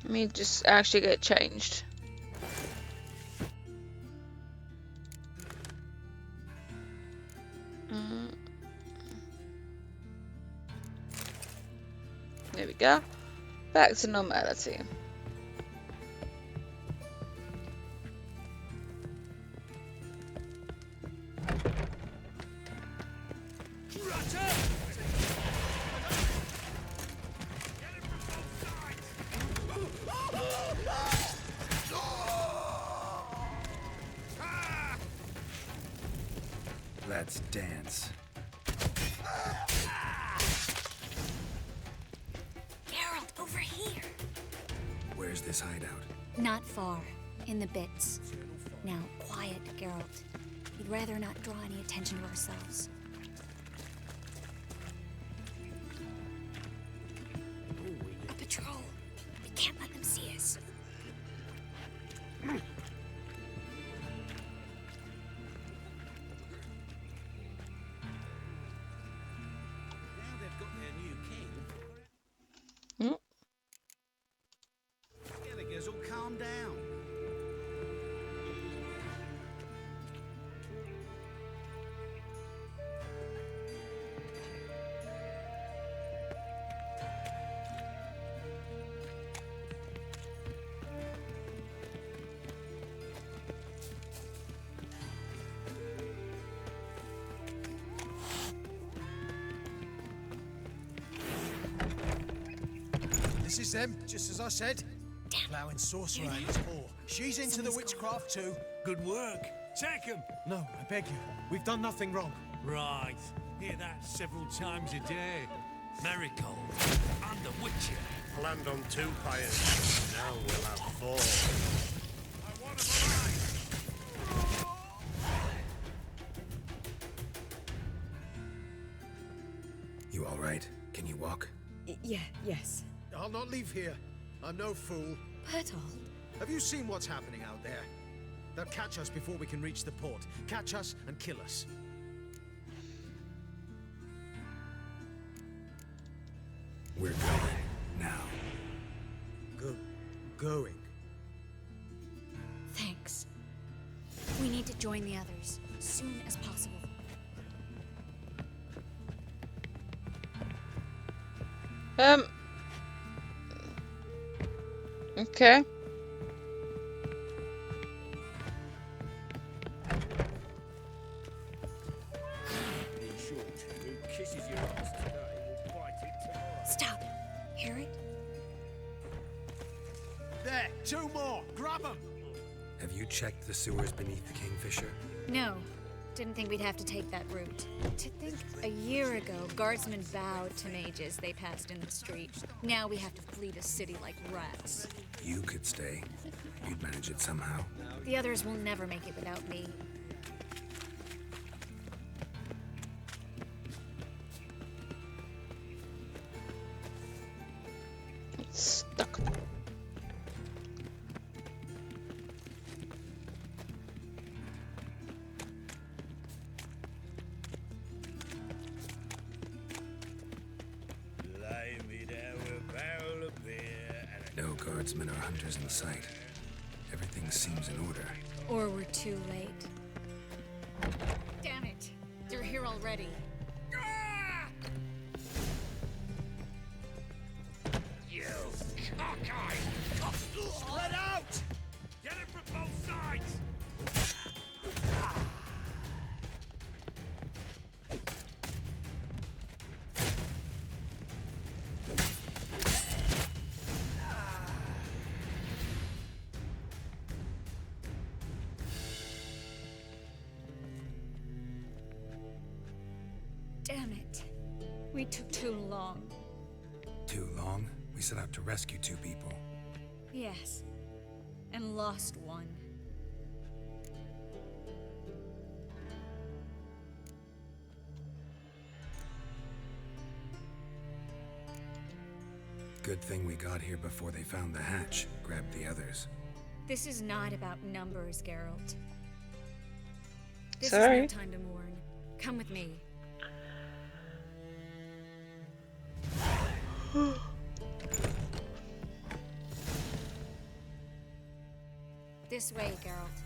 Let me just actually get changed. There we go. Back to normality. Let's dance. Geralt, over here! Where's this hideout? Not far. In the bits. Now, quiet, Geralt. We'd rather not draw any attention to ourselves. A patrol. We can't let them see us. All calm down. This is them, just as I said. Plowing sorcerer at his paw. She's into the witchcraft too. Good work. Take him. No, I beg you. We've done nothing wrong. Right. Hear that several times a day. Marigold and the Witcher. Planned on 2 pyres. Now we'll have 4. I want him alive. You all right? Can you walk? Yes. I'll not leave here. I'm no fool. Bertold. Have you seen what's happening out there? They'll catch us before we can reach the port. Catch us and kill us. We're going now. Going? Thanks. We need to join the others as soon as possible. Okay. Stop. Hear it? There, 2 more. Grab them. Have you checked the sewers beneath the Kingfisher? No. Didn't think we'd have to take that route. To think a year ago, guardsmen bowed to mages they passed in the street. Now we have to flee the city like rats. You could stay. You'd manage it somehow. The others will never make it without me. Stuck. No guardsmen or hunters in sight. Everything seems in order. Or we're too late. Damn it! They're here already. You cockeye! Spread out! Get it from both sides! Damn it. We took too long. Too long? We set out to rescue 2 people. Yes. And lost one. Good thing we got here before they found the hatch, grabbed the others. This is not about numbers, Geralt. This Sorry. is no time to mourn. Come with me. This way, Geralt.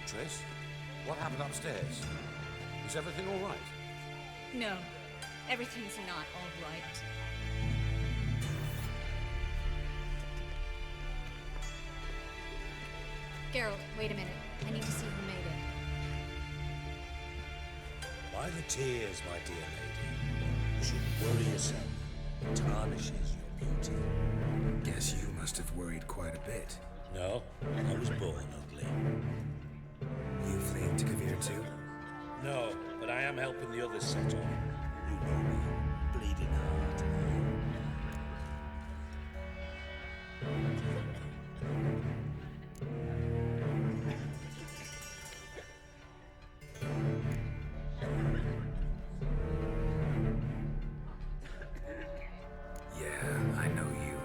Triss, what happened upstairs? Is everything all right? No, everything's not all right. Geralt, wait a minute. I need to see who made it. By the tears, my dear lady. You shouldn't worry yourself. It tarnishes your beauty. Guess you must have worried quite a bit. No, I was born ugly. You fleeing to Kavir too? No, but I am helping the others settle. You know me, bleeding heart. Yeah, I know you.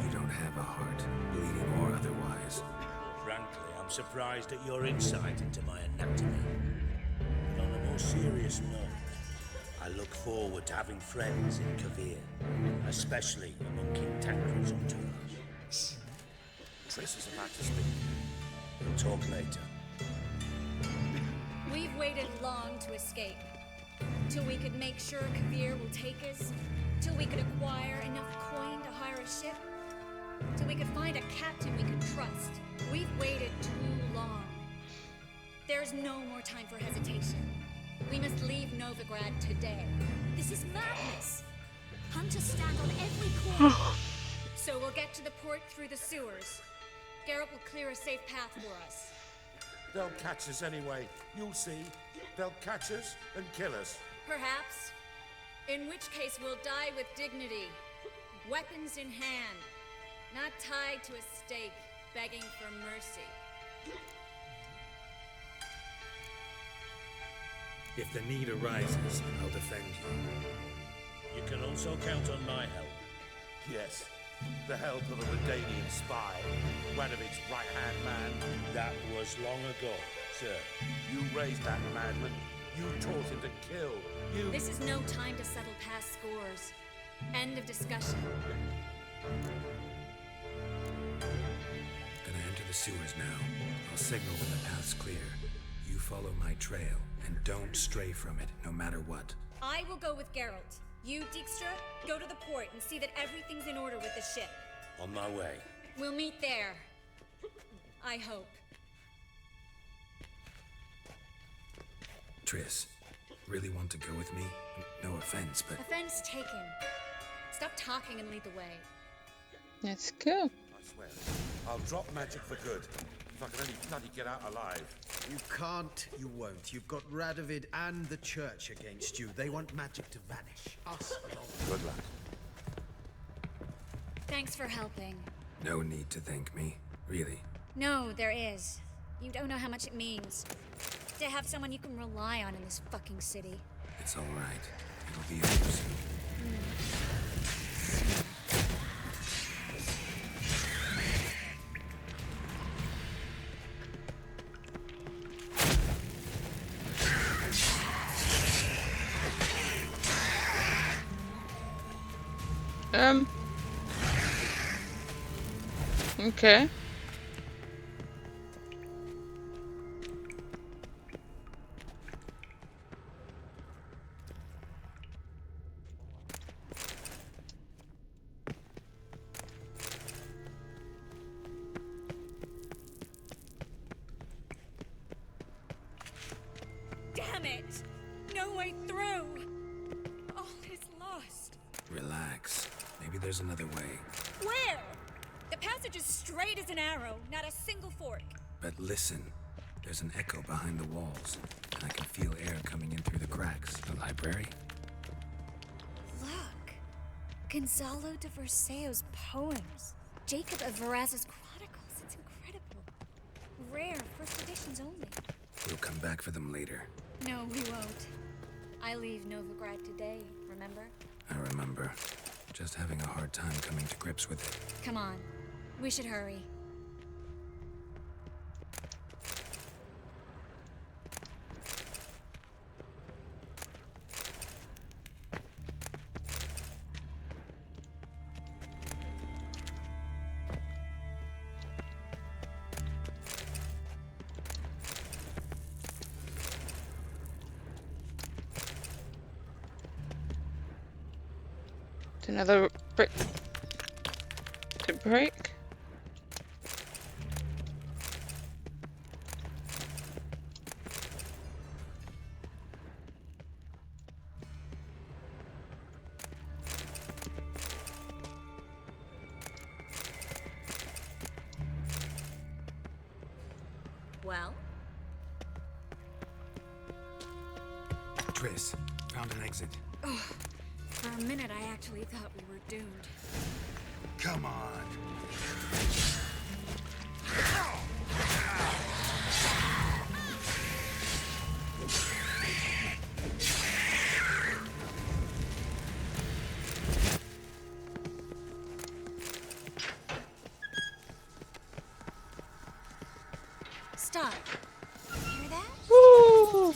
You don't have a heart, bleeding or otherwise. Frankly, I'm surprised at your insight into my anatomy. But on a more serious note, I look forward to having friends in Kavir, especially among King Tancred's entourage. Triss is about to speak. We'll talk later. We've waited long to escape. Till we could make sure Kavir will take us. Till we could acquire enough coin to hire a ship. Till we could find a captain we could trust. We've waited too long. There's no more time for hesitation. We must leave Novigrad today. This is madness. Hunters stand on every corner. So we'll get to the port through the sewers. Geralt will clear a safe path for us. They'll catch us anyway. You'll see. They'll catch us and kill us. Perhaps. In which case we'll die with dignity. weapons in hand, not tied to a stake, begging for mercy. If the need arises, I'll defend you. You can also count on my help. Yes, the help of a Redanian spy, Radovid's right-hand man. That was long ago, sir. You raised that madman. You taught him to kill. You... This is no time to settle past scores. End of discussion. Gonna enter the sewers now. I'll signal when the path's clear. You follow my trail, and don't stray from it, no matter what. I will go with Geralt. You, Dijkstra, go to the port and see that everything's in order with the ship. On my way. We'll meet there. I hope. Triss, really want to go with me? No offense, but... Offense taken. Stop talking and lead the way. Let's go. I swear, I'll drop magic for good. If I can only bloody get out alive. You can't, you won't. You've got Radovid and the church against you. They want magic to vanish. Us alone. Good luck. Thanks for helping. No need to thank me, really. No, there is. You don't know how much it means. To have someone you can rely on in this fucking city. It's all right. It'll be over soon. Okay. Damn it! No way through! All is lost. Relax. Maybe there's another way. Where? The passage is straight as an arrow, not a single fork. But listen. There's an echo behind the walls, and I can feel air coming in through the cracks. The library? Look. Gonzalo de Verseo's poems. Jacob of Varaz's chronicles. It's incredible. Rare, first editions only. We'll come back for them later. No, we won't. I leave Novigrad today, remember? I remember. Just having a hard time coming to grips with it. Come on. We should hurry. Another brick to break. Well? Triss, found an exit. Oh, for a minute I actually thought we were doomed. Come on. Stop. Hear that? Woo!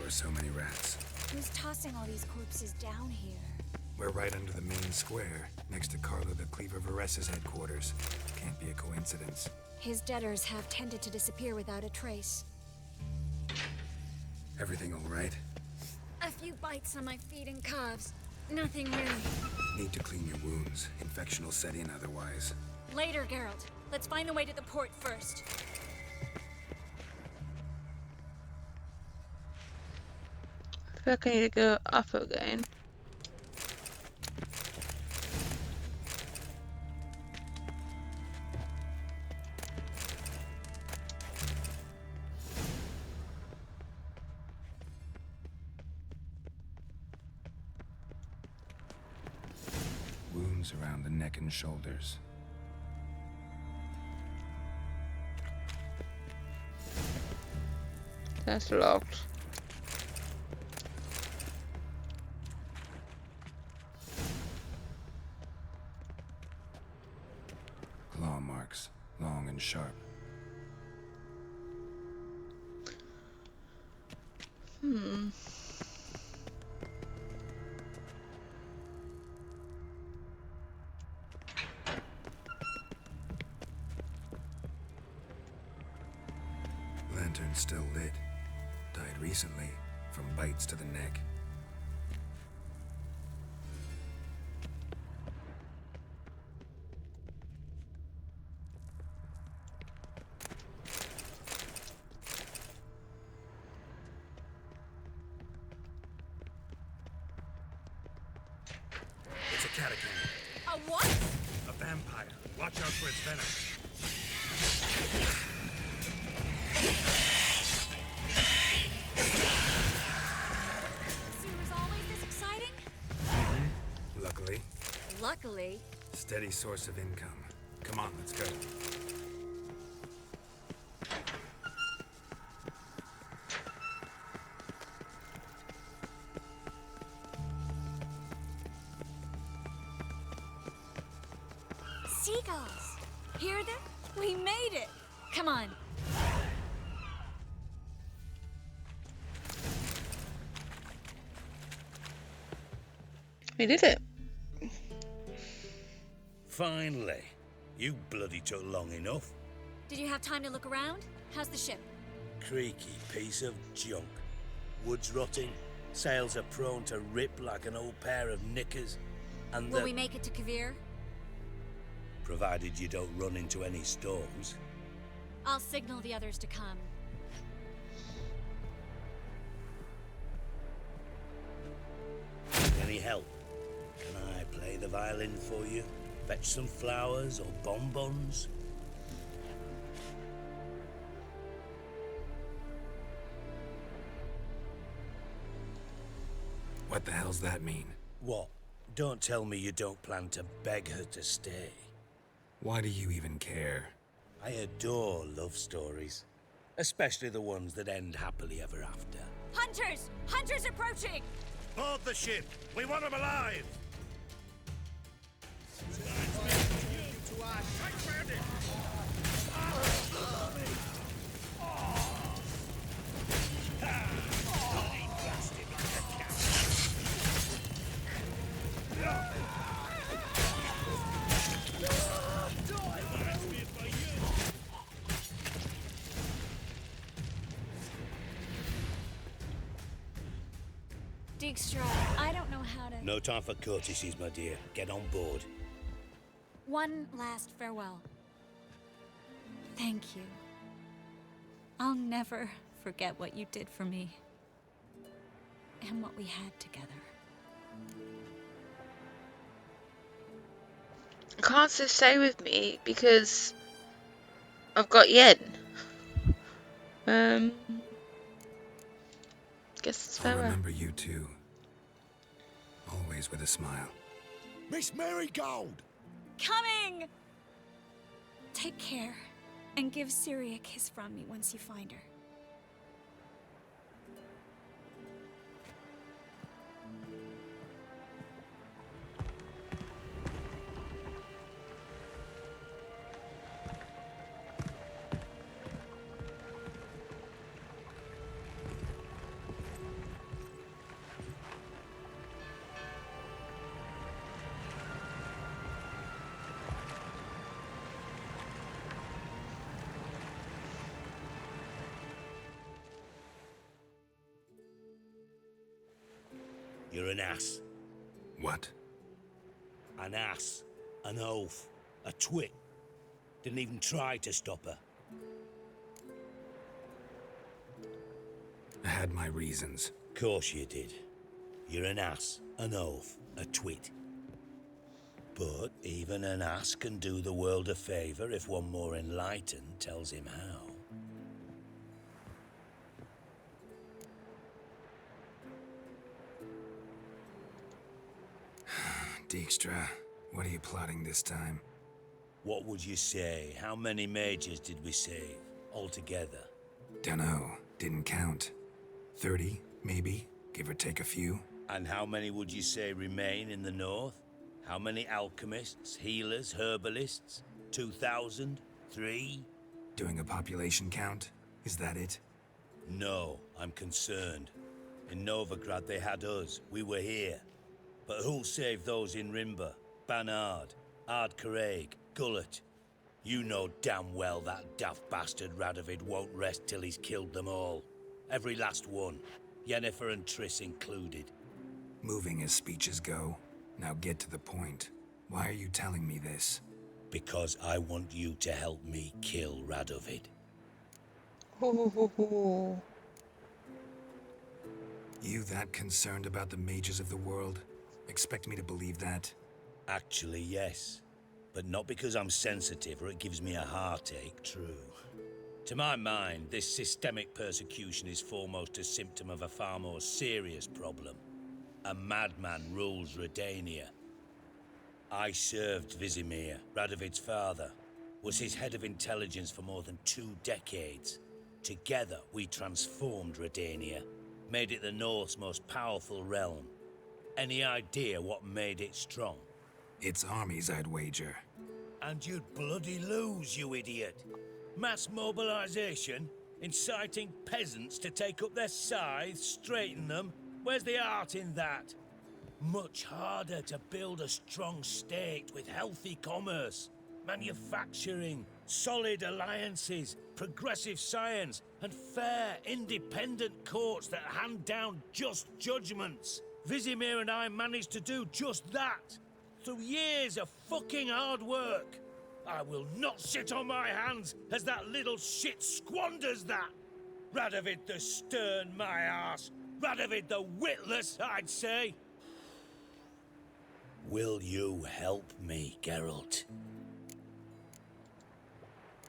So many rats. Who's tossing all these corpses down here? We're right under the main square, next to Carlo the Cleaver Vares's headquarters. Can't be a coincidence. His debtors have tended to disappear without a trace. Everything all right? A few bites on my feet and calves. Nothing really. Need to clean your wounds. Infection will set in otherwise. Later, Geralt. Let's find the way to the port first. I feel like I need to go up again. Wounds around the neck and shoulders. That's locked. Claw marks, long and sharp. Lantern still lit. Died recently, from bites to the neck. It's a catacomb. A what? A vampire. Watch out for its venom. Sewer's always this exciting? Luckily, Luckily. steady source of income. Come on, let's go. Seagulls! Hear them? We made it! Come on. We did it. Finally. You bloody took long enough. Did you have time to look around? How's the ship? Creaky piece of junk. Wood's rotting. Sails are prone to rip like an old pair of knickers. And Will we make it to Kavir? provided you don't run into any storms. I'll signal the others to come. Any help? Can I play the violin for you? Fetch some flowers or bonbons? What the hell's that mean? What? Don't tell me you don't plan to beg her to stay. Why do you even care? I adore love stories. Especially the ones that end happily ever after. Hunters! Hunters approaching! Board the ship! We want them alive! Dijkstra, I don't know how to... No time for courtesies, my dear. Get on board. One last farewell. Thank you. I'll never forget what you did for me. And what we had together. You can't just stay with me because I've got yen. Guess it's I'll farewell. remember you too. Always with a smile. Miss Marigold! Coming! Take care, and give Ciri a kiss from me once you find her. You're an ass. What? An ass. An oaf. A twit. Didn't even try to stop her. I had my reasons. Course you did. You're an ass, an oaf, a twit. But even an ass can do the world a favour if one more enlightened tells him how. Dijkstra, What are you plotting this time? What would you say? How many mages did we save, altogether? Dunno. Didn't count. 30, maybe, give or take a few. And how many would you say remain in the north? How many alchemists, healers, herbalists? 2,000? 3? Doing a population count? Is that it? No, I'm concerned. In Novigrad they had us, we were here. But who'll save those in Rimba? Banard, Ardcaraig, Gullet? You know damn well that daft bastard Radovid won't rest till he's killed them all. Every last one. Yennefer and Triss included. Moving as speeches go. Now get to the point. Why are you telling me this? Because I want you to help me kill Radovid. You that concerned about the mages of the world? Expect me to believe that? Actually, yes. But not because I'm sensitive or it gives me a heartache, true. To my mind, this systemic persecution is foremost a symptom of a far more serious problem. A madman rules Redania. I served Vizimir, Radovid's father, was his head of intelligence for more than 2 decades. Together, we transformed Redania, made it the North's most powerful realm. Any idea what made it strong? Its armies, I'd wager. And you'd bloody lose, you idiot. Mass mobilization, inciting peasants to take up their scythes, straighten them. Where's the art in that? Much harder to build a strong state with healthy commerce, manufacturing, solid alliances, progressive science, and fair, independent courts that hand down just judgments. Vizimir and I managed to do just that, through years of fucking hard work. I will not sit on my hands as that little shit squanders that. Radovid the stern, my ass. Radovid the witless, I'd say. Will you help me, Geralt?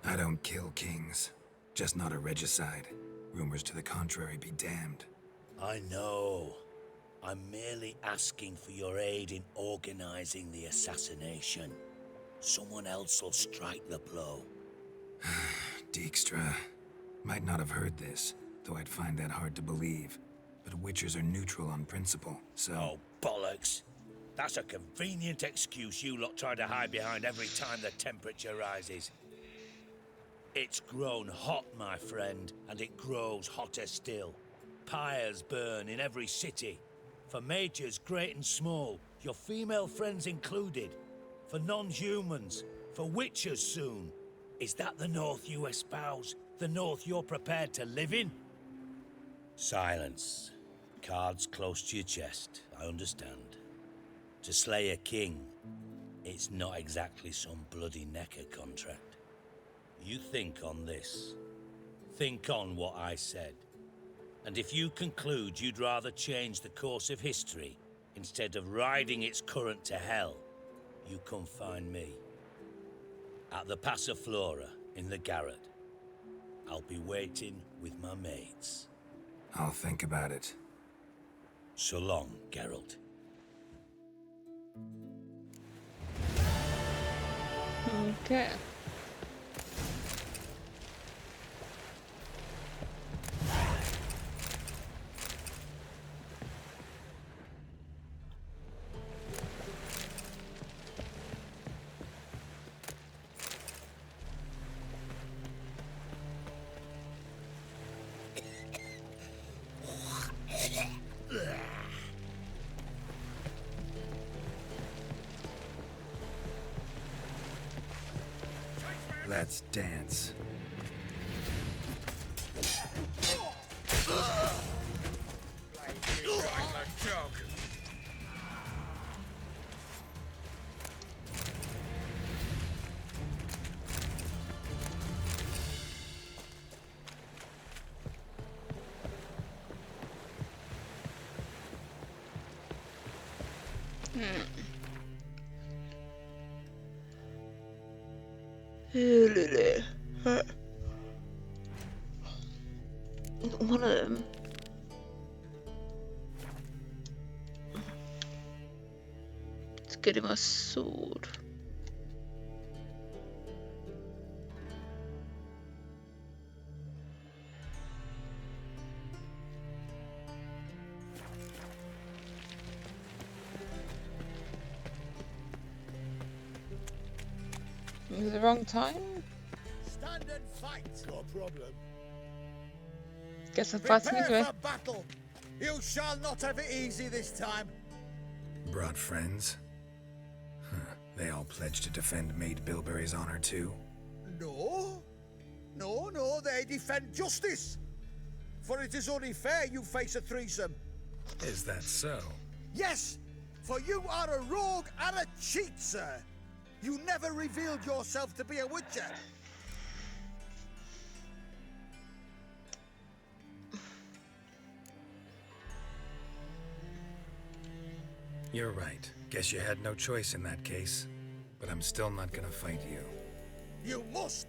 I don't kill kings. Just not a regicide. Rumors to the contrary be damned. I know. I'm merely asking for your aid in organizing the assassination. Someone else will strike the blow. Dijkstra. Might not have heard this, though I'd find that hard to believe. But Witchers are neutral on principle, so... Oh, bollocks. That's a convenient excuse you lot try to hide behind every time the temperature rises. It's grown hot, my friend, and it grows hotter still. Pyres burn in every city. For mages great and small, your female friends included. For non-humans, for witchers soon. Is that the North you espouse? The North you're prepared to live in? Silence. Cards close to your chest, I understand. To slay a king, it's not exactly some bloody necker contract. You think on this. Think on what I said. And if you conclude you'd rather change the course of history instead of riding its current to hell, you come find me. At the Passiflora in the garret. I'll be waiting with my mates. I'll think about it. So long, Geralt. Okay. Let's dance. One of them. It's get him a sword. Is it the wrong time? Stand and fight. Got a problem. Guess I'm fighting Prepare anyway. for battle. You shall not have it easy this time. Brought friends? Huh. They all pledged to defend Maid Bilberry's honor too? No. No, they defend justice. For it is only fair you face a threesome. Is that so? Yes, for you are a rogue and a cheat, sir. You never revealed yourself to be a witcher. You're right. Guess you had no choice in that case. But I'm still not gonna fight you. You must,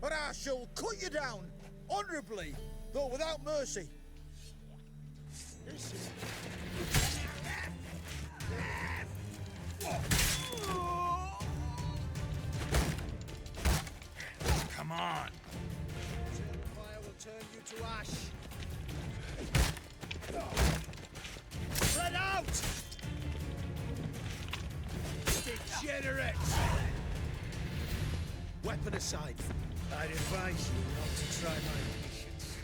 or I shall cut you down, honorably, though without mercy. Come on. Fire will turn you to ash. Spread out! Degenerate! Weapon aside, I'd advise you not to try my patience.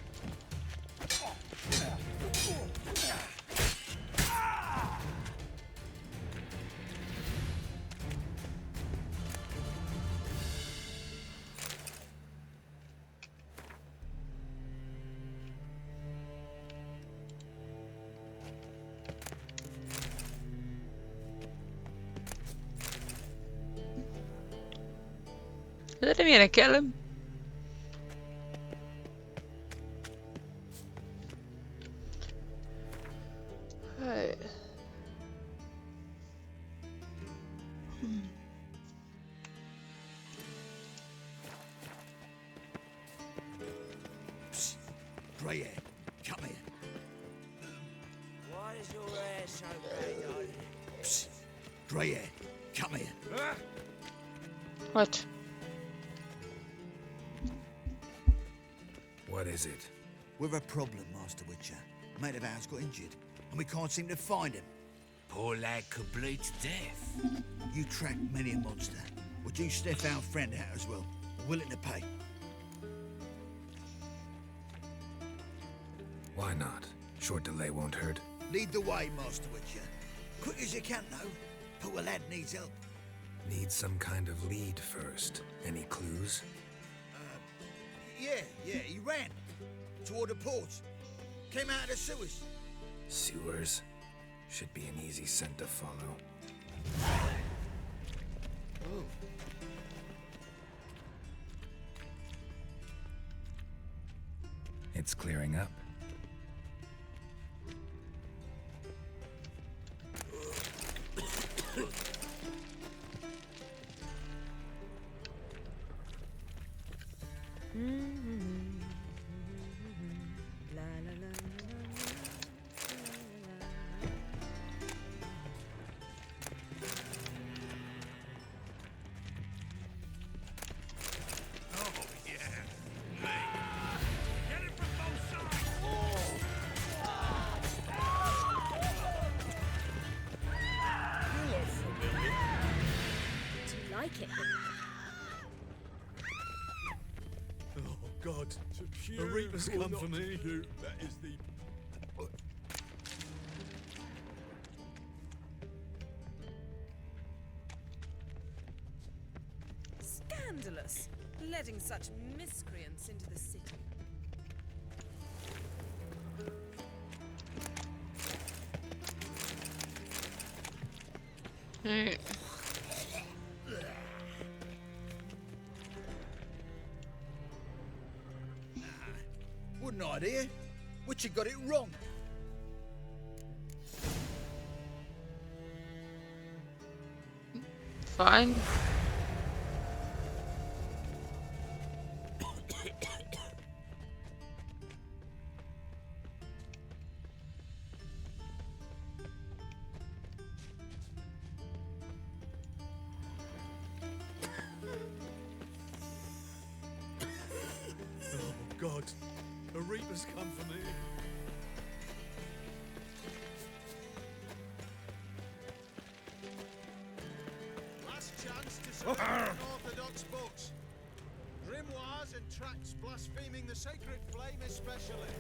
Let me in and kill him. Right. Grey hair, come here. Why is your hair so grey, darling? Psst. Grey hair, come here. What? What is it? We've a problem, Master Witcher. A mate of ours got injured, and we can't seem to find him. Poor lad could bleed to death. You tracked many a monster. Would you sniff our friend out as well? Willing to pay. Why not? Short delay won't hurt. Lead the way, Master Witcher. Quick as you can, though. Poor lad needs help. Need some kind of lead first. Any clues? Yeah, he ran. Toward the port. Came out of the sewers. Sewers? Should be an easy scent to follow. Oh. It's clearing up. Do you like it? Oh, God. A reaper's come for me. That is the... Scandalous, letting such miscreants into the city. Right. Wouldn't idea. Witcher got it wrong. Fine. God, a reaper's come for me. Last chance to surrender unorthodox books. Grimoires and tracts blaspheming the sacred flame especially.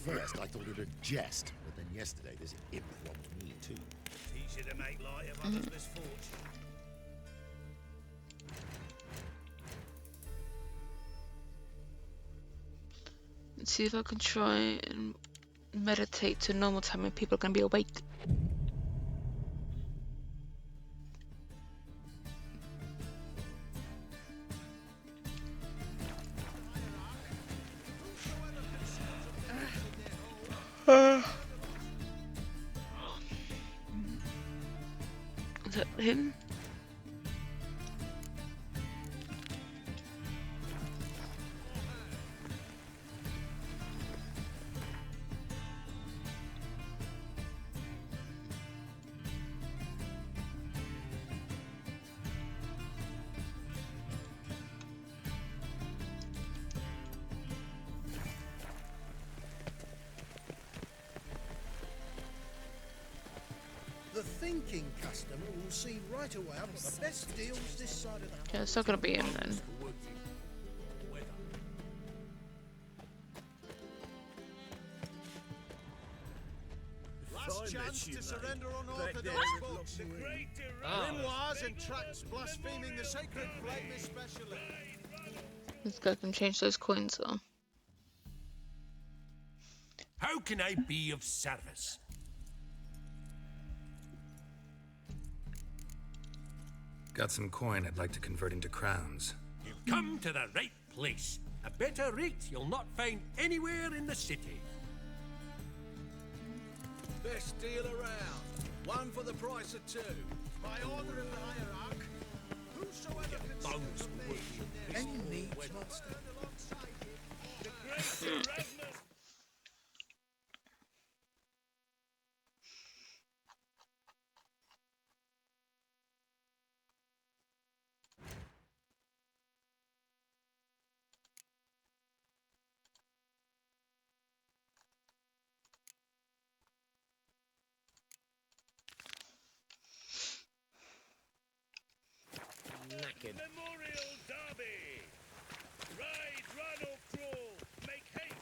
First, I thought it a jest, but then yesterday this imp robbed me too. It's easy to make light of others' misfortune. Let's see if I can try and meditate to normal time when people are gonna be awake. Is that him? The thinking customer will see right away I've got the best deals this side of the house. Yeah, it's not gonna be him then. Last chance to surrender unorthodox books. Grimoires and tracts blaspheming the sacred flame especially. This guy can change those coins though. How can I be of service? Got some coin I'd like to convert into crowns. You've come to the right place. A better rate you'll not find anywhere in the city. Best deal around. One for the price of two. By order of the hierarch. Whosoever Bones any needs must. Knackered. Memorial Derby! Ride, run or crawl! Make haste!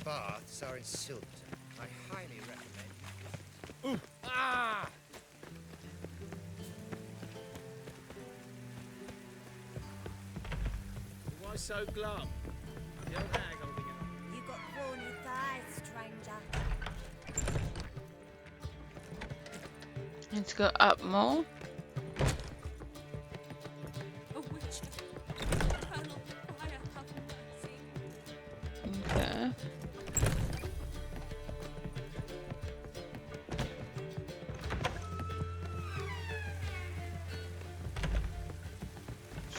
Baths are in Silverton. I highly recommend. Ah! Why so glum? The old hag holding it. You got brawny thighs, stranger. Need to go up more. A witch. Colonel, fire, have mercy. Okay.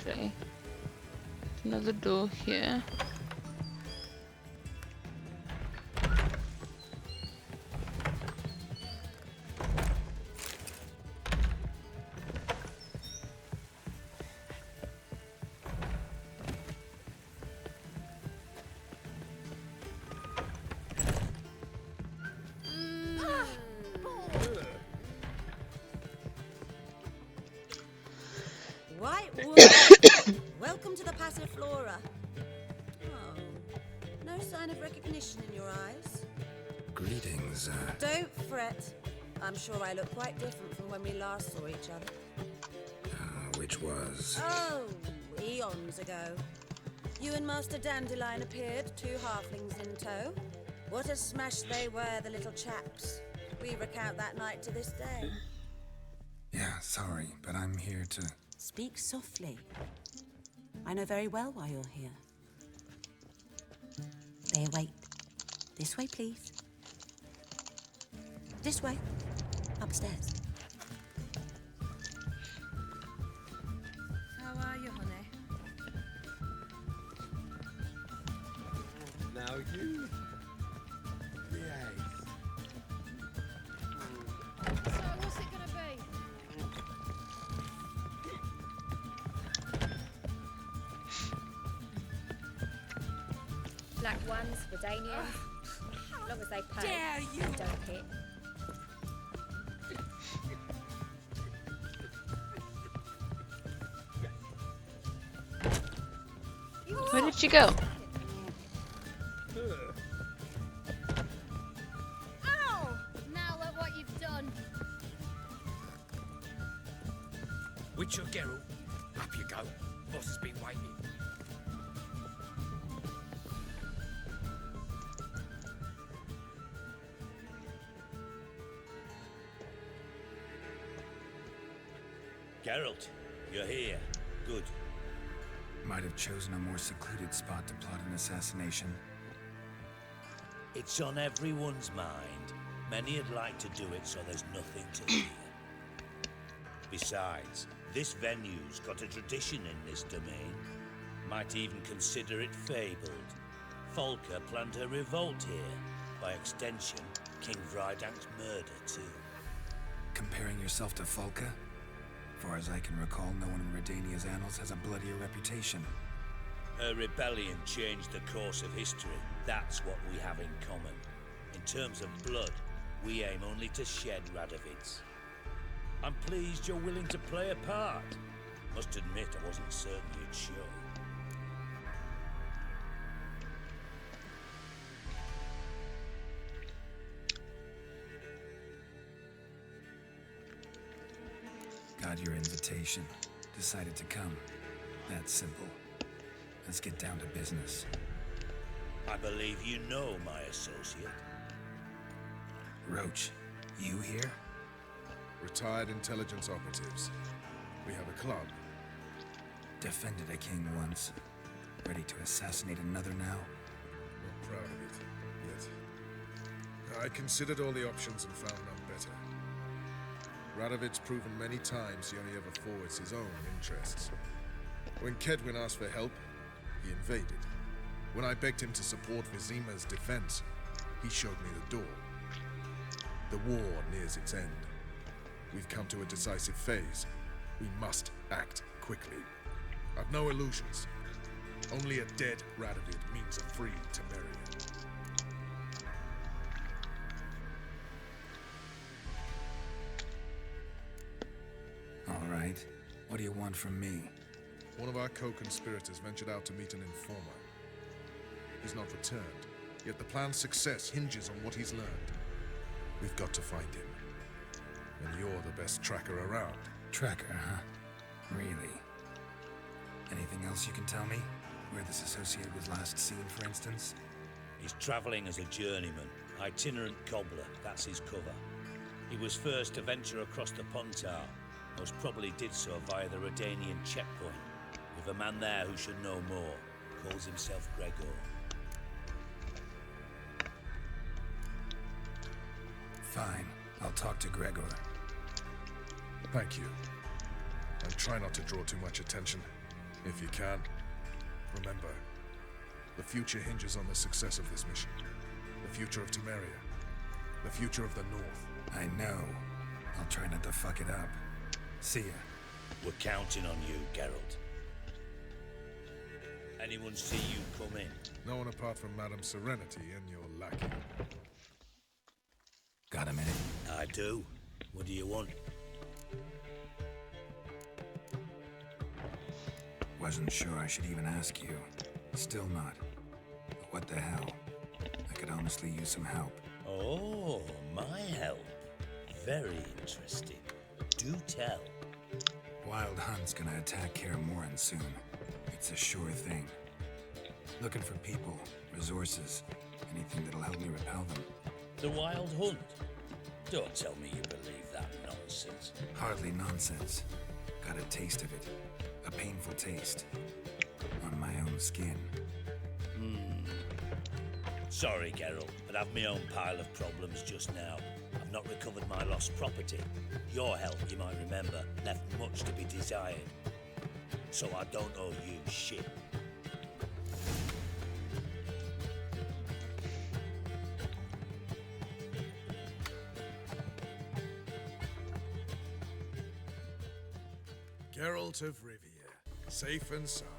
Okay. Another door here. White wood. Welcome to the Passiflora. Oh, no sign of recognition in your eyes. Greetings, Don't fret. I'm sure I look quite different from when we last saw each other. which was... Oh, eons ago. You and Master Dandelion appeared, two halflings in tow. What a smash they were, the little chaps. We recount that night to this day. Yeah, sorry, but I'm here to... Speak softly. I know very well why you're here. They await This way, please. This way. Upstairs. How are you, honey? Now you behave. So, what's it gonna be? Black ones, Redanians. As long as they pay. Dare you! Don't hit. Where did she go? Ow! Now look what you've done. Witcher Geralt, up you go. Boss has been waiting. Geralt, you're here. Good. Might have chosen a more secluded spot to plot an assassination. It's on everyone's mind. Many would like to do it so there's nothing to fear. Besides, this venue's got a tradition in this domain. Might even consider it fabled. Folka planned her revolt here. By extension, King Vrydank's murder too. Comparing yourself to Folka? Far as I can recall, no one in Redania's annals has a bloodier reputation. Her rebellion changed the course of history. That's what we have in common. In terms of blood, we aim only to shed Radovid's. I'm pleased you're willing to play a part. Must admit, I wasn't certain you'd show. Got your invitation. Decided to come. That's simple. Let's get down to business. I believe you know my associate. Roach, you here? Retired intelligence operatives. We have a club. Defended a king once. Ready to assassinate another now? Not proud of it, yet. I considered all the options and found none better. Radovid's proven many times he only ever forwards his own interests. When Kedwin asked for help, he invaded. When I begged him to support Vizima's defense, he showed me the door. The war nears its end. We've come to a decisive phase. We must act quickly. I've no illusions. Only a dead Radovid means a free Temeria. All right. What do you want from me? One of our co-conspirators ventured out to meet an informer. He's not returned, yet the plan's success hinges on what he's learned. We've got to find him. And you're the best tracker around. Tracker, huh? Really? Anything else you can tell me? Where this associate was last seen, for instance? He's travelling as a journeyman, itinerant cobbler, that's his cover. He was first to venture across the Pontar, most probably did so via the Redanian checkpoint, with a man there who should know more, calls himself Gregor. Fine, I'll talk to Gregor. Thank you. And try not to draw too much attention. If you can, remember, the future hinges on the success of this mission. The future of Temeria. The future of the North. I know. I'll try not to fuck it up. See ya. We're counting on you, Geralt. Anyone see you come in? No one apart from Madame Serenity and your lackey. Got a minute? I do. What do you want? Wasn't sure I should even ask you. Still not. But what the hell? I could honestly use some help. Oh, my help. Very interesting. Do tell. Wild Hunt's gonna attack Kaer Morhen soon. It's a sure thing. Looking for people, resources, anything that'll help me repel them. The Wild Hunt? Don't tell me you believe that nonsense. Hardly nonsense. Got a taste of it. A painful taste. On my own skin. Sorry, Geralt, but I've my own pile of problems just now. I've not recovered my lost property. Your help, you might remember, left much to be desired. So I don't owe you shit. Geralt of Rivia, safe and sound.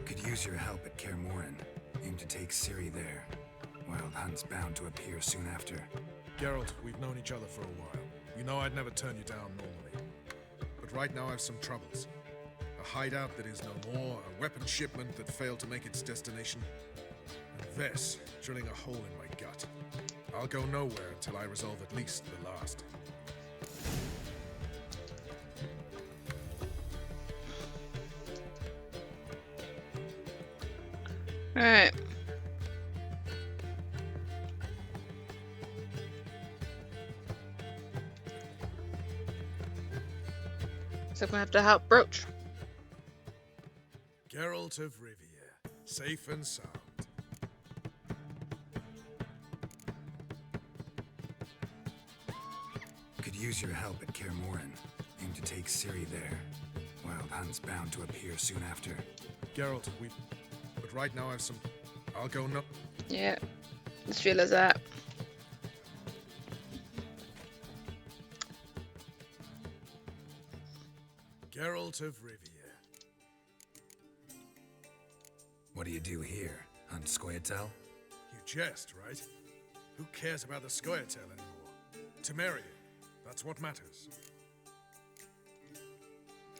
Could use your help at Kaer Morhen. Aim to take Ciri there. Wild Hunt's bound to appear soon after. Geralt, we've known each other for a while. You know I'd never turn you down normally. But right now I've some troubles. A hideout that is no more, a weapon shipment that failed to make its destination, and Vess drilling a hole in my gut. I'll go nowhere until I resolve at least the last. Alright. So I'm gonna have to help Brooch. Geralt of Rivia, safe and sound. Could use your help at Kaer Morhen. Aim to take Ciri there. Wild Hunt's bound to appear soon after. Geralt, but right now I've some... I'll go no... Yeah, just realize that. Geralt of Rivia. What do you do here? Hunt Scoia'tael? You jest, right? Who cares about the Scoia'tael anymore? Temeria, that's what matters.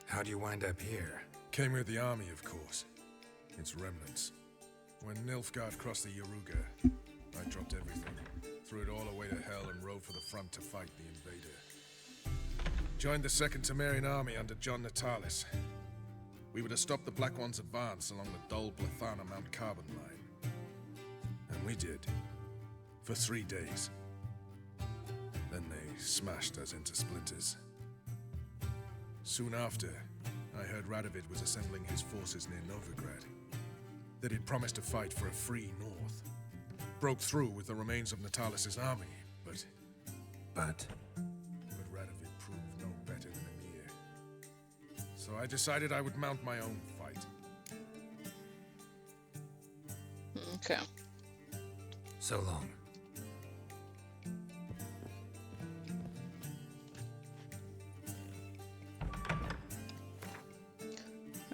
How'd you wind up here? Came with the army, of course. Its remnants. When Nilfgaard crossed the Yaruga, I dropped everything, threw it all away to hell and rode for the front to fight the invader. Joined the Second Temerian Army under John Natalis. We were to stop the Black One's advance along the Dol Blathana Mount Carbon line. And we did. For 3 days. Then they smashed us into splinters. Soon after, I heard Radovid was assembling his forces near Novigrad. That he'd promised to fight for a free North. Broke through with the remains of Natalis' army, but Radovid proved no better than Emir. So I decided I would mount my own fight. Okay. So long.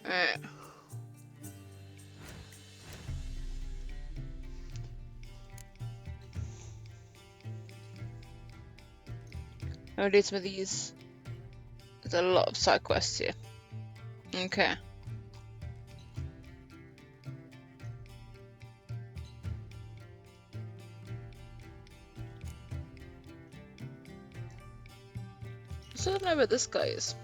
Alright. I'll do some of these. There's a lot of side quests here. Okay. So I don't know where this guy is.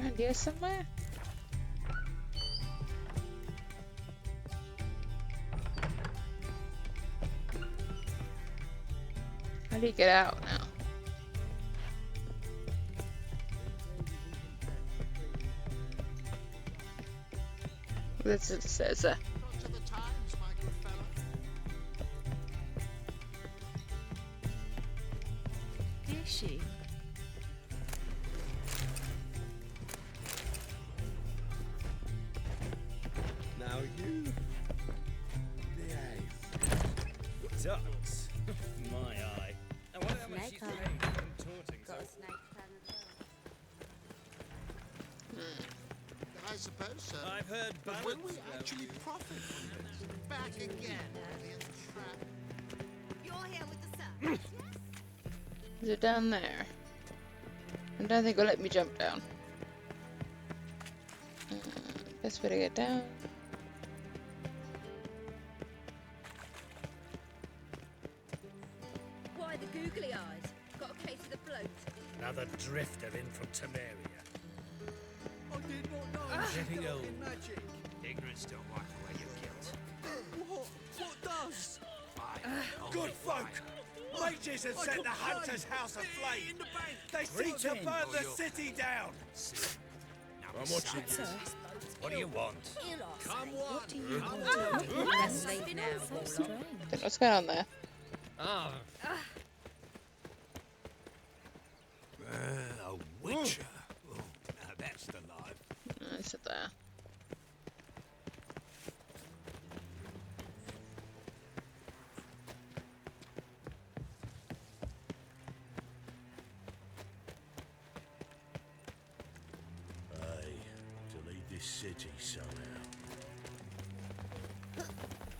Around here somewhere? How do you get out now? That's what it says there. Is she? Now you behave. Ducks. My eye. I wonder how much she's Snake paid for contorting Got a so. snake I suppose so. I've heard But will we ballads about actually you. profit from this? Back again, the trap. You're here with the sun. Is it down there? I don't think it'll let me jump down. Best way to get down. Why the googly eyes? Got a case of the bloat. Another drifter in from Temeria. I did not know. Getting old. Magic. Ignorance don't wipe away your guilt. What does? Good folk! Mages have set the hunter's house aflame! They seek to burn the city down! I'm watching you. What do you want? Come on! What do you want to do? Let's leave now. So strange. What's going on there? Ah, A witcher. Oh, now that's the life. I sit there. Aye, to leave this city somehow.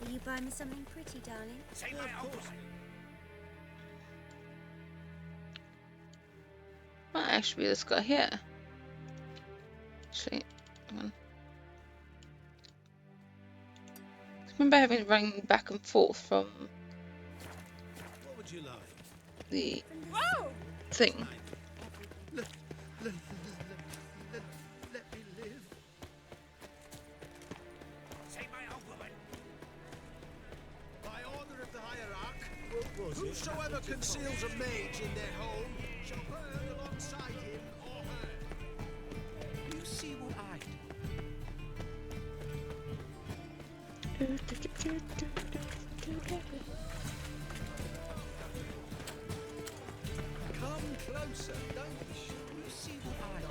Will you buy me something pretty, darling? Say my uncle. Might actually be this guy here. Actually, hang on. I remember having run back and forth from What would you like? the thing. Let me live. Say my uncle. By order of the hierarch, whosoever conceals a mage in their home shall burn alongside him or her. You see what I Come closer, don't be sure. You see what I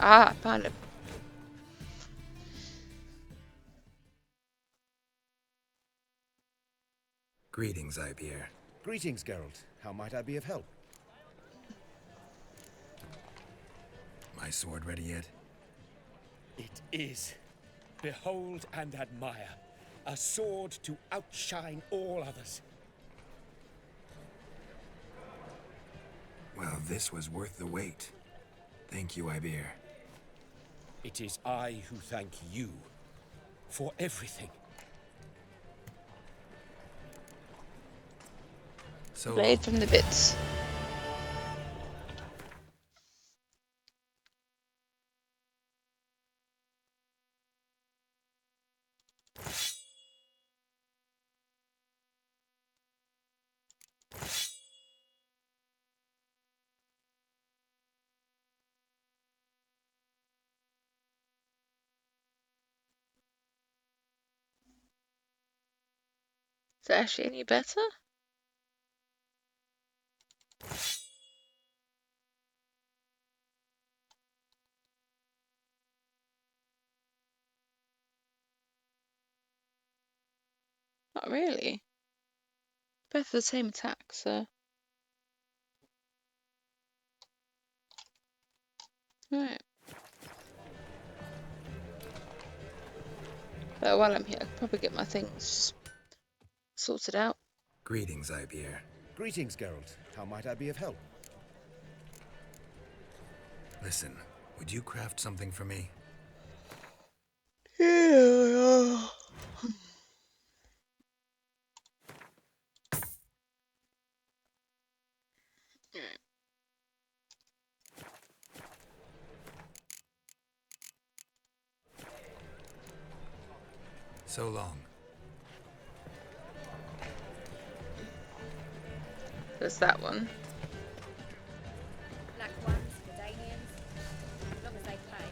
I found him. Greetings, Ibeer. Greetings, Geralt. How might I be of help? My sword ready yet? It is. Behold and admire. A sword to outshine all others. Well, this was worth the wait. Thank you, Ibeer. It is I who thank you for everything. So Blade from the bits. Is it actually any better? Not really. Both the same attack, so. Right. But while I'm here, I can probably get my things sorted out. Greetings, Ibeer. Greetings, Geralt. How might I be of help? Listen, would you craft something for me? Yeah. So long. There's that one. Black ones, Medanians, as long as they pay,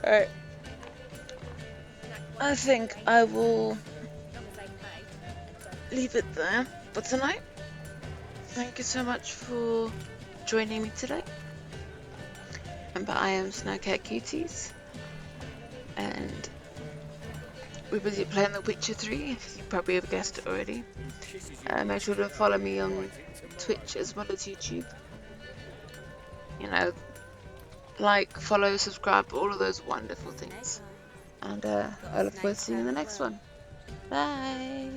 don't Alright. I think I will leave it there for tonight. Thank you so much for joining me today. Remember, I am SnowCatCuties, and we're busy playing The Witcher 3, if you probably have guessed it already. Make sure to follow me on Twitch as well as YouTube. You know, like, follow, subscribe, all of those wonderful things. And I look forward to seeing you in the next one. Bye!